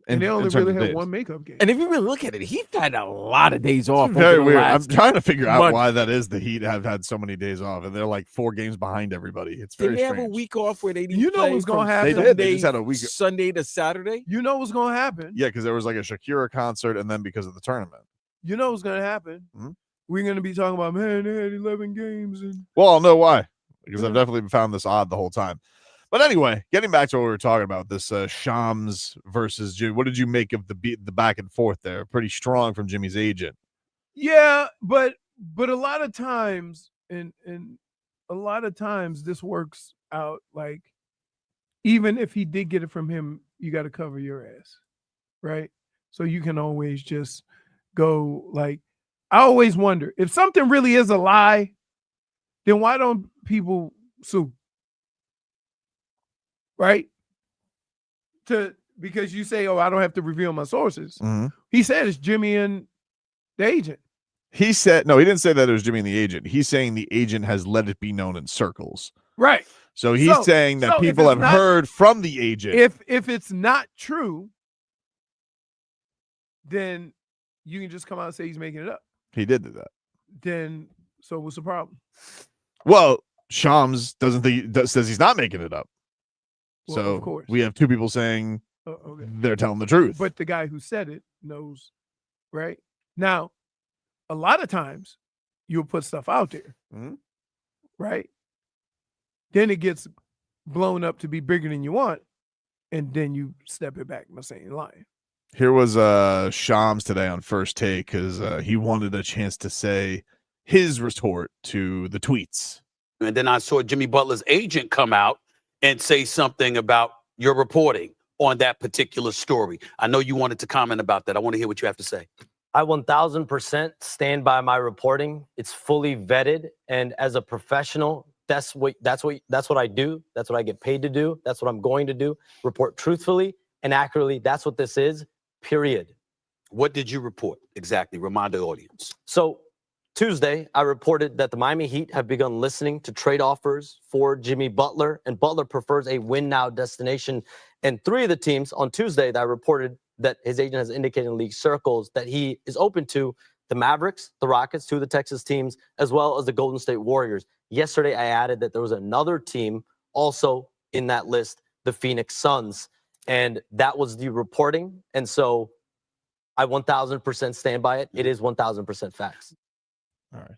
And they only
terms
really
of
have
days.
one makeup game.
And if you really look at it, he's had a lot of days off. over
Very
the
weird. I'm
last
trying to figure out
month.
why that is. The Heat have had so many days off, and they're like 4 games behind everybody. It's
Did
very
they have a
strange.
week off where they didn't
You know
play
what's gonna
from
happen.
They did. They
Sunday-
just had a week.
Sunday to Saturday?
You know what's gonna happen.
Yeah, because there was like a Shakira concert, and then because of the tournament.
You know what's gonna happen.
Mhm.
We're gonna be talking about, man, they had 11 games and
Well, I'll know why, because I've definitely found this odd the whole time. But anyway, getting back to what we were talking about, this Shams versus Jimmy. What did you make of the back and forth there? Pretty strong from Jimmy's agent.
yeah, but a lot of times and a lot of times this works out like even if he did get it from him, you got to cover your ass, right? So you can always just go like I always wonder if something really is a lie, then why don't people sue? Right? Because you say, oh, I don't have to reveal my sources.
Mhm.
He said it's Jimmy and the agent.
He said, no, he didn't say that it was Jimmy and the agent. He's saying the agent has let it be known in circles.
Right.
So he's saying that
so if
people
it's
have
not-
heard from the agent.
If it's not true, then you can just come out and say he's making it up.
He did do that.
Then so what's the problem?
Well, Shams says he's not making it up.
Well,
So
of course.
we have 2 people saying
Okay.
they're telling the truth.
But the guy who said it knows, right? Now, a lot of times you'll put stuff out there,
Mhm.
right? Then it gets blown up to be bigger than you want, and then you step it back by saying lying.
Here was Shams today on First Take because he wanted a chance to say his retort to the tweets.
And then I saw Jimmy Butler's agent come out and say something about your reporting on that particular story. I know you wanted to comment about that. I want to hear what you have to say.
I 1000% stand by my reporting. It's fully vetted, and as a professional, that's what I do. That's what I get paid to do. That's what I'm going to do. Report truthfully and accurately. That's what this is. Period.
What did you report exactly? Remind the audience.
So Tuesday, I reported that the Miami Heat have begun listening to trade offers for Jimmy Butler, and Butler prefers a win-now destination. And 3 of the teams on Tuesday that I reported that his agent has indicated in league circles that he is open to the Mavericks, the Rockets, 2 of the Texas teams, as well as the Golden State Warriors. Yesterday, I added that there was another team also in that list, the Phoenix Suns, and that was the reporting. And so I 1000% stand by it. It is 1000% facts.
All right.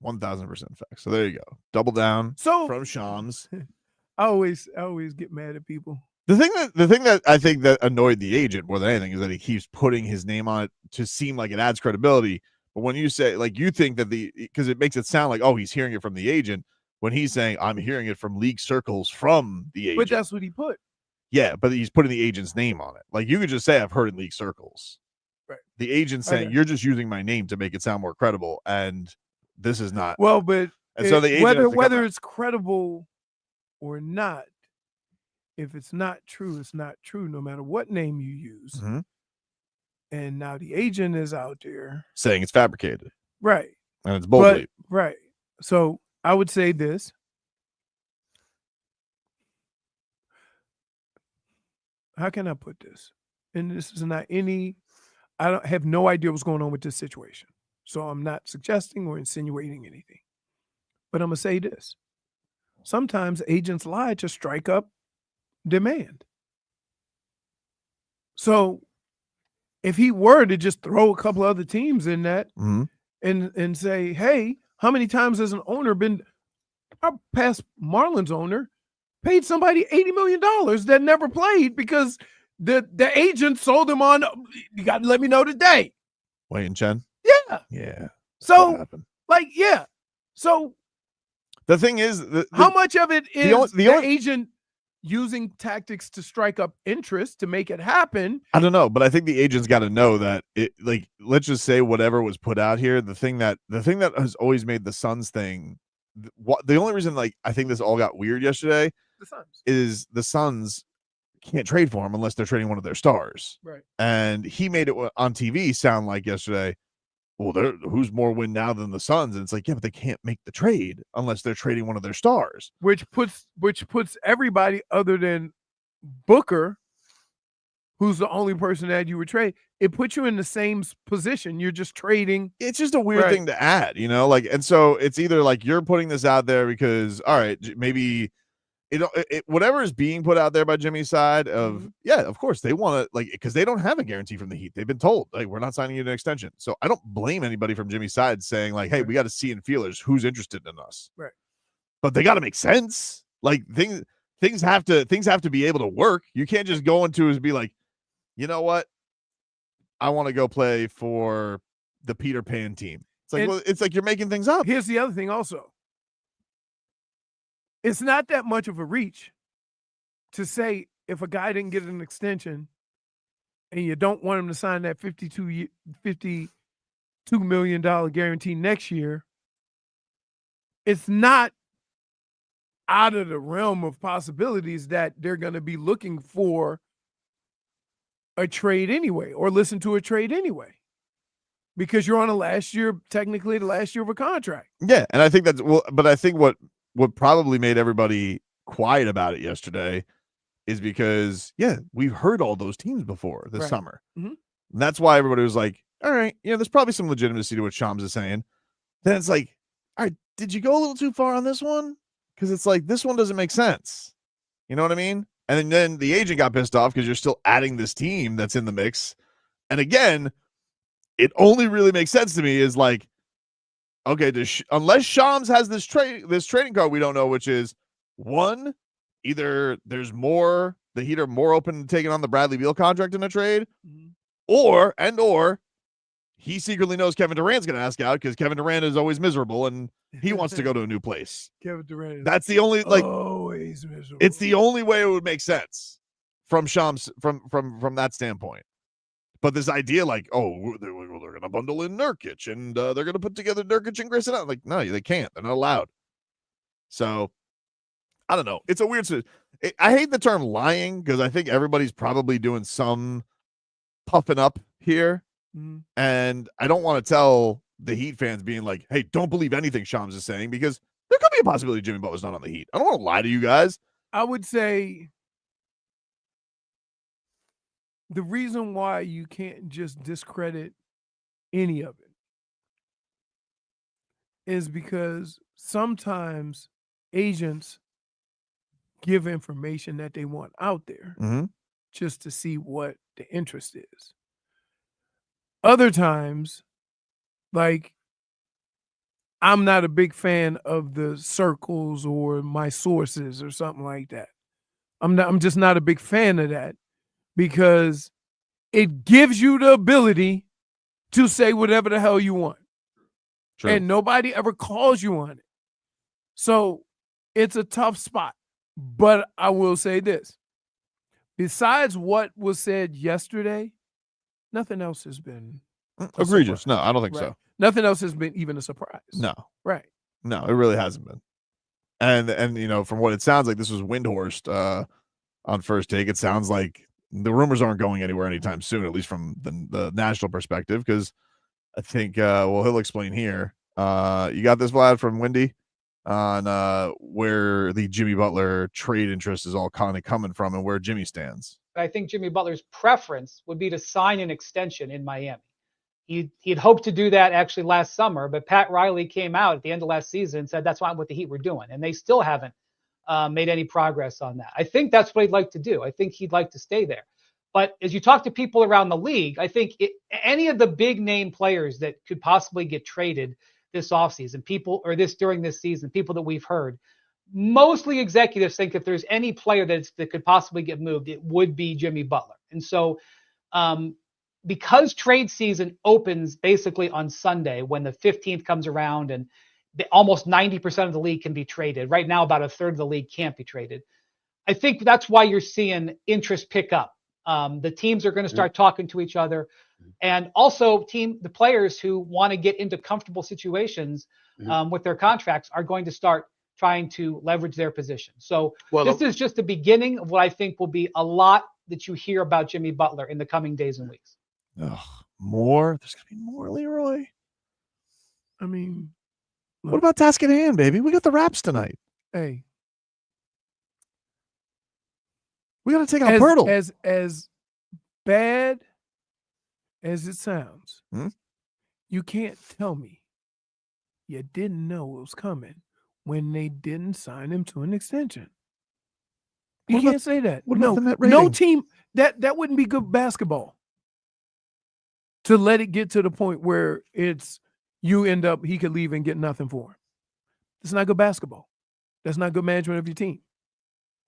1000% facts. So there you go. Double down from Shams.
I always get mad at people.
The thing that I think that annoyed the agent more than anything is that he keeps putting his name on it to seem like it adds credibility. But when you say, like, you think that because it makes it sound like, oh, he's hearing it from the agent, when he's saying, I'm hearing it from league circles from the agent.
But that's what he put.
Yeah, but he's putting the agent's name on it. Like, you could just say, I've heard in league circles.
Right.
The agent saying,
Okay.
you're just using my name to make it sound more credible. And this is not.
Well, but
And so the agent has to come
whether
out.
it's credible or not, if it's not true, it's not true, no matter what name you use.
Mhm.
And now the agent is out there.
saying it's fabricated.
Right.
And it's bold leap.
Right. So I would say this. How can I put this? And this is not I don't have no idea what's going on with this situation. So I'm not suggesting or insinuating anything. But I'm going to say this. Sometimes agents lie to strike up demand. So if he were to just throw a couple other teams in that and say, hey, how many times has an owner been, our past Marlins owner paid somebody $80 million that never played because the agent sold him on, you got to let me know today.
Wait, and Chen?
Yeah.
Yeah.
So, yeah. So
the thing is,
how much of it is
the
the agent using tactics to strike up interest to make it happen?
I don't know, but I think the agent's got to know that it, like, let's just say whatever was put out here, the thing that has always made the Suns thing, the only reason like I think this all got weird yesterday is the Suns can't trade for him unless they're trading one of their stars.
Right.
And he made it on TV sound like yesterday, well, who's more win now than the Suns? And it's like, yeah, but they can't make the trade unless they're trading one of their stars.
Which puts everybody other than Booker, who's the only person that you would trade, it puts you in the same position. You're just trading.
It's just a weird thing to add, you know, like, and so it's either like you're putting this out there because, all right, maybe whatever is being put out there by Jimmy's side of, yeah, of course they want to, like, because they don't have a guarantee from the Heat. They've been told, like, we're not signing you to an extension. So I don't blame anybody from Jimmy's side saying like, hey, we got to see in feelers who's interested in us.
Right.
But they got to make sense. Like things have to be able to work. You can't just go into it and be like, you know what? I want to go play for the Peter Pan team. It's like, well, it's like you're making things up.
Here's the other thing also. It's not that much of a reach to say if a guy didn't get an extension and you don't want him to sign that $52 million guarantee next year, it's not out of the realm of possibilities that they're going to be looking for a trade anyway, or listen to a trade anyway, because you're on technically the last year of a contract.
Yeah, and I think but I think what probably made everybody quiet about it yesterday is because, yeah, we've heard all those teams before this summer.
Mhm.
And that's why everybody was like, all right, there's probably some legitimacy to what Shams is saying. Then it's like, all right, did you go a little too far on this one? Because it's like, this one doesn't make sense. You know what I mean? And then the agent got pissed off because you're still adding this team that's in the mix. And again, it only really makes sense to me is like, okay, unless Shams has this trading card we don't know, which is one, either the Heat are more open to taking on the Bradley Beal contract in a trade, or he secretly knows Kevin Durant's going to ask out because Kevin Durant is always miserable and he wants to go to a new place.
Kevin Durant.
That's the only
always miserable.
It's the only way it would make sense from Shams from that standpoint. But this idea, like, oh, they're going to bundle in Nurkic and they're going to put together Nurkic and Grayson out. Like, no, they can't. They're not allowed. So, I don't know. It's a weird. I hate the term lying because I think everybody's probably doing some puffing up here. And I don't want to tell the Heat fans being like, hey, don't believe anything Shams is saying, because there could be a possibility Jimmy Butler's not on the Heat. I don't want to lie to you guys.
I would say the reason why you can't just discredit any of it is because sometimes agents give information that they want out there just to see what the interest is. Other times, like, I'm not a big fan of the circles or my sources or something like that. I'm just not a big fan of that, because it gives you the ability to say whatever the hell you want.
True.
And nobody ever calls you on it. So it's a tough spot. But I will say this. Besides what was said yesterday, nothing else has been
egregious. No, I don't think so.
Nothing else has been even a surprise.
No.
Right.
No, it really hasn't been. And you know, from what it sounds like, this was windhorsed on First Take. It sounds like the rumors aren't going anywhere anytime soon, at least from the national perspective, because I think well, he'll explain here. You got this, Vlad, from Wendy on where the Jimmy Butler trade interest is all kind of coming from and where Jimmy stands.
I think Jimmy Butler's preference would be to sign an extension in Miami. He'd hoped to do that actually last summer, but Pat Riley came out at the end of last season and said that's not what the Heat were doing, and they still haven't made any progress on that. I think that's what he'd like to do. I think he'd like to stay there. But as you talk to people around the league, I think any of the big name players that could possibly get traded this offseason, during this season, people that we've heard, mostly executives think if there's any player that could possibly get moved, it would be Jimmy Butler. And so because trade season opens basically on Sunday when the 15th comes around and almost 90% of the league can be traded. Right now, about a third of the league can't be traded. I think that's why you're seeing interest pick up. The teams are going to start talking to each other, and also the players who want to get into comfortable situations with their contracts are going to start trying to leverage their position. So this is just the beginning of what I think will be a lot that you hear about Jimmy Butler in the coming days and weeks.
More? There's going to be more, Leroy.
I mean,
what about task at hand, baby? We got the Raps tonight.
Hey.
We got to take out Pirtle.
As bad as it sounds, you can't tell me you didn't know it was coming when they didn't sign him to an extension. You can't say that. No team that wouldn't be good basketball. To let it get to the point where he could leave and get nothing for him. It's not good basketball. That's not good management of your team.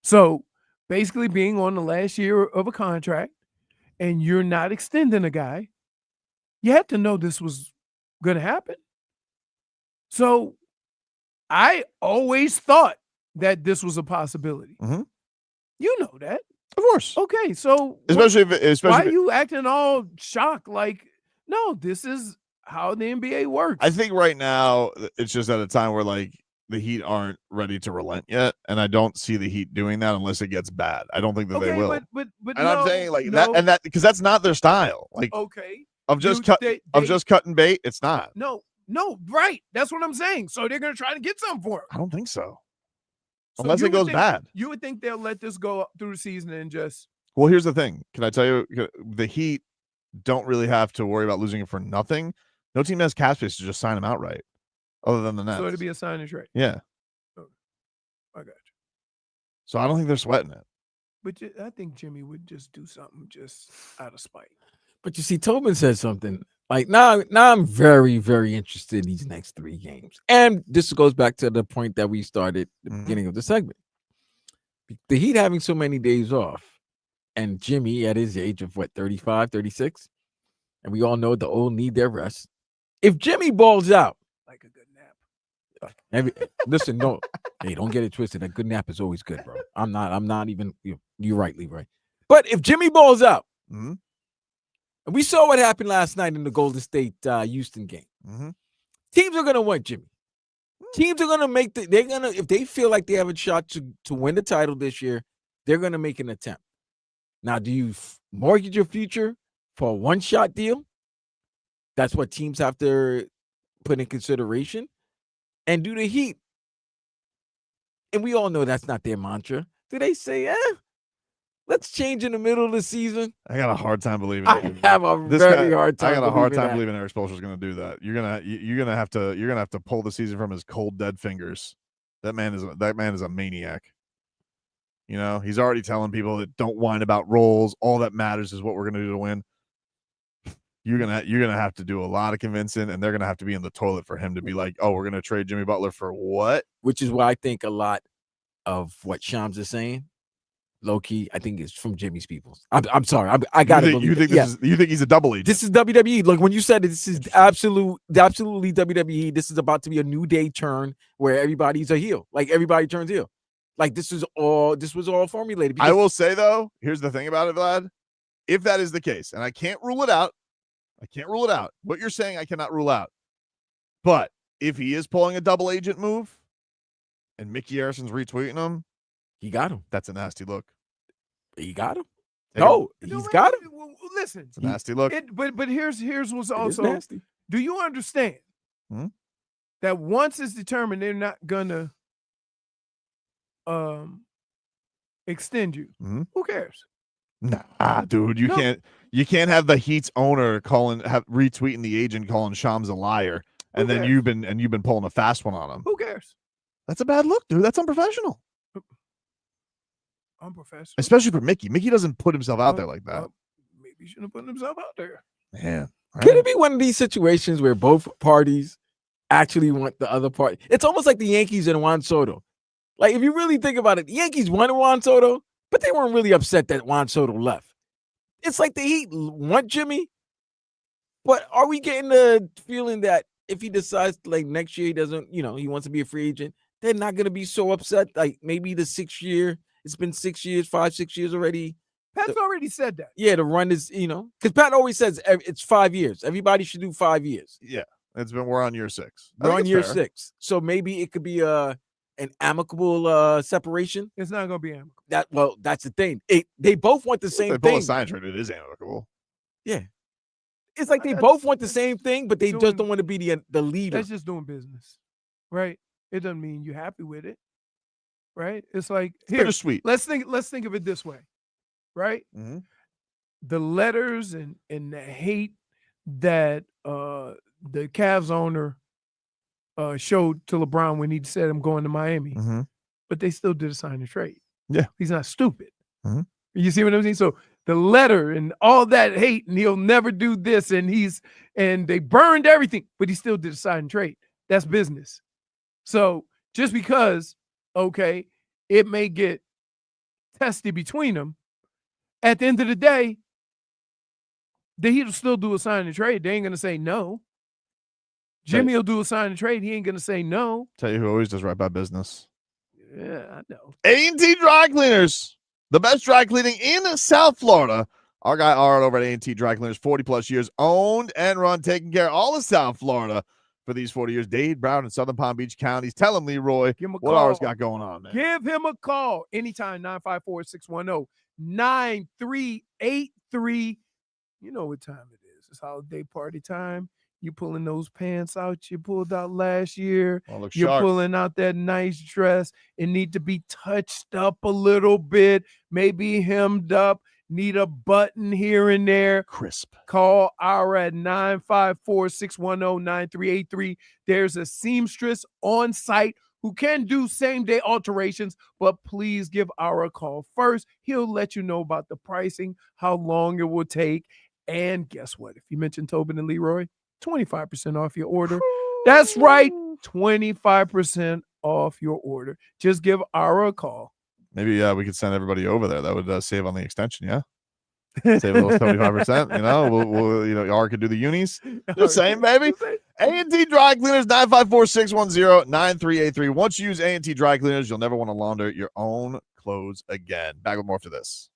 So basically being on the last year of a contract and you're not extending a guy, you had to know this was going to happen. So I always thought that this was a possibility. You know that.
Of course.
Okay, so
especially
why are you acting all shocked? Like, no, this is how the NBA works.
I think right now it's just at a time where like the Heat aren't ready to relent yet, and I don't see the Heat doing that unless it gets bad. I don't think that they will.
But
and I'm saying like that because that's not their style. Like of just cutting bait. It's not.
No, right. That's what I'm saying. So they're gonna try to get something for it.
I don't think so. Unless it goes bad.
You would think they'll let this go through the season and just.
Well, here's the thing. Can I tell you, the Heat don't really have to worry about losing him for nothing. No team has cap space to just sign him outright, other than the Nets.
So it'd be a sign and trade.
Yeah.
Okay. I got you.
So I don't think they're sweating it.
But I think Jimmy would just do something just out of spite.
But you see, Tobin said something like, now I'm very, very interested in these next 3 games. And this goes back to the point that we started at the beginning of the segment. The Heat having so many days off, and Jimmy at his age of 35, 36, and we all know the old need their rest. If Jimmy balls out,
like a good nap.
Listen, don't get it twisted. A good nap is always good, bro. I'm not even, you're right, Leroy. But if Jimmy balls out, and we saw what happened last night in the Golden State Houston game. Teams are gonna want Jimmy. Teams are gonna if they feel like they have a shot to win the title this year, they're gonna make an attempt. Now, do you mortgage your future for a one-shot deal? That's what teams have to put in consideration. And do the Heat, and we all know that's not their mantra. Do they say, let's change in the middle of the season?
I got a hard time believing
I have a very hard time.
I got a hard time believing Eric Spoelstra's going to do that. You're gonna have to pull the season from his cold dead fingers. That man is a maniac. You know, he's already telling people that don't whine about roles. All that matters is what we're going to do to win. You're gonna have to do a lot of convincing, and they're gonna have to be in the toilet for him to be like, "Oh, we're gonna trade Jimmy Butler for what?"
Which is why I think a lot of what Shams is saying, low key, I think is from Jimmy's people. I'm sorry, I got it.
You think he's a double agent?
This is WWE. Like when you said this is absolutely WWE. This is about to be a new day turn where everybody's a heel. Like everybody turns heel. Like this was all formulated.
I will say though, here's the thing about it, Vlad. If that is the case, and I can't rule it out. What you're saying, I cannot rule out. But if he is pulling a double agent move and Micky Arison's retweeting him,
he got him.
That's a nasty look.
He got him.
Take
No,
him.
he's got him.
Listen,
It's a nasty look.
But here's what's also
nasty.
Do you understand that once it's determined they're not gonna extend you, who cares?
Nah, dude, you can't have the Heat's owner retweeting the agent calling Shams a liar, and then you've been pulling a fast one on him.
Who cares?
That's a bad look, dude. That's unprofessional.
Unprofessional.
Especially for Mickey. Mickey doesn't put himself out there like that.
Maybe he shouldn't have put himself out there.
Man.
Could it be one of these situations where both parties actually want the other party? It's almost like the Yankees and Juan Soto. Like, if you really think about it, the Yankees wanted Juan Soto, but they weren't really upset that Juan Soto left. It's like the Heat want Jimmy, but are we getting the feeling that if he decides, like, next year he doesn't, he wants to be a free agent, they're not going to be so upset? Like, maybe the 6th year, it's been 6 years, 6 years already.
Pat's already said that.
Yeah, the run is, because Pat always says it's 5 years. Everybody should do 5 years.
Yeah, we're on year 6.
We're on year 6. So maybe it could be an amicable separation.
It's not going to be amicable.
That's the thing. They both want the same
They
thing.
pull a sign trade, it is amicable.
Yeah. It's like they both want the same thing, but they just don't want to be the leader.
That's just doing business, right? It doesn't mean you're happy with it, right? It's like,
bittersweet.
Let's think of it this way, right? The letters and the hate that the Cavs owner showed to LeBron when he said, "I'm going to Miami," but they still did a sign and trade.
Yeah,
he's not stupid. You see what I'm saying? So the letter and all that hate, and he'll never do this, and they burned everything, but he still did a sign and trade. That's business. So just because, okay, it may get testy between them, at the end of the day, the Heat will still do a sign and trade. They ain't gonna say no. Jimmy will do a sign and trade. He ain't gonna say no.
Tell you who always does right by business.
Yeah, I know.
A&T Dry Cleaners, the best dry cleaning in South Florida. Our guy Art over at A&T Dry Cleaners, 40+ years, owned and run, taking care of all of South Florida for these 40 years. Dade, Broward, and Southern Palm Beach counties. Tell him, Leroy, what Art's got going on, man.
Give him a call anytime, 954-610-9383. You know what time it is. It's holiday party time. You pulling those pants out you pulled out last year. You're
sharp.
pulling out that nice dress. It need to be touched up a little bit, maybe hemmed up, need a button here and there.
Crisp.
Call our at 954-610-9383. There's a seamstress on site who can do same-day alterations, but please give our a call first. He'll let you know about the pricing, how long it will take, and guess what? If you mention Tobin and Leroy, 25% off your order. That's right, 25% off your order. Just give Ara a call.
Maybe we could send everybody over there. That would save on the extension, yeah? Save those 25%. We'll Ara could do the unis. Just saying, baby. A&T Dry Cleaners, 954-610-9383. Once you use A&T Dry Cleaners, you'll never want to launder your own clothes again. Back with more after this.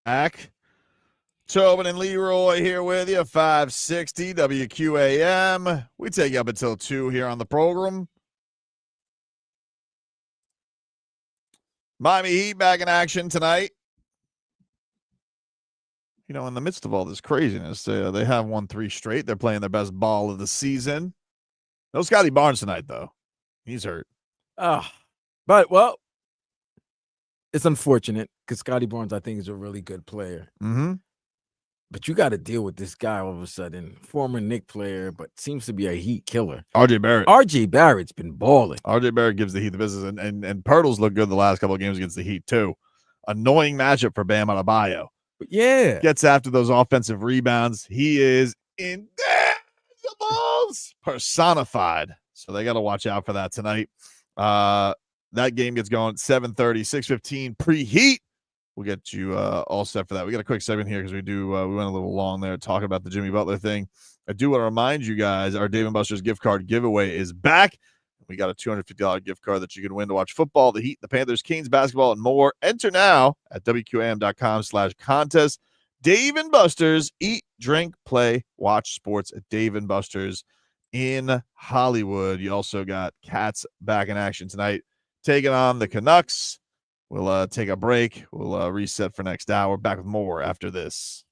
back. Tobin and Leroy here with you, 560 WQAM. We take you up until 2 here on the program. Miami Heat back in action tonight. You know, in the midst of all this craziness, they have won 3 straight. They're playing their best ball of the season. No Scotty Barnes tonight, though. He's hurt.
But, well, it's unfortunate because Scotty Barnes, I think, is a really good player.
Mm-hmm.
But you got to deal with this guy all of a sudden. Former Knicks player, but seems to be a Heat killer.
RJ Barrett.
RJ Barrett's been balling.
RJ Barrett gives the Heat the business, and Pirtle's looked good the last couple of games against the Heat, too. Annoying matchup for Bam Adebayo.
But yeah.
Gets after those offensive rebounds. He is intangibles personified. So they got to watch out for that tonight. That game gets going at 7:30, 6:15 preheat. We'll get you all set for that. We got a quick segment here because we went a little long there talking about the Jimmy Butler thing. I do want to remind you guys our Dave & Buster's gift card giveaway is back. We got a $250 gift card that you can win to watch football, the Heat, the Panthers, Kings, basketball, and more. Enter now at WQAM.com/contest. Dave & Buster's, eat, drink, play, watch sports at Dave & Buster's in Hollywood. You also got Cats back in action tonight, taking on the Canucks. We'll take a break. We'll reset for next hour. Back with more after this.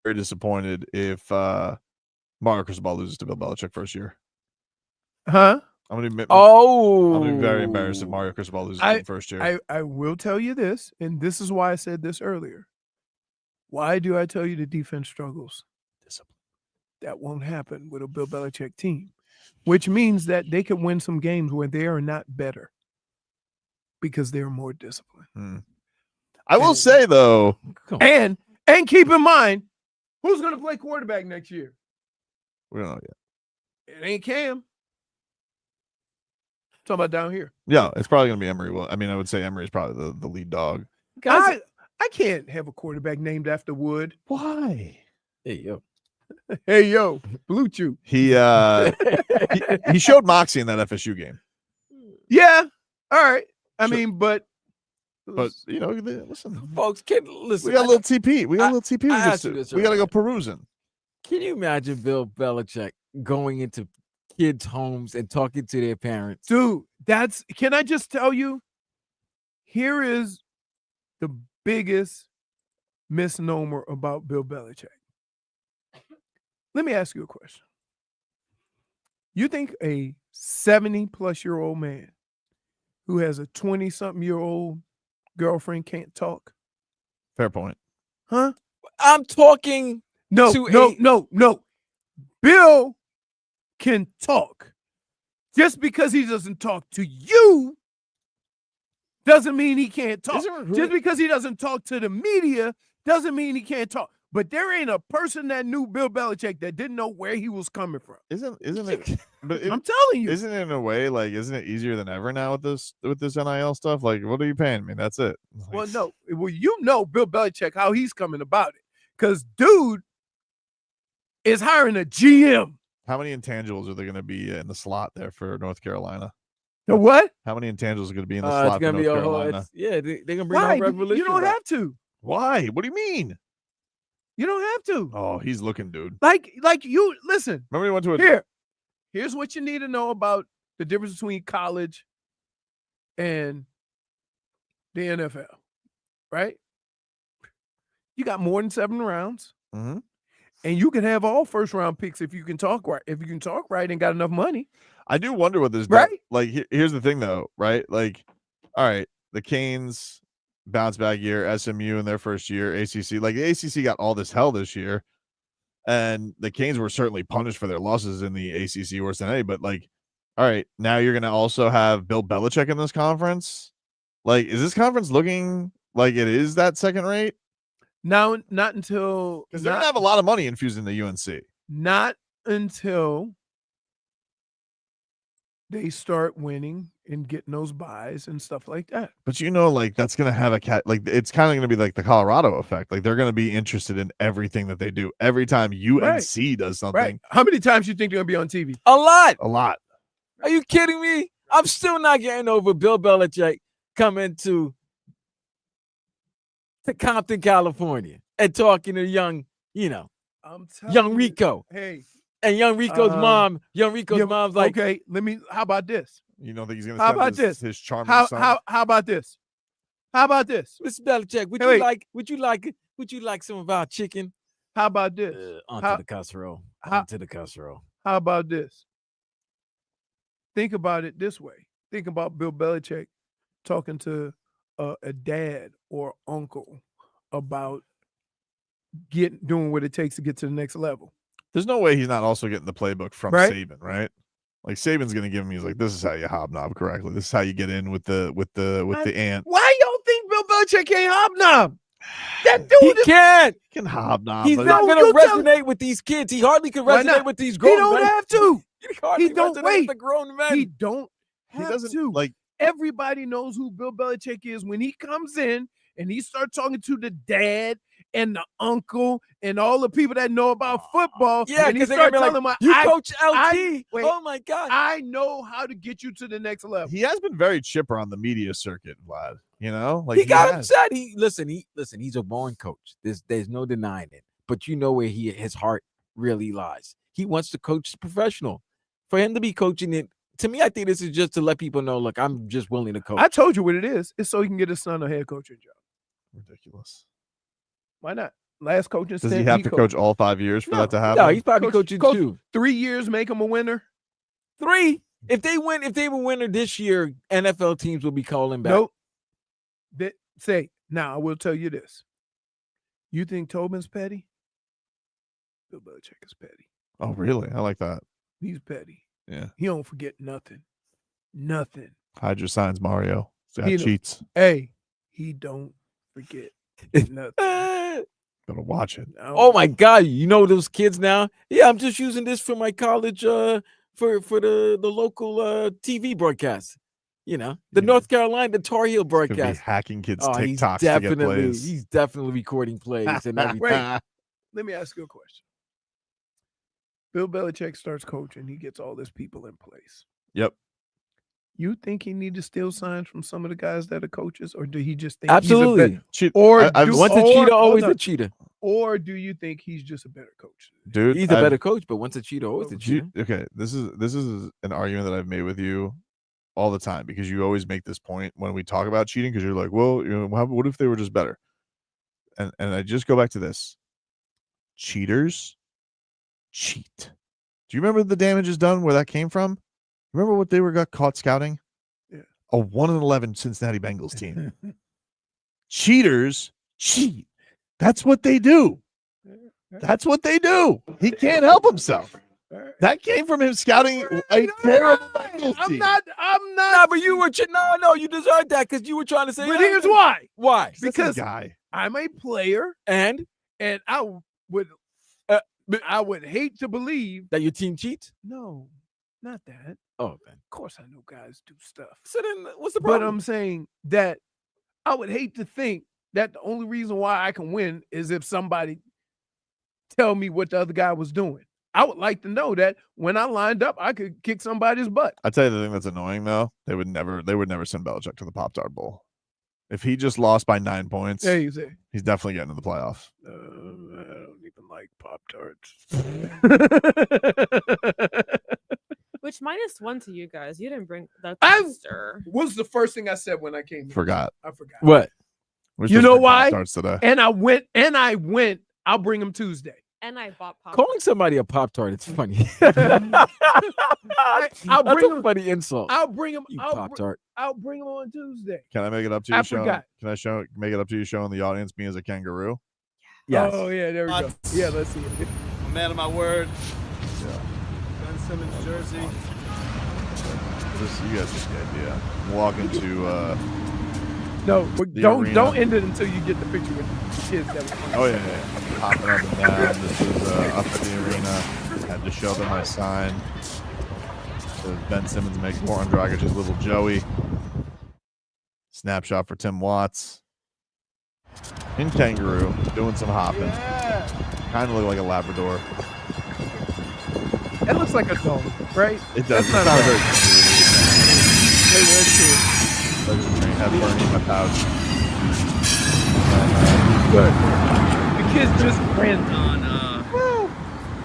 very disappointed if Mario Cristobal loses to Bill Belichick first year.
Huh?
I'm gonna be
Oh,
very embarrassed if Mario Cristobal loses to him first year.
I will tell you this, and this is why I said this earlier. Why do I tell you the defense struggles?
Discipline.
That won't happen with a Bill Belichick team, which means that they could win some games where they are not better because they're more disciplined.
I will say though,
and keep in mind, who's going to play quarterback next year?
we don't know yet.
It ain't Cam. Talking about down here.
Yeah, it's probably gonna be Emery. Well, I mean, I would say Emery is probably the lead dog.
Guys, I can't have a quarterback named after Wood.
Why?
Hey yo,
hey yo, Blue Chew.
He showed moxie in that FSU game.
Yeah, all right. I mean, but
you know, listen,
folks, listen.
We got a little TP. We got a little TP. We got to go perusing.
Can you imagine Bill Belichick going into kids' homes and talking to their parents?
Dude, can I just tell you? Here is the biggest misnomer about Bill Belichick. Let me ask you a question. You think a 70-plus-year-old man who has a 20-something-year-old girlfriend can't talk?
Fair point.
Huh?
I'm talking
No. Bill can talk. Just because he doesn't talk to you doesn't mean he can't talk. Just because he doesn't talk to the media doesn't mean he can't talk. But there ain't a person that knew Bill Belichick that didn't know where he was coming from.
Isn't it? But
I'm telling you.
Isn't it in a way like? Isn't it easier than ever now with this NIL stuff? Like, what are you paying me? That's it. Like,
Well, no. Well, you know Bill Belichick, how he's coming about it. Because dude is hiring a GM.
how many intangibles are there going to be in the slot there for North Carolina?
The what?
How many intangibles are going to be in the slot for North Carolina?
They're gonna bring
Why?
out Revolution.
You don't have to.
Why? What do you mean?
You don't have to.
Oh, he's looking, dude.
Like you listen.
Remember he went to a
Here's what you need to know about the difference between college and the NFL, right? You got more than 7 rounds,
Mm-hmm.
and you can have all first-round picks if you can talk right. If you can talk right and got enough money.
I do wonder what this
Right?
Like, here's the thing, though, right? Like, all right, the Canes bounce back year, SMU in their first year, ACC. Like, the ACC got all this hell this year, and the Canes were certainly punished for their losses in the ACC worse than any. But like, all right, now you're going to also have Bill Belichick in this conference. Like, is this conference looking like it is that second rate?
Now, not until
because they're going to have a lot of money infused in the UNC.
Not until they start winning and getting those buys and stuff like that.
But you know, like that's going to have like it's kind of going to be like the Colorado effect. Like they're going to be interested in everything that they do. Every time UNC does something.
Right. How many times you think they're going to be on TV?
A lot.
A lot.
Are you kidding me? I'm still not getting over Bill Belichick coming to Compton, California, and talking to young Rico.
Hey.
And young Rico's mom. Young Rico's mom's like,
okay, how about this?
You don't think he's going
How
to
about this?
His charming
son? How about this? How about this?
Mr. Belichick, would you like some of our chicken?
How about this?
Onto the casserole. Onto the casserole.
How about this? Think about it this way. Think about Bill Belichick talking to a dad or uncle about doing what it takes to get to the next level.
There's no way he's not also getting the playbook from Saban, right? Like Saban's gonna give him. He's like, this is how you hobnob correctly. This is how you get in with the ant.
Why y'all think Bill Belichick can't hobnob? That dude
He can't.
He can hobnob.
He's not gonna resonate with these kids. He hardly can resonate with these grown men.
He don't have to.
He
don't
resonate
wait.
with the grown men.
He don't have
doesn't
to.
like.
Everybody knows who Bill Belichick is when he comes in and he starts talking to the dad and the uncle and all the people that know about football.
Yeah,
and he
because they're gonna
starts
be
telling
like,
them,
you coach LT. Oh my God.
I know how to get you to the next level.
He has been very chipper on the media circuit, Vlad. You know, like
he got
has.
upset. He's a born coach. There's no denying it. But you know where his heart really lies. He wants to coach professional. For him to be coaching it, to me, I think this is just to let people know, look, I'm just willing to coach.
I told you what it is. It's so he can get his son a head coaching job.
Ridiculous.
Why not? last coaching
Does
stint,
he have to coach all 5 years for that to happen?
No, he's probably coaching
coach
2.
3 years, make him a winner.
3. If they were a winner this year, NFL teams will be calling back.
Nope. Now I will tell you this. You think Tobin's petty? Bill Belichick is petty.
Oh, really? I like that.
He's petty.
Yeah.
He don't forget nothing. Nothing.
Hide your signs, Mario. Got cheats.
Hey, he don't forget nothing.
Gotta watch it.
Oh my God! You know those kids now? Yeah, I'm just using this for my college for the local TV broadcast. You know, the North Carolina, the Tar Heel
Could be
broadcast.
hacking kids'
Oh,
TikToks to get plays.
he's definitely recording plays and everything.
Wait, let me ask you a question. Bill Belichick starts coaching. He gets all these people in place.
Yep.
You think he need to steal signs from some of the guys that are coaches, or do he just think
Absolutely.
he's a better,
Once a cheater, always a cheater.
Or do you think he's just a better coach?
Dude,
He's a better coach, but once a cheater, always a cheater.
Okay, this is an argument that I've made with you all the time because you always make this point when we talk about cheating because you're like, well, what if they were just better? And I just go back to this. Cheaters cheat. Do you remember the damages done where that came from? Remember what they got caught scouting?
Yeah.
A 1-11 Cincinnati Bengals team. Cheaters cheat. That's what they do. That's what they do. He can't help himself. That came from him scouting a terrible Bengals team.
I'm not.
No, but you were no, you deserved that because you were trying to say.
But here's why.
Why?
Because
guy.
I'm a player,
and
I would hate to believe
that your team cheats.
No, not that.
Oh, man.
Of course, I know guys do stuff.
So then, what's the problem?
But I'm saying that I would hate to think that the only reason why I can win is if somebody tell me what the other guy was doing. I would like to know that when I lined up, I could kick somebody's butt.
I tell you the thing that's annoying though, they would never send Belichick to the Pop-Tart Bowl. If he just lost by 9 points,
Yeah, you say.
he's definitely getting to the playoffs.
I don't even like Pop-Tarts.
Which -1 to you guys. You didn't bring the
I
toaster.
was the first thing I said when I came in.
Forgot.
I forgot.
What?
You know why?
Starts today.
And I went. I'll bring him Tuesday.
And I bought pop.
Calling somebody a Pop-Tart, it's funny.
I'll
That's
bring
a
him.
funny insult.
I'll bring him.
You
I'll
Pop-Tart.
I'll bring him on Tuesday.
Can I make it up to you?
I
Sean?
forgot.
Can I make it up to you showing the audience me as a kangaroo?
Yes.
Oh yeah, there we go. Yeah, let's see it.
I'm a man of my word.
Yeah.
Ben Simmons jersey.
You guys get the idea. I'm walking to
No,
the
don't
arena.
end it until you get the picture with the kids. That was
Oh yeah. Hopping up and down. This is up at the arena. Had to show them my sign. Says Ben Simmons makes more on Dragic's little Joey. Snapshot for Tim Watts. In kangaroo, doing some hopping. Kind of look like a Labrador.
That looks like a dog, right?
It does.
That's
It's not a very
Hey, where's the
There's a train head burning in my pouch.
Good. The kids just ran
on.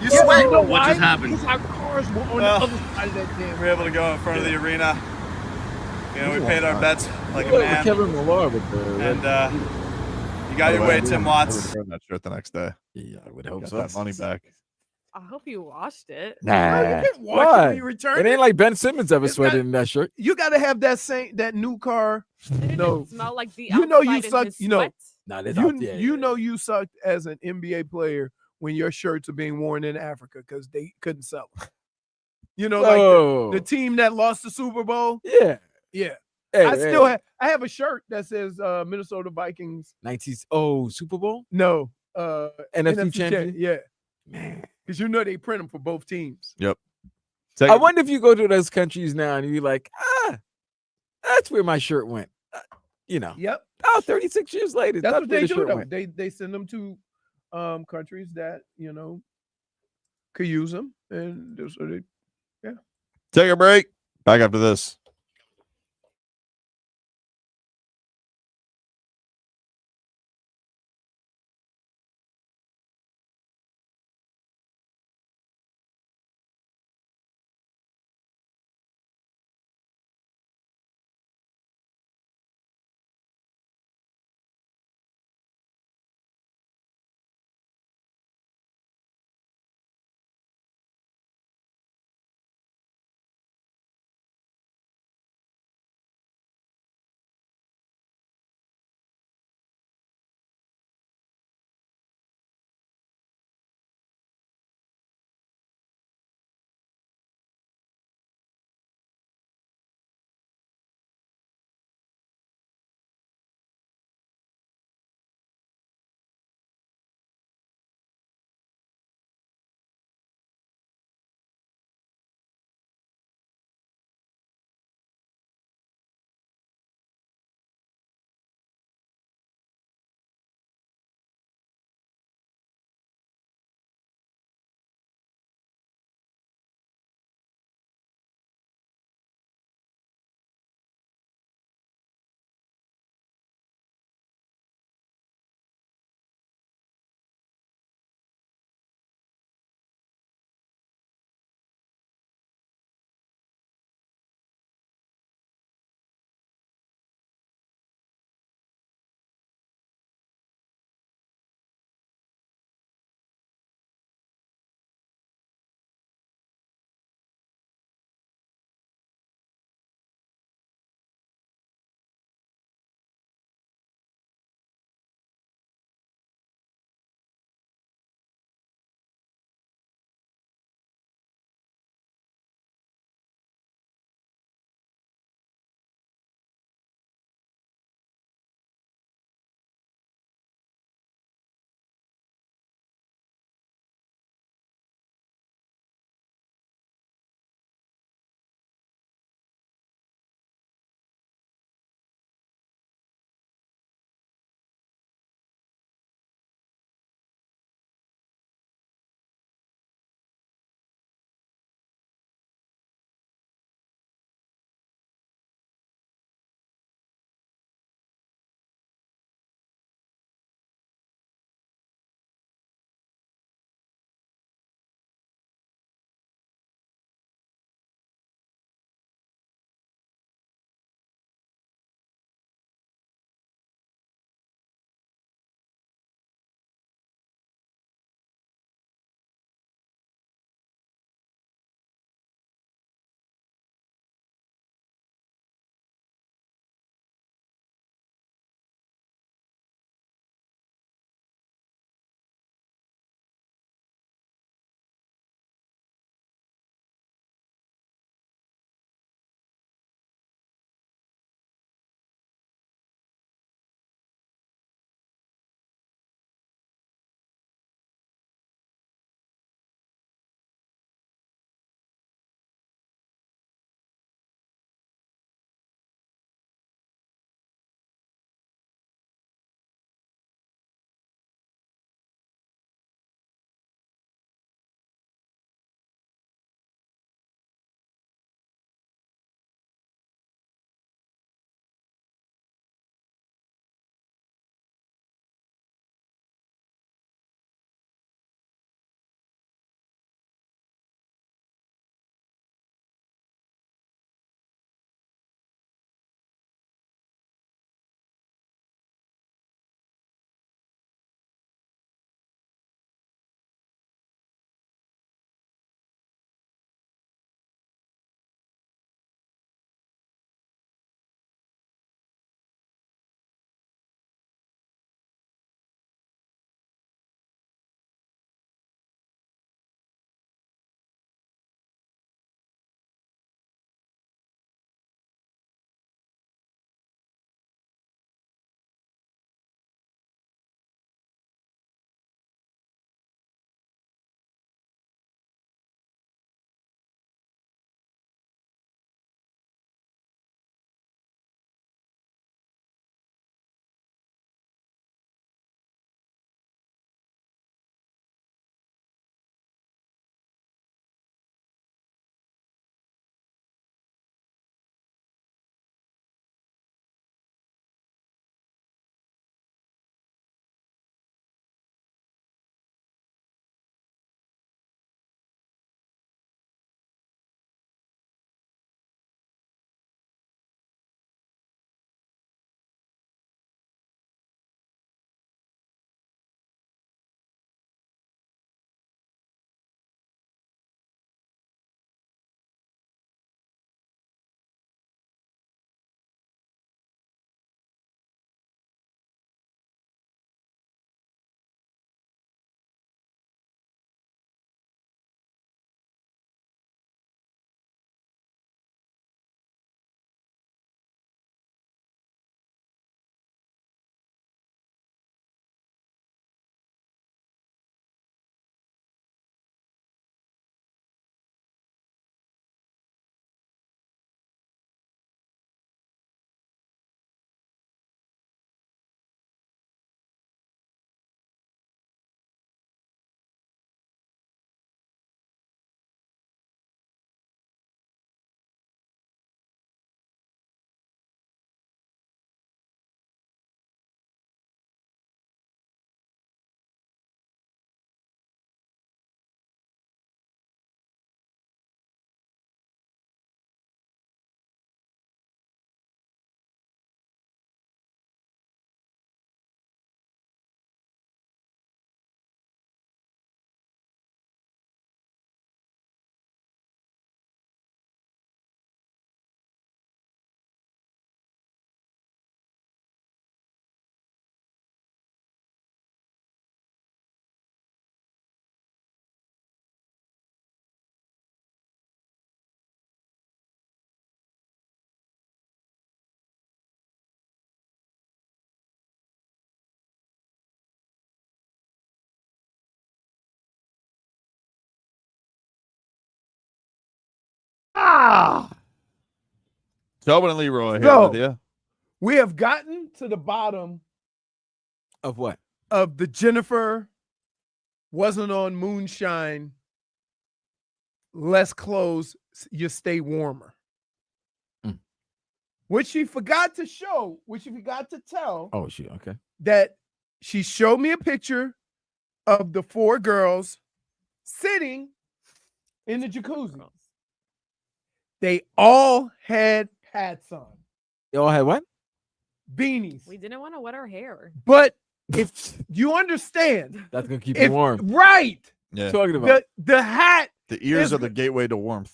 You
sweat.
You know
What
why?
just happened?
Because our cars were on
Well,
the other side of that damn.
We were able to go in front of the arena. You know, we paid our bets like a
Look,
man.
Kevin Millar with the
And you got your way, Tim
I
Watts.
would return that shirt the next day.
Yeah, I would hope
Got
so.
that money back.
I hope you washed it.
Nah.
You can watch it
Why?
when you return
It ain't like Ben Simmons ever sweated in that shirt.
You got to have that new car. No,
Smell like the
you know you
outside in
suck.
his
You know,
sweat.
Nah, that's
you
out there.
you know you sucked as an NBA player when your shirts are being worn in Africa because they couldn't sell them. You know,
Whoa.
like the team that lost the Super Bowl.
Yeah.
Yeah.
Hey,
I
hey.
still I have a shirt that says Minnesota Vikings.
90s. Oh, Super Bowl?
No,
NFC champion?
Yeah, because you know they print them for both teams.
Yep.
I wonder if you go to those countries now and you're like, that's where my shirt went. You know.
Yep.
Oh, 36 years later.
That's what
where
they
the
do.
shirt
Though.
went.
They send them to countries that could use them, and so they
Take a break. Back after this. Tobin and Leroy here
So,
with you.
we have gotten to the bottom
Of what?
of the Jennifer wasn't on moonshine. Less clothes, you stay warmer. What she forgot to show, what she forgot to tell,
Oh, shit. Okay.
that she showed me a picture of the 4 girls sitting in the jacuzzi. They all had hats on,
They all had what?
beanies.
We didn't want to wet our hair.
But if you understand,
That's gonna keep you warm.
Right?
Yeah.
Talking about
The hat.
The ears
is
are the gateway to warmth.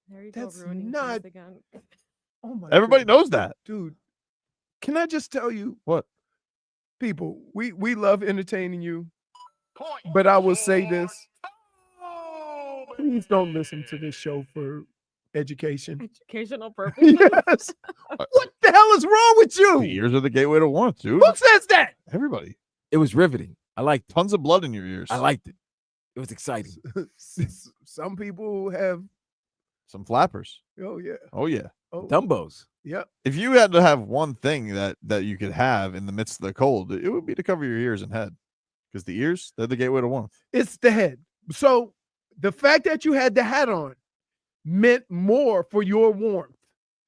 There you go,
That's
ruining things
not.
again.
Oh my.
Everybody
goodness.
knows that.
Dude. Can I just tell you
what?
People, we love entertaining you, but I will say this: please don't listen to this show for education.
Educational purposes.
Yes. What the hell is wrong with you?
The ears are the gateway to warmth, dude.
Who says that?
Everybody.
It was riveting. I liked it.
Tons of blood in your ears.
I liked it. It was exciting.
Some people have.
Some flappers.
Oh yeah.
Oh yeah.
Oh.
Dumbos.
Yep.
If you had to have one thing that you could have in the midst of the cold, it would be to cover your ears and head, because the ears, they're the gateway to warmth.
It's the head. So the fact that you had the hat on meant more for your warmth,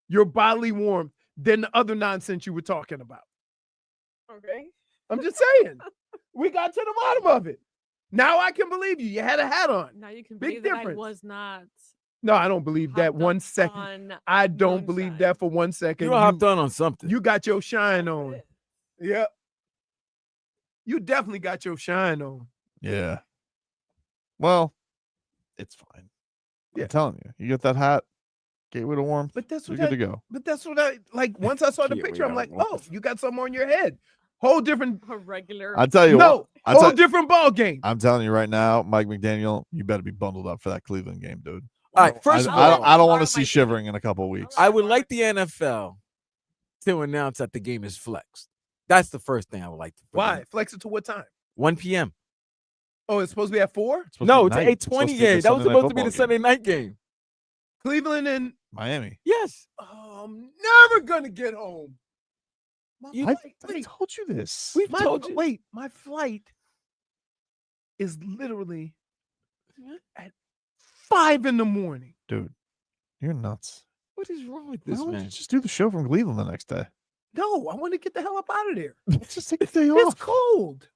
your bodily warmth, than the other nonsense you were talking about.
Okay.
I'm just saying. We got to the bottom of it. Now I can believe you. You had a hat on.
Now you can
Big
believe that I
difference.
was not.
No, I don't believe that
hopped
1
up
second.
on
I don't believe that for 1 second.
You hopped on something.
You got your shine on. Yep. You definitely got your shine on.
Yeah. Well, it's fine. I'm telling you, you get that hat, gateway to warmth.
But that's
you're
what
good to go.
But that's what I like. Once I saw the
Gateway
picture, I'm
to
like,
warmth.
oh, you got something on your head. Whole different.
A regular.
I tell you
No,
what,
whole different ball game.
I'm telling you right now, Mike McDaniel, you better be bundled up for that Cleveland game, dude.
All right. First of all,
I don't want to see shivering in a couple of weeks.
I would like the NFL to announce that the game is flexed. That's the first thing I would like to put
Why?
in.
Flex it to what time?
1 p.m.
Oh, it's supposed to be at 4?
No, it's an 8:20 game. That was supposed to be the Sunday night game.
Cleveland and
Miami.
Yes.
Oh, I'm never gonna get home.
I told you this.
We've told you. Wait, my flight is literally at 5 a.m.
Dude, you're nuts.
What is wrong with
Why
this
don't you
man?
just do the show from Cleveland the next day?
No, I want to get the hell up out of there.
Let's just take the day
It's
off.
cold.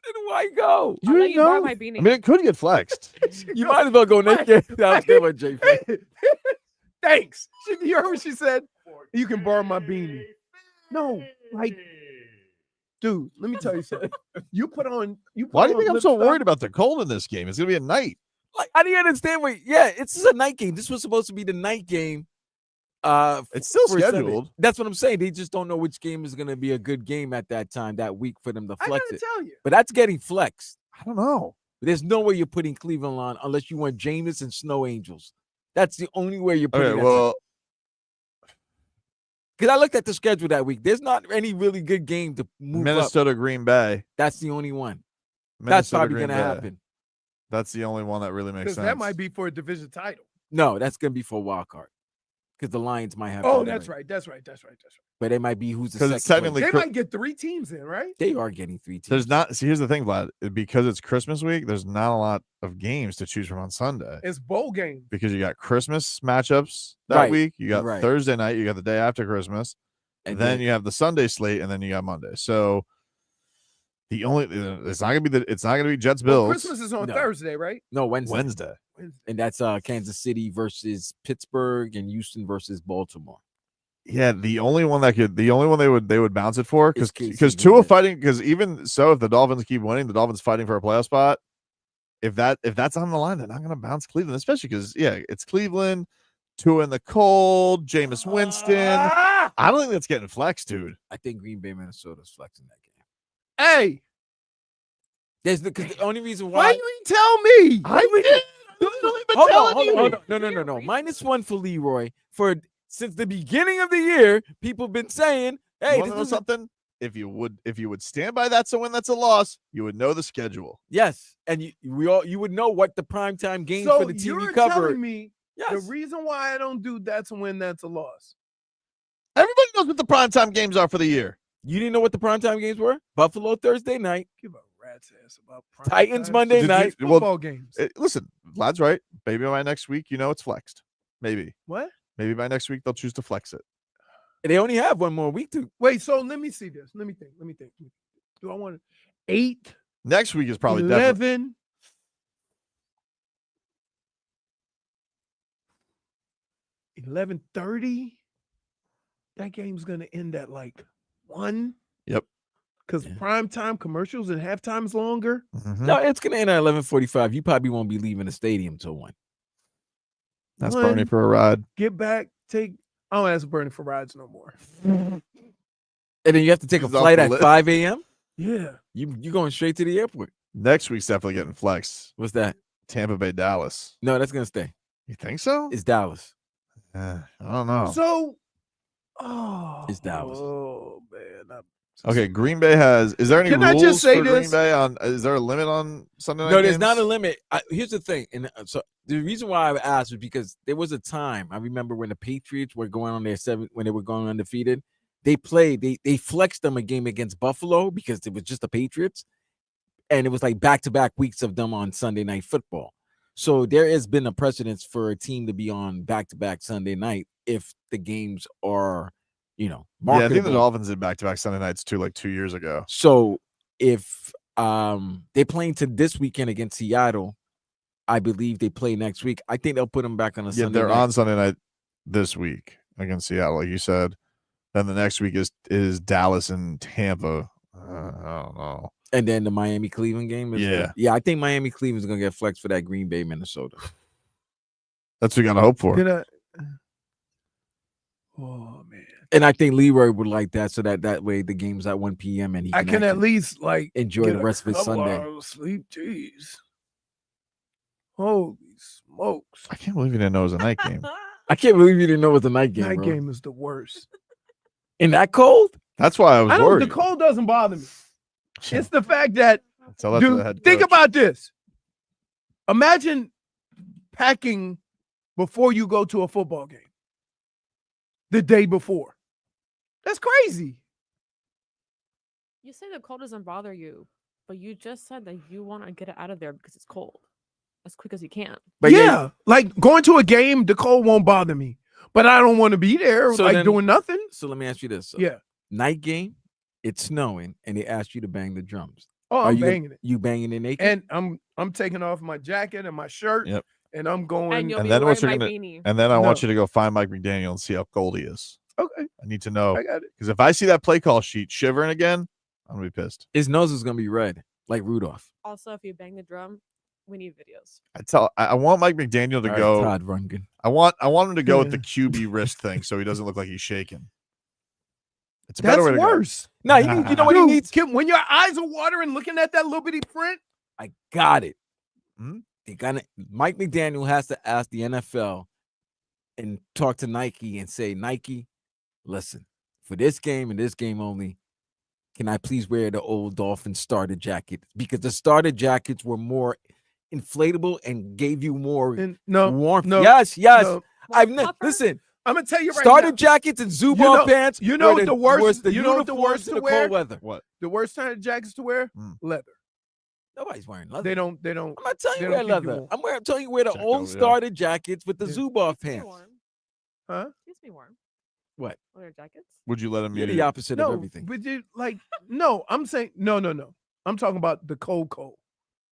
Then why go?
I'll let you borrow my
I
beanie.
mean, it could get flexed.
You might as well go naked. That was good one, JFig.
Thanks. You heard what she said? You can borrow my beanie. No, like, dude, let me tell you something. You put on.
Why do you think I'm so
lip stuff-
worried about the cold in this game? It's gonna be at night.
Like, I didn't understand what. Yeah, it's just a night game. This was supposed to be the night game.
It's still
for Sunday.
scheduled.
That's what I'm saying. They just don't know which game is going to be a good game at that time, that week, for them to
I
flex
gotta
it.
tell you.
But that's getting flexed.
I don't know.
There's no way you're putting Cleveland on unless you want Jameis and Snow Angels. That's the only way you're putting.
Okay, well,
because I looked at the schedule that week. There's not any really good game to move up.
Minnesota, Green Bay.
That's the only one. That's
Minnesota,
probably
Green
going to
Bay.
happen.
That's the only one that really makes
Because
sense.
that might be for a division title.
No, that's going to be for a wild card. Because the Lions might have.
Oh,
that
that's
anyway.
right. That's right. That's right. That's right.
But it might be who's the
'Cause
second
it's technically
place.
They might get 3 teams in, right?
They are getting 3 teams.
There's not. See, here's the thing, Vlad. Because it's Christmas week, there's not a lot of games to choose from on Sunday.
It's bowl game.
Because you got Christmas matchups that
Right,
week. You got
right.
Thursday night. You got the day after Christmas.
And
then
then-
you have the Sunday slate, and then you got Monday. So the only it's not gonna be Jets
Well,
Bills.
Christmas is on
No.
Thursday, right?
No, Wednesday.
Wednesday.
And that's Kansas City versus Pittsburgh and Houston versus Baltimore.
Yeah, the only one they would bounce it for
Is
because
KC,
Tua
wouldn't it?
fighting, because even so, if the Dolphins keep winning, the Dolphins fighting for a playoff spot. If that's on the line, they're not going to bounce Cleveland, especially because it's Cleveland, Tua in the cold, Jameis Winston. I don't think that's getting flexed, dude.
I think Green Bay, Minnesota's flexing that game.
Hey,
Because the only reason
why
why.
you ain't tell me?
Hold on. No. -1 for Leroy. Since the beginning of the year, people have been saying, hey,
You wanna know something? if you would stand by that's a win, that's a loss, you would know the schedule.
Yes, and you would know what the primetime games
So
for the team
you're
you cover.
telling me the
Yes.
reason why I don't do that's a win, that's a loss.
Everybody knows what the primetime games are for the year.
You didn't know what the primetime games were? Buffalo Thursday night.
Give a rat's ass about prime
Titans
time.
Monday night.
Football games.
Listen, Vlad's right. Maybe by next week, it's flexed. Maybe.
What?
Maybe by next week they'll choose to flex it.
They only have one more week to
Wait, so let me see this. Let me think. Do I want 8?
Next week is probably definitely
11. 11:30. That game's gonna end at like 1.
Yep.
Because prime time commercials and halftime's longer.
No, it's gonna end at 11:45. You probably won't be leaving the stadium till 1.
That's
1,
Bernie for a ride.
Get back. I don't ask Bernie for rides no more.
And then you have to take a
He's off
flight
the
at
list.
5 a.m.
Yeah.
You going straight to the airport.
Next week's definitely getting flexed.
What's that?
Tampa Bay, Dallas.
No, that's gonna stay.
You think so?
It's Dallas.
I don't know.
So,
It's Dallas.
Oh man.
Okay, Green Bay is there any
Can
rules
I just say
for Green
this?
Bay is there a limit on Sunday night
No, there's
games?
not a limit. Here's the thing, and so the reason why I asked was because there was a time I remember when the Patriots were going on their 7 when they were going undefeated. They flexed them a game against Buffalo because it was just the Patriots, and it was like back-to-back weeks of them on Sunday Night Football. So there has been a precedence for a team to be on back-to-back Sunday night if the games are,
Yeah, I think the
marketable.
Dolphins did back-to-back Sunday nights too, like 2 years ago.
So if they're playing to this weekend against Seattle, I believe they play next week. I think they'll put them back on a
Yeah,
Sunday
they're
night.
on Sunday night this week against Seattle, like you said. Then the next week is Dallas and Tampa. I don't know.
And then the Miami Cleveland game is
Yeah.
I think Miami Cleveland's gonna get flexed for that Green Bay Minnesota.
That's what you got to hope for.
Oh man.
And I think Leroy would like that, so that way the game's at 1 p.m. and he
I can at
actually
least like
enjoy
get
the
a
rest of his
couple
Sunday.
hours sleep. Jeez. Holy smokes.
I can't believe you didn't know it was a night game.
I can't believe you didn't know it was a night game.
Night
bro.
game is the worst.
In that cold?
That's why I was
I know
worried.
the cold doesn't bother me. It's the fact that,
Tell that to the
dude,
head
think
coach.
about this. Imagine packing before you go to a football game the day before. That's crazy.
You say the cold doesn't bother you, but you just said that you want to get it out of there because it's cold as quick as you can.
But
yeah, like going to a game, the cold won't bother me, but I don't want to be there
So
like
then-
doing nothing.
So let me ask you this. So
Yeah.
Night game, it's snowing, and they asked you to bang the drums.
Oh,
Are
I'm
you
banging it.
You banging it naked?
And I'm taking off my jacket and my shirt.
Yep.
And I'm going.
you'll
And
be
then what
wearing
you're
my
gonna
beanie.
and then I
No.
want you to go find Mike McDaniel and see how cold he is.
Okay.
I need to know
I got it.
because if I see that play call sheet shivering again, I'm gonna be pissed.
His nose is gonna be red, like Rudolph.
Also, if you bang the drum, we need videos.
I want Mike McDaniel to
All right,
go.
Todd Rundgren.
I want him to go with the QB wrist thing so he doesn't look like he's shaking. It's a
That's
better way to go.
worse.
No, you know what he
Dude,
needs?
when your eyes are watering looking at that little bitty print.
I got it.
Hmm?
Mike McDaniel has to ask the NFL and talk to Nike and say, Nike, listen, for this game and this game only, can I please wear the old Dolphins starter jacket? Because the starter jackets were more inflatable and gave you more
No,
warmth.
no,
yes.
no.
Listen.
I'm gonna tell you right
Starter
now.
jackets and Zuboff pants.
You know
were
the worst.
the
You know what the
uniforms
worst
in
to
the
wear.
cold weather.
What?
The worst kind of jackets to wear? Leather.
Nobody's wearing leather.
They don't.
I'm not telling
they
you wear
don't keep you
leather.
warm.
I'm telling you wear the old starter jackets with the Zuboff pants.
Huh?
Keeps me warm.
What?
Leather jackets.
Would you let him
You're
use
the opposite
No,
of everything.
but you like no. I'm saying no. I'm talking about the cold,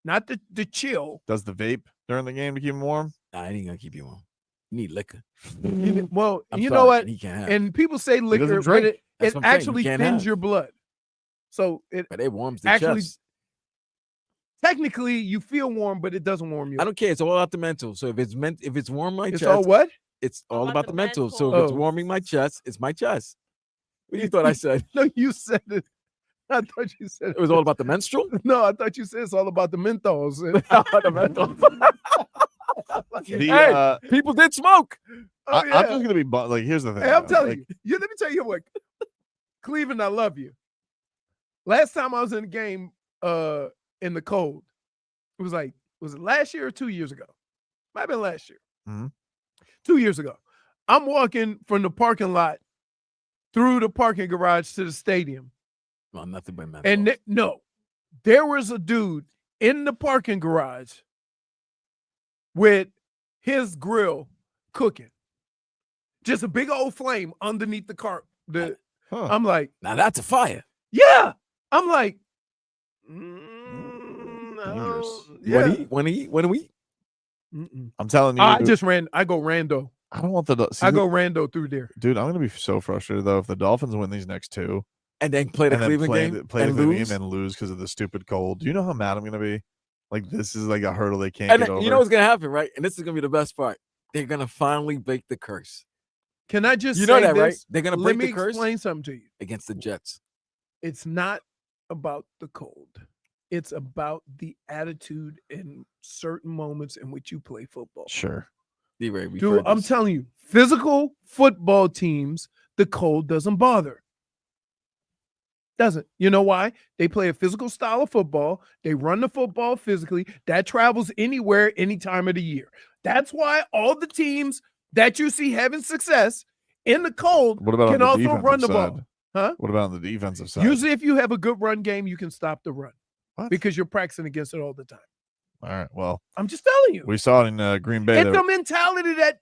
not the chill.
Does the vape during the game to keep him warm?
Nah, it ain't gonna keep you warm. You need liquor.
Well,
I'm
you
sorry,
know what?
he can't have
And people say liquor,
doesn't
but
drink.
it
That's what I'm saying,
actually
you can't
thins
have.
your blood. So it
But it warms the
actually
chest.
technically you feel warm, but it doesnn't warm you.
I don't care. It's all about the mental. So if it's warm my
It's
chest,
all what?
it's all about the mental. So if it's
Oh.
warming my chest, it's my chest. What do you thought I said?
No, you said it. I thought you said
It was all about the menstrual?
No, I thought you said it's all about the menthols.
The mental.
The,
Hey, people did smoke.
Oh,
I'm
yeah.
just gonna be like. Here's the thing.
Hey, I'm
though,
telling
like,
you. Let me tell you what. Cleveland, I love you. Last time I was in a game in the cold, it was like, was it last year or 2 years ago? Might have been last year.
Mhm.
2 years ago. I'm walking from the parking lot through the parking garage to the stadium.
Well, nothing but mental.
And no, there was a dude in the parking garage with his grill cooking. Just a big old flame underneath the car. I'm like,
now that's a fire.
yeah. I'm like,
Want to eat?
I'm telling you.
I go rando.
I don't want the.
I go rando through there.
Dude, I'm going to be so frustrated, though, if the Dolphins win these next two.
And then play the Cleveland game
play the
and
Cleveland
lose?
game and lose because of the stupid cold. Do you know how mad I'm going to be? Like, this is like a hurdle they can't
And
get
then,
over.
you know what's going to happen, right? And this is going to be the best part. They're going to finally break the curse.
Can I just
You
say
know that,
this?
right? They're going to break
Let me
the curse
explain something to you.
against the Jets.
It's not about the cold. It's about the attitude in certain moments in which you play football.
Sure.
Dude, I'm telling you, physical football teams, the cold doesn't bother. Doesn't. You know why? They play a physical style of football. They run the football physically. That travels anywhere, any time of the year. That's why all the teams that you see having success in the cold
What about
can
on the
also run the
defensive
ball.
side?
Huh?
What about on the defensive side?
Usually, if you have a good run game, you can stop the run because you're practicing against it all the time.
All right. Well,
I'm just telling you.
we saw it in Green Bay.
It's the mentality that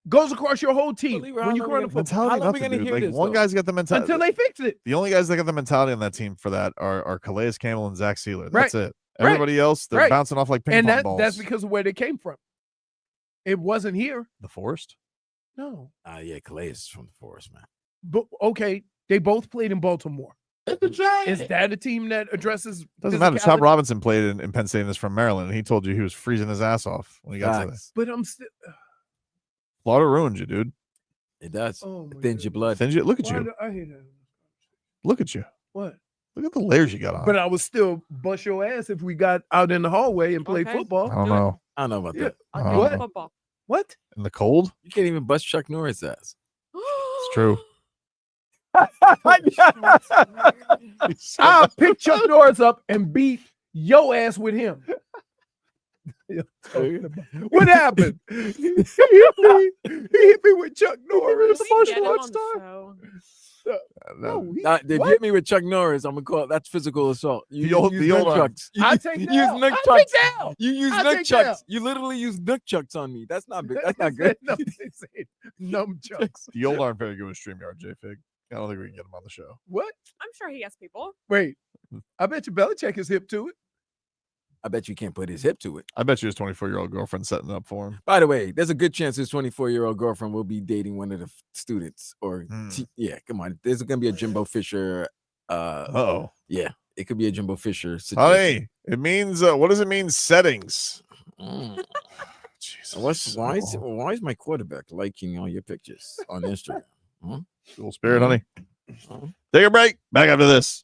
goes across your whole team when you run the football.
mentality, nothing, dude. Like, one guy's got the mentality.
Until they fix it.
The only guys that got the mentality on that team for that are Calais Campbell and Zach Sieler. That's
Right.
it. Everybody else, they're
Right.
bouncing off like ping pong balls.
That's because of where they came from. It wasn't here.
The Forest?
No.
Yeah, Calais is from the Forest, man.
But okay, they both played in Baltimore. Is that a team that addresses?
Doesn't matter.
physicality?
Tom Robinson played in Penn State and is from Maryland, and he told you he was freezing his ass off when he got to this.
But I'm still.
Florida ruins you, dude.
It does.
Oh
It thins your blood.
Look at
Why
you.
do I hate that.
Look at you.
What?
Look at the layers you got on.
But I would still bust your ass if we got out in the hallway and played football.
I don't know.
I don't know about that.
Yeah. What?
Football.
What?
In the cold?
You can't even bust Chuck Norris' ass.
It's true.
I'll pick Chuck Norris up and beat your ass with him. What happened? He hit me with Chuck Norris.
If you hit me with Chuck Norris, I'm gonna call it. That's physical assault. You
The old-
use
the old-
nunchucks.
I take
You
that
use
out. I
nunchucks.
take that out.
You use
I take that
nunchucks.
out.
You literally use nunchucks on me. That's not big. That's not good.
No, they said nunchucks.
The old aren't very good with StreamYard, JFig. I don't think we can get him on the show.
What?
I'm sure he has people.
Wait, I bet you Belichick is hip to it.
I bet you can't put his hip to it.
I bet you his 24-year-old girlfriend setting it up for him.
By the way, there's a good chance his 24-year-old girlfriend will be dating one of the students. Or yeah, come on. There's gonna be a Jimbo Fisher.
Uh-oh.
Yeah, it could be a Jimbo Fisher situation.
Honey, it means what does it mean? Settings.
Jesus. Why is my quarterback liking all your pictures on Instagram?
Cool spirit, honey. Take a break. Back after this.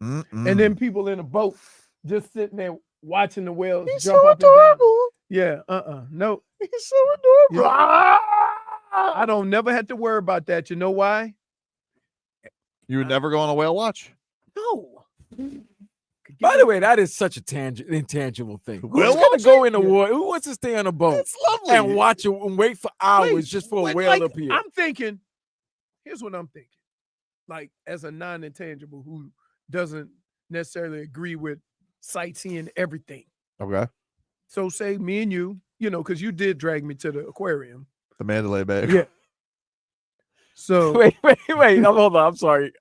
and then people in a boat just sitting there watching the whales
He's
jump
so
up and down.
adorable.
Yeah, no.
He's so adorable.
I don't never have to worry about that. You know why?
You would never go on a whale watch?
No.
By the way, that is such a intangible thing.
Whale
Who's gonna
watching?
go in the water? Who wants to stay on a boat
It's lovely.
and watch it and wait for hours just for a whale
like,
to appear?
I'm thinking, here's what I'm thinking. Like, as a non-intangible who doesn't necessarily agree with sightseeing everything.
Okay.
So say me and you, because you did drag me to the aquarium.
The Mandalay Bay.
Yeah. So
wait. Hold on. I'm sorry.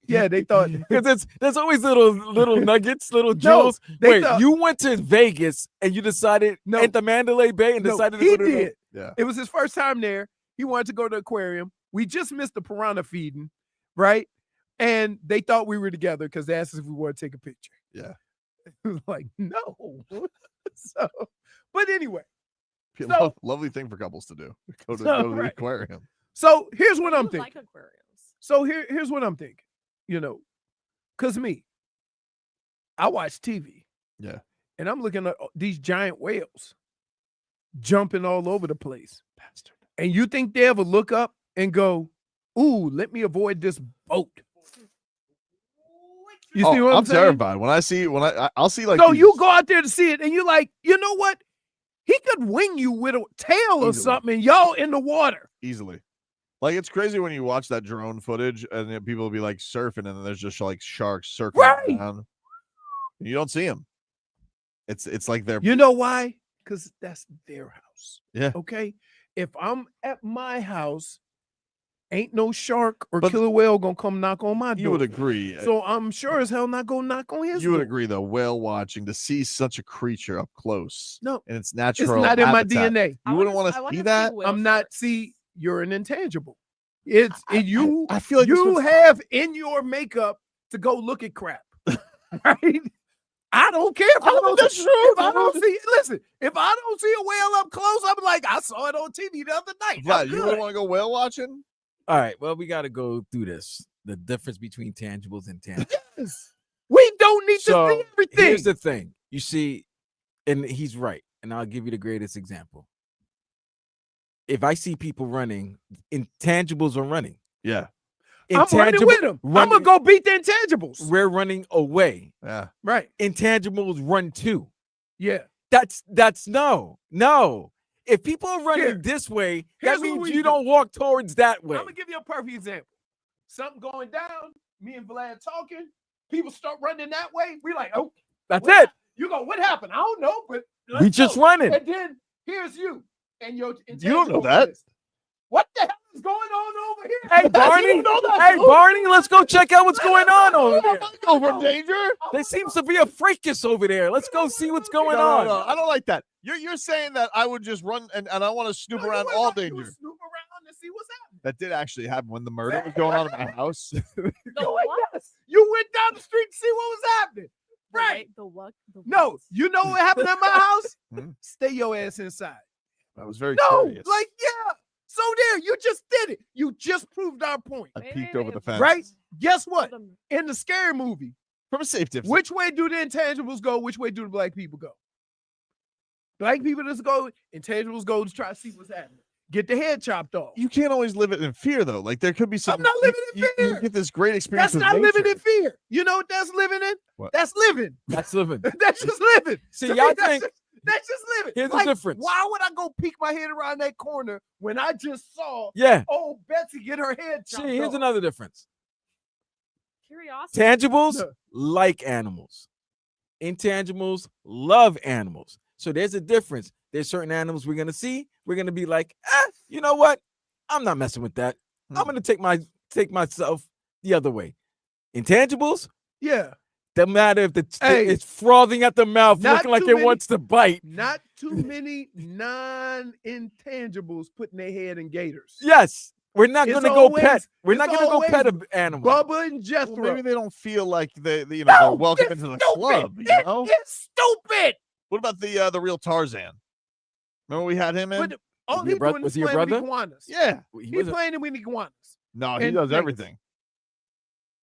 yeah, they thought
because there's always little nuggets, little jewels.
they
Wait,
thought-
you went to Vegas and you decided at the Mandalay Bay and decided to
he
go to
did.
Yeah.
It was his first time there. He wanted to go to the aquarium. We just missed the piranha feeding, right? And they thought we were together because they asked us if we want to take a picture.
Yeah.
Like, no. So, but anyway. So,
Lovely thing for couples to do. Go to the
right.
aquarium.
So here's what I'm
I
thinking.
like aquariums.
So here's what I'm thinking. Because I watch TV.
Yeah.
And I'm looking at these giant whales jumping all over the place.
Bastard.
And you think they ever look up and go, ooh, let me avoid this boat. You see what I'm saying?
terrified. I'll see like
So
these-
you go out there to see it and you're like, you know what? He could wing you with a tail or
Easily.
something and y'all in the water.
easily. Like it's crazy when you watch that drone footage and then people will be like surfing and then there's just like sharks circling
Right.
around. And you don't see them. It's like they're
You know why? Because that's their house.
Yeah.
Okay. If I'm at my house, ain't no shark or
But
killer whale gonna come knock on my door.
you would agree.
So I'm sure as hell not gonna knock on his
You would
door.
agree though, whale watching to see such a creature up close.
No,
and its
It's
natural.
not in my
habitat.
DNA.
You wouldn't want to see that.
I'm not. See, you're an intangible. It's you.
I feel like this
you
was-
have in your makeup to go look at crap, right? I don't care if I don't.
that's true,
If I don't
dude.
see, listen. If I don't see a whale up close, I'm like, I saw it on TV the other night.
Vlad,
I'm
you
good.
wouldn't want to go whale watching?
All right. Well, we got to go through this. The difference between tangibles and tangibles.
Yes. We don't need to
So
see everything.
here's the thing. You see, and he's right. And I'll give you the greatest example. If I see people running, intangibles are running.
Yeah.
I'm running with them. I'm gonna go beat the intangibles.
We're running away.
Yeah.
Right.
Intangibles run too.
Yeah.
That's no. If people are running
Here.
this way,
Here's
that
what
means
we
you
do.
don't walk towards that way.
I'm gonna give you a perfect example. Something going down, me and Vlad talking, people start running that way. We like, oh,
That's
what
it.
You go, what happened? I don't know, but
We just running.
And then here's you and your
You don't know
intangible
that.
list. What the hell is going on over here?
Hey Barney,
You don't know that,
hey
dude.
Barney, let's go check out what's going on over there.
Go from danger.
There seems to be a fracas over there. Let's go see what's going on.
No, I don't like that. You're saying that I would just run and I want to snoop around all danger.
Snoop around and see what's happening.
That did actually happen when the murder was going on in my house.
You went down the street to see what was happening. Right.
The what?
No, you know what happened at my house?
Hmm?
Stay your ass inside.
I was very
No,
curious.
like, yeah. So there, you just did it. You just proved our point.
I peeked over the fence.
Right? Guess what? In the scary movie,
From a safe distance.
which way do the intangibles go? Which way do the black people go? Black people just go, intangibles go to try to see what's happening. Get the head chopped off.
You can't always live it in fear, though. Like there could be some.
I'm not living in
you
fear.
get this great experience.
That's
with
not living
nature.
in fear. You know what that's living in?
What?
That's living.
That's living.
That's just living.
See,
To me,
y'all
that's
think-
that's just living.
Here's the difference.
Why would I go peek my head around that corner when I just saw
Yeah.
old Betsy get her head chopped
See, here's
off?
another difference.
Curiosity.
Tangibles
Yeah.
like animals. Intangibles love animals. So there's a difference. There's certain animals we're gonna see. We're gonna be like, you know what? I'm not messing with that. I'm gonna take myself the other way. Intangibles,
Yeah.
doesn't matter if
Hey.
it's frothing at the mouth,
Not
looking like
too
it
many-
wants to bite.
Not too many non-intangibles putting their head in gators.
Yes, we're not
It's
gonna go
always-
pet. We're
it's
not gonna go
always
pet an animal.
Bubba and Jethro.
Well, maybe they don't feel like they're
No,
welcome
it's
into the
stupid.
club. You know?
It's stupid.
What about the real Tarzan? Remember we had him in?
But all
he
he
a bro-
doing
was
is
he a
playing with
brother?
iguanas.
Yeah.
He
He
wasn't-
playing with iguanas.
No, he
in
does
Vegas.
everything.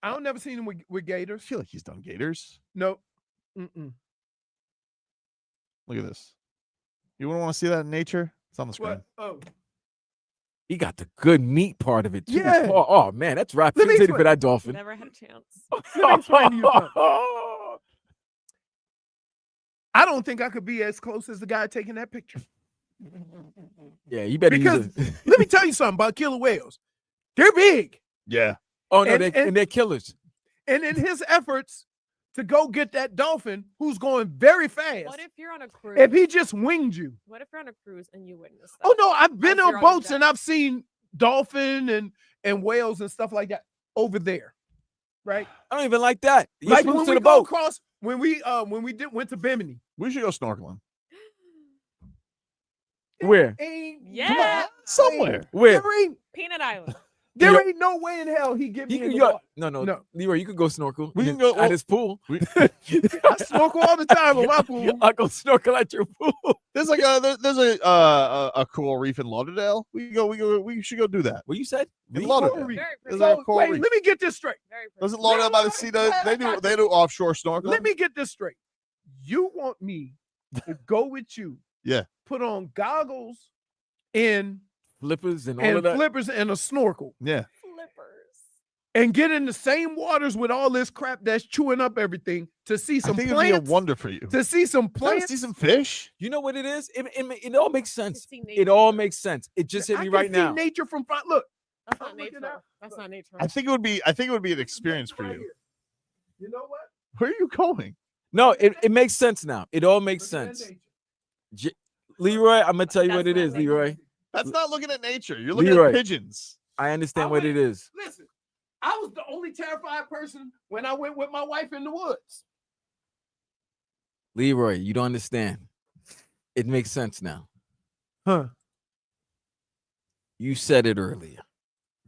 I don't never seen him with gators.
I feel like he's done gators.
Nope. Mm-mm.
Look at this. You wouldn't want to see that in nature? It's on the screen.
What? Oh.
He got the good meat part of it too.
Yeah.
Oh man, that's right.
Let me
Fixated
explain.
for that dolphin.
Never had a chance.
Let me explain to you something. I don't think I could be as close as the guy taking that picture.
Yeah, you better
Because
use it.
let me tell you something about killer whales. They're big.
Yeah.
Oh no,
And
they're killers.
And in his efforts to go get that dolphin who's going very fast,
What if you're on a cruise?
if he just winged you.
What if you're on a cruise and you witness that?
Oh no, I've been
As
on
you're on
boats
deck.
and I've seen dolphin and whales and stuff like that over there. Right?
I don't even like that. You
Like
flew
when
to
we
the
go
boat.
across when we went to Bimini.
We should go snorkeling.
Where?
Yeah.
Somewhere.
Where?
Peanut Island.
There ain't no way in hell he get me in the water.
No. Leroy, you could go snorkel.
We can go
at his pool.
I snorkel all the time on my pool.
I'll go snorkel at your pool.
There's like a coral reef in Lauderdale. We should go do that.
What you said?
In
Coral
Lauderdale.
reef.
There's a coral
Wait,
reef.
let me get this straight.
Doesn't Lauderdale by the sea they do offshore snorkeling?
Let me get this straight. You want me to go with you?
Yeah.
Put on goggles and
Flippers and all of that.
flippers and a snorkel.
Yeah.
And get in the same waters with all this crap that's chewing up everything to see some
I think it'd be a
plants.
wonder for you.
To see some
To
plants.
see some fish.
You know what it is? It all makes sense. It all makes sense. It just hit
I
me
can
right
see
now.
nature from front. Look.
That's not nature. That's not nature.
I think it would be an experience for you.
You know what?
Where are you going?
No, it makes sense now. It all makes sense. Leroy, I'm gonna tell you what it is, Leroy.
That's not looking at nature. You're looking
Leroy.
at pigeons.
I understand what it is.
Listen, I was the only terrified person when I went with my wife in the woods.
Leroy, you don't understand. It makes sense now.
Huh?
You said it earlier.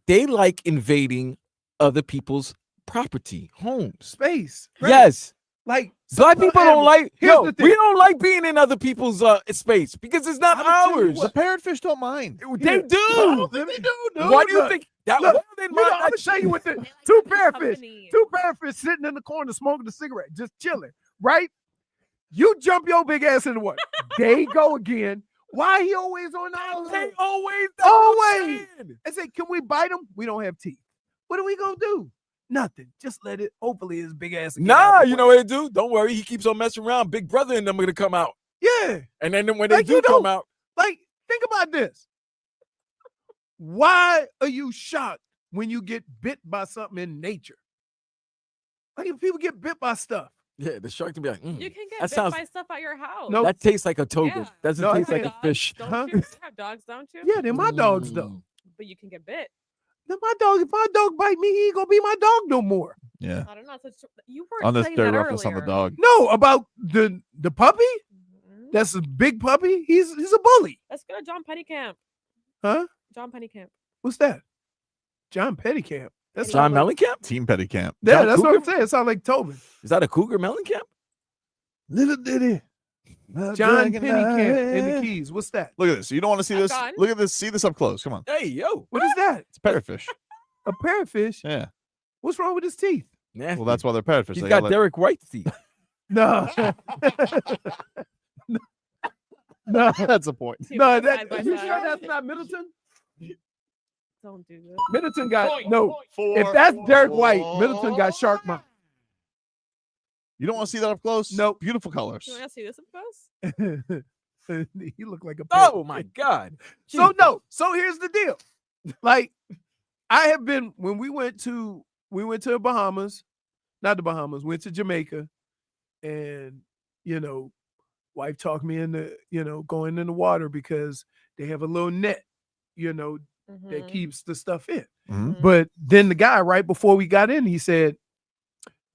They like invading other people's property, homes,
space. Right?
Yes.
Like
Black people don't like.
Here's
No,
the thing.
we don't like being in other people's space because it's not ours.
The parrotfish don't mind.
They do.
I don't think they do. Dude.
Why do you
Look,
think that?
Look,
why they
I'm gonna
mind
show you what the two parrotfish sitting in the corner smoking a cigarette, just chilling. Right? You jump your big ass in the water. They go again. Why he always on the island?
They always.
I say, can we bite him? We don't have teeth. What are we gonna do? Nothing. Just let it. Hopefully, his big ass. will get out
Nah,
of the
you know what they do? Don't worry. He keeps on messing around. Big Brother and them are gonna come out.
Yeah.
And then when they
Like,
do
you
come
know,
out,
Like, think about this. Why are you shocked when you get bit by something in nature? Like, if people get bit by stuff.
yeah, the shark can be like,
You can get
that
bit
sounds.
by stuff at your house.
No.
That tastes like a toga.
Yeah.
Doesn't
No,
taste
I
like
think-
a fish.
Don't
Huh?
you have dogs, don't you?
Yeah, they're my dogs, though.
But you can get bit.
Then my dog, if my dog bite me, he ain't gonna be my dog no more.
Yeah.
I don't know. You were
On this
saying
dirt
that
roughness on the
earlier.
dog.
No, about the puppy? That's a big puppy. He's a bully.
Let's go to John Pennycamp.
Huh?
John Pennycamp.
What's that? John Pettycamp. That's
John
sound like-
Mellencamp?
Team Pettycamp.
Yeah,
John
that's what I'm
Cougar?
saying. It sounds like Tobin.
Is that a cougar Mellencamp?
Little Diddy.
John Pennycamp in the Keys. What's that?
Look at this. You don't want to see this?
gone.
Look at this. See this up close. Come on.
Hey, yo.
What is that?
It's parrotfish.
A parrotfish?
Yeah.
What's wrong with his teeth?
Yeah.
Well, that's why they're parrotfish.
He's
They
got
gotta let-
Derek White's teeth.
No. No.
That's a point.
No,
Side
that,
by
you
side.
sure that's not Middleton?
Don't do this.
Middleton got no.
Four.
If that's Derek White, Middleton got shark mouth.
You don't want to see that up close?
Nope.
Beautiful colors.
You want to see this up close?
He looked like a
Oh my God.
So no. So here's the deal. Like, I have been when we went to the Bahamas, not the Bahamas, went to Jamaica, and wife talked me into going in the water because they have a little net, that keeps the stuff in.
Mhm.
But then the guy right before we got in, he said,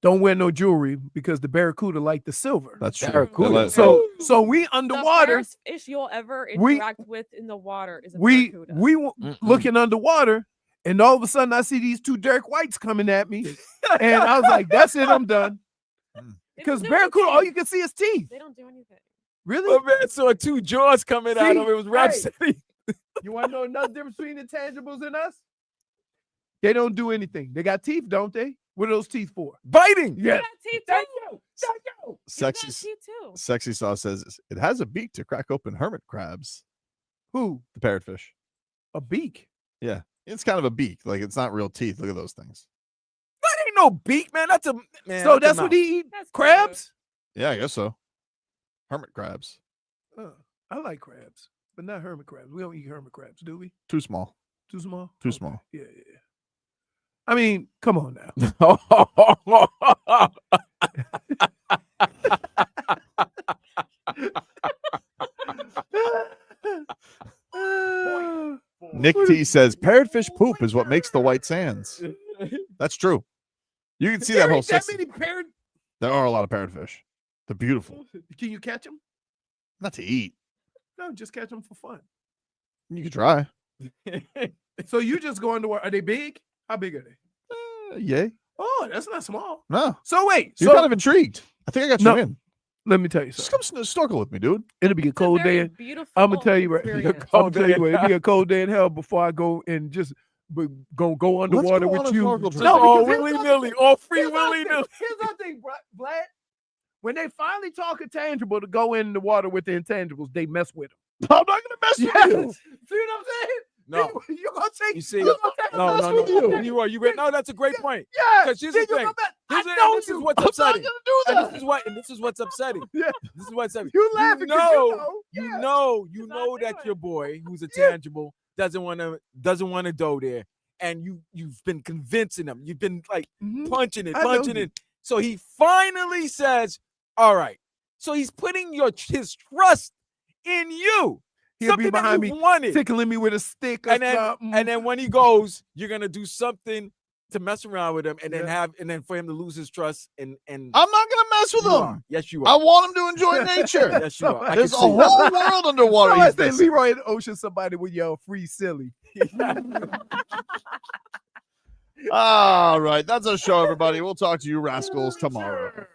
"Don't wear no jewelry because the barracuda like the silver."
That's true.
Barracuda.
They let-
So we
The
underwater.
first fish you'll ever
We-
interact with in the water is a
we
barracuda.
looking underwater, and all of a sudden I see these two Derek Whites coming at me, and I was like, "That's it, I'm done."
They don't
Because
do
barracuda, all
anything.
you can see is teeth.
They don't do anything.
Really?
My man saw two jaws coming out
See?
of it. It was Rap
Hey.
City.
You want to know another difference between intangibles and us? They don't do anything. They got teeth, don't they? What are those teeth for?
Biting.
Yeah.
Teeth
Thank
too.
you. Thank you.
Sexy,
Teeth too.
Sexy Sauce says it has a beak to crack open hermit crabs.
Who?
The parrotfish.
A beak.
Yeah. It's kind of a beak. Like it's not real teeth. Look at those things.
That ain't no beak, man. That's a man.
So
that's
that's what he eat? Crabs?
Yeah, I guess so. Hermit crabs.
I like crabs, but not hermit crabs. We don't eat hermit crabs, do we?
Too small.
Too small?
Too small.
Yeah. I mean, come on now.
Nick T says parrotfish poop is what makes the white sands. That's true. You can see that whole
that
system.
many parrot.
There are a lot of parrotfish. They're beautiful.
Can you catch them?
Not to eat.
No, just catch them for fun.
You could try.
So you just go into are they big? How big are they?
Yay.
Oh, that's not small.
No.
So wait.
You're kind of intrigued. I think I got you in.
Let me tell you
Just
something.
come snorkel with me, dude.
It'll be a cold day. I'm gonna tell you right. I'm gonna tell you what. It'll be a cold day in hell before I go and just go underwater with you.
No, willy nilly, all free willy nilly.
Here's the thing, Vlad. When they finally talk intangible to go in the water with the intangibles, they mess with them.
I'm not gonna mess with you.
See what I'm saying?
No.
You're gonna take.
You see,
you're gonna take a mess with you.
You are. You read? No, that's a great point.
Yeah.
Because here's the
Then you're
thing.
gonna mess-
Here's
I
the-
know
this
you.
is what's
I'm not
upsetting.
gonna do
And
that.
this is what's upsetting.
Yeah.
This is what's upsetting.
You laughing 'cause
you know that your boy, who's a tangible, doesn't want to go there, and you've been convincing him. You've been like punching
I know you.
it. So he finally says, "All right." So he's putting his trust in you.
He'll
Something
be behind
that
me,
you wanted.
tickling me with a stick or
And then,
something.
and then when he goes, you're gonna do something to mess around with him, and then for him to lose his trust. And
I'm not gonna mess with
You
him.
are. Yes, you are.
I want him to enjoy nature.
Yes, you are. I
There's a
can see
whole
that.
world underwater.
So I
He's
say
missing.
Leroy in the ocean, somebody would yell "free silly."
All right, that's our show, everybody. We'll talk to you rascals tomorrow.